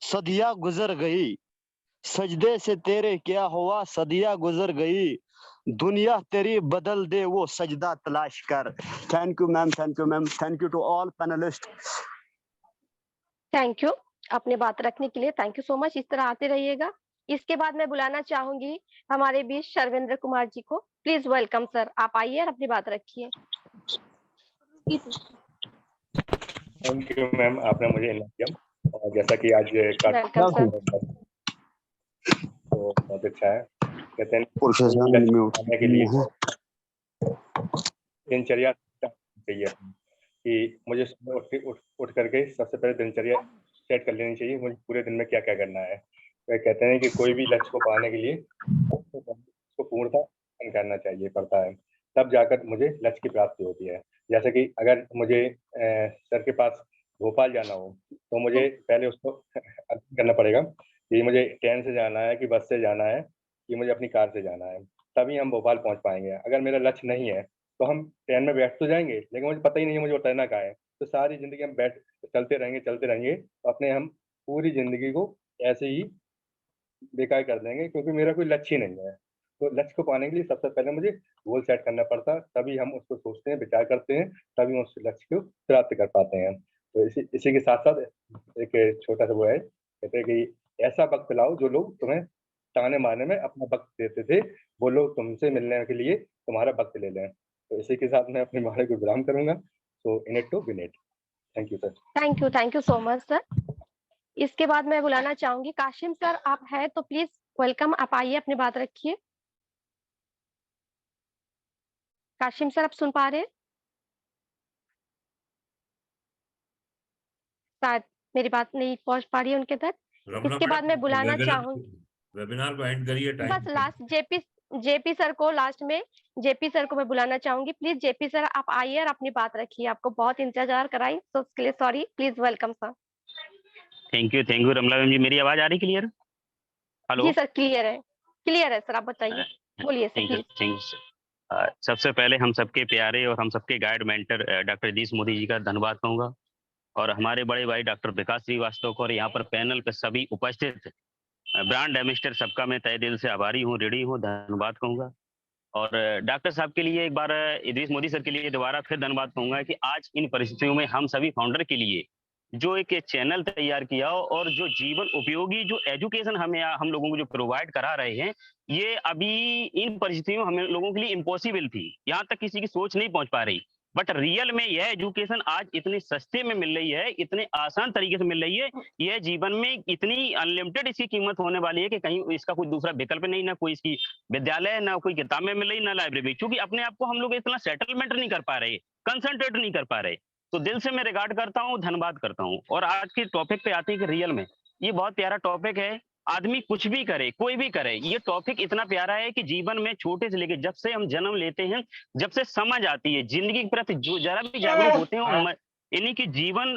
सदियां गुजर गई, सजदे से तेरे क्या हुआ सदियां गुजर गई, दुनिया तेरी बदल दे वो सजदा तलाश कर। Thank you ma'am, thank you ma'am, thank you to all panelist. Thank you अपनी बात रखने के लिए, थैंक यू सो मच। इस तरह आते रहिएगा। इसके बाद मैं बुलाना चाहूंगी हमारे बीच शर्वेंद्र कुमार जी को। प्लीज वेलकम सर, आप आइए और अपनी बात रखिए। थैंक यू मैम, आपने मुझे इन्वाइट किया और जैसा कि आज वेलकम सर। तो बहुत अच्छा है। कहते हैं के लिए दिनचर्या चाहिए कि मुझे सुबह उठ करके सबसे पहले दिनचर्या सेट कर लेनी चाहिए, मुझे पूरे दिन में क्या क्या करना है। वे कहते हैं कि कोई भी लक्ष्य को पाने के लिए उसको पूर्णतः करना चाहिए पड़ता है, तब जाकर मुझे लक्ष्य की प्राप्ति होती है। जैसे कि अगर मुझे सर के पास भोपाल जाना हो तो मुझे पहले उसको करना पड़ेगा कि मुझे ट्रेन से जाना है कि बस से जाना है कि मुझे अपनी कार से जाना है, तभी हम भोपाल पहुंच पाएंगे। अगर मेरा लक्ष्य नहीं है तो हम ट्रेन में बैठ तो जाएंगे लेकिन मुझे पता ही नहीं है मुझे उतरना कहाँ है, तो सारी जिंदगी हम चलते रहेंगे तो अपने हम पूरी जिंदगी को ऐसे ही बेकार कर देंगे क्योंकि मेरा कोई लक्ष्य ही नहीं है। तो लक्ष्य को पाने के लिए सबसे पहले मुझे गोल सेट करना पड़ता, तभी हम उसको सोचते हैं, विचार करते हैं, तभी हम उस लक्ष्य को प्राप्त कर पाते हैं। तो इसी के साथ साथ एक छोटा सा वो है, कहते हैं कि ऐसा वक्त लाओ जो लोग तुम्हें ताने मारने में अपना वक्त देते थे, वो लोग तुमसे मिलने के लिए तुम्हारा वक्त ले लें। तो इसी के साथ मैं अपनी वाणी को विराम करूंगा। तो in it to win it. Thank you sir. Thank you so much sir. इसके बाद मैं बुलाना चाहूंगी काशिम सर, आप है तो प्लीज वेलकम, आप आइए अपनी बात रखिए। काशिम सर, आप सुन पा रहे हैं? शायद मेरी बात नहीं पहुंच पा रही है उनके तक। इसके बाद मैं बुलाना चाहूंगी, वेबिनार को एंड करिए, टाइम बस लास्ट जेपी सर को, लास्ट में जेपी सर को मैं बुलाना चाहूंगी। प्लीज जेपी सर आप आइए और अपनी बात रखिए, आपको बहुत इंतजार कराई तो उसके लिए sorry. Please welcome sir. Thank you Ramla ma'am ji. मेरी आवाज आ रही क्लियर? हेलो जी सर, क्लियर है सर, आप बताइए, बोलिए सर प्लीज। Thank you. सबसे पहले हम सबके प्यारे और हम सबके guide mentor doctor Yatish Modi ji का धन्यवाद कहूंगा, और हमारे बड़े भाई डॉक्टर विकास श्रीवास्तव को, और यहाँ पर पैनल पे सभी उपस्थित ब्रांड एम्बेसडर सबका मैं तहे दिल से आभारी हूँ, ऋणी हूँ, धन्यवाद कहूंगा। और डॉक्टर साहब के लिए एक बार यतीश मोदी सर के लिए दोबारा फिर धन्यवाद कहूंगा कि आज इन परिस्थितियों में हम सभी फाउंडर के लिए जो एक चैनल तैयार किया और जो जीवन उपयोगी जो एजुकेशन हम लोगों को जो प्रोवाइड करा रहे हैं, ये अभी इन परिस्थितियों में हम लोगों के लिए इम्पॉसिबल थी, यहाँ तक किसी की सोच नहीं पहुंच पा रही। बट रियल में यह एजुकेशन आज इतने सस्ते में मिल रही है, इतने आसान तरीके से मिल रही है, यह जीवन में इतनी अनलिमिटेड इसकी कीमत होने वाली है कि कहीं इसका कोई दूसरा विकल्प नहीं, ना कोई इसकी विद्यालय, ना कोई किताबें मिल रही, ना लाइब्रेरी, क्योंकि अपने आप को हम लोग इतना सेटलमेंट नहीं कर पा रहे, कंसंट्रेट नहीं कर पा रहे। तो दिल से मैं रिगार्ड करता हूँ, धन्यवाद करता हूँ। और आज के टॉपिक पे आते हैं कि रियल में ये बहुत प्यारा टॉपिक है। आदमी कुछ भी करे, कोई भी करे, ये टॉपिक इतना प्यारा है कि जीवन में छोटे से लेके जब से हम जन्म लेते हैं, जब से समझ आती है जिंदगी के प्रति, जो जरा भी जागरूक होते हैं यानी कि जीवन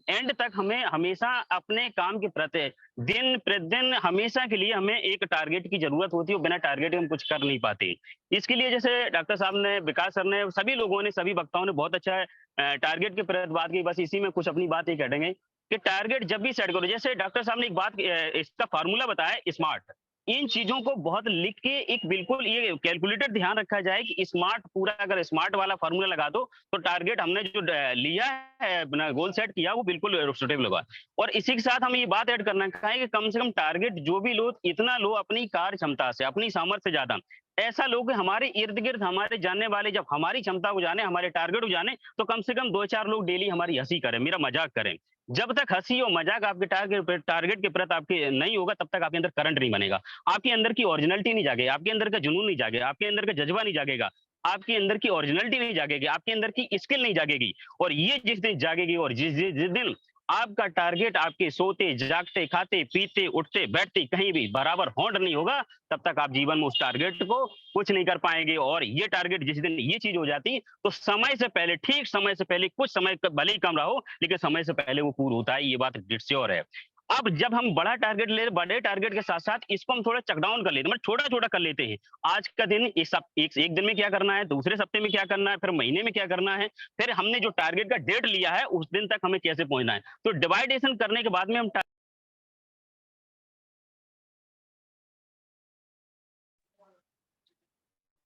एंड तक हमें हमेशा अपने काम के प्रति दिन प्रतिदिन हमेशा के लिए हमें एक टारगेट की जरूरत होती है, बिना टारगेट के हम कुछ कर नहीं पाते। इसके लिए जैसे डॉक्टर साहब ने, विकास सर ने, सभी लोगों ने, सभी वक्ताओं ने बहुत अच्छा टारगेट के प्रति बात की। बस इसी में कुछ अपनी बात ये कह देंगे कि टारगेट जब भी सेट करो, जैसे डॉक्टर साहब ने एक बात इसका फार्मूला बताया स्मार्ट, इन चीजों को बहुत लिख के एक बिल्कुल ये कैलकुलेटेड ध्यान रखा जाए कि स्मार्ट, पूरा अगर स्मार्ट वाला फार्मूला लगा दो तो टारगेट हमने जो लिया है, गोल सेट किया, वो बिल्कुल सुटेबल होगा। और इसी के साथ हमें ये बात ऐड करना है कि कम से कम टारगेट जो भी लो, इतना लो अपनी कार्य क्षमता से, अपनी सामर्थ्य से ज्यादा। ऐसा लोग हमारे इर्द गिर्द, हमारे जानने वाले जब हमारी क्षमता को जाने, हमारे टारगेट को जाने, तो कम से कम 2-4 लोग डेली हमारी हंसी करें, मेरा मजाक करें। जब तक हंसी और मजाक आपके टारगेट के प्रति आपके नहीं होगा, तब तक आपके अंदर करंट नहीं बनेगा, आपके अंदर की ओरिजिनलिटी नहीं जागेगी, आपके अंदर का जुनून नहीं जागेगा, आपके अंदर का जज्बा नहीं जागेगा, आपके अंदर की ओरिजिनलिटी नहीं जागेगी, आपके अंदर की स्किल नहीं जागेगी। और ये जिस दिन जागेगी और जिस दिन आपका टारगेट आपके सोते, जागते, खाते, पीते, उठते, बैठते कहीं भी बराबर होल्ड नहीं होगा, तब तक आप जीवन में उस टारगेट को कुछ नहीं कर पाएंगे। और ये टारगेट जिस दिन ये चीज हो जाती तो समय से पहले, ठीक समय से पहले, कुछ समय भले ही कम रहा हो लेकिन समय से पहले वो पूरा होता है, ये बात श्योर है। अब जब हम बड़ा टारगेट ले, बड़े टारगेट के साथ साथ इसको हम थोड़ा चकडाउन कर लेते हैं, मतलब छोटा छोटा कर लेते हैं। आज का दिन एक दिन में क्या करना है, दूसरे हफ्ते में क्या करना है, फिर महीने में क्या करना है, फिर हमने जो टारगेट का डेट लिया है उस दिन तक हमें कैसे पहुंचना है। तो डिवाइडेशन करने के बाद में हम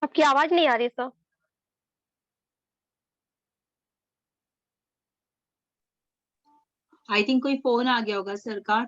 आपकी आवाज नहीं आ रही सर। आई थिंक कोई फोन आ गया होगा सर का।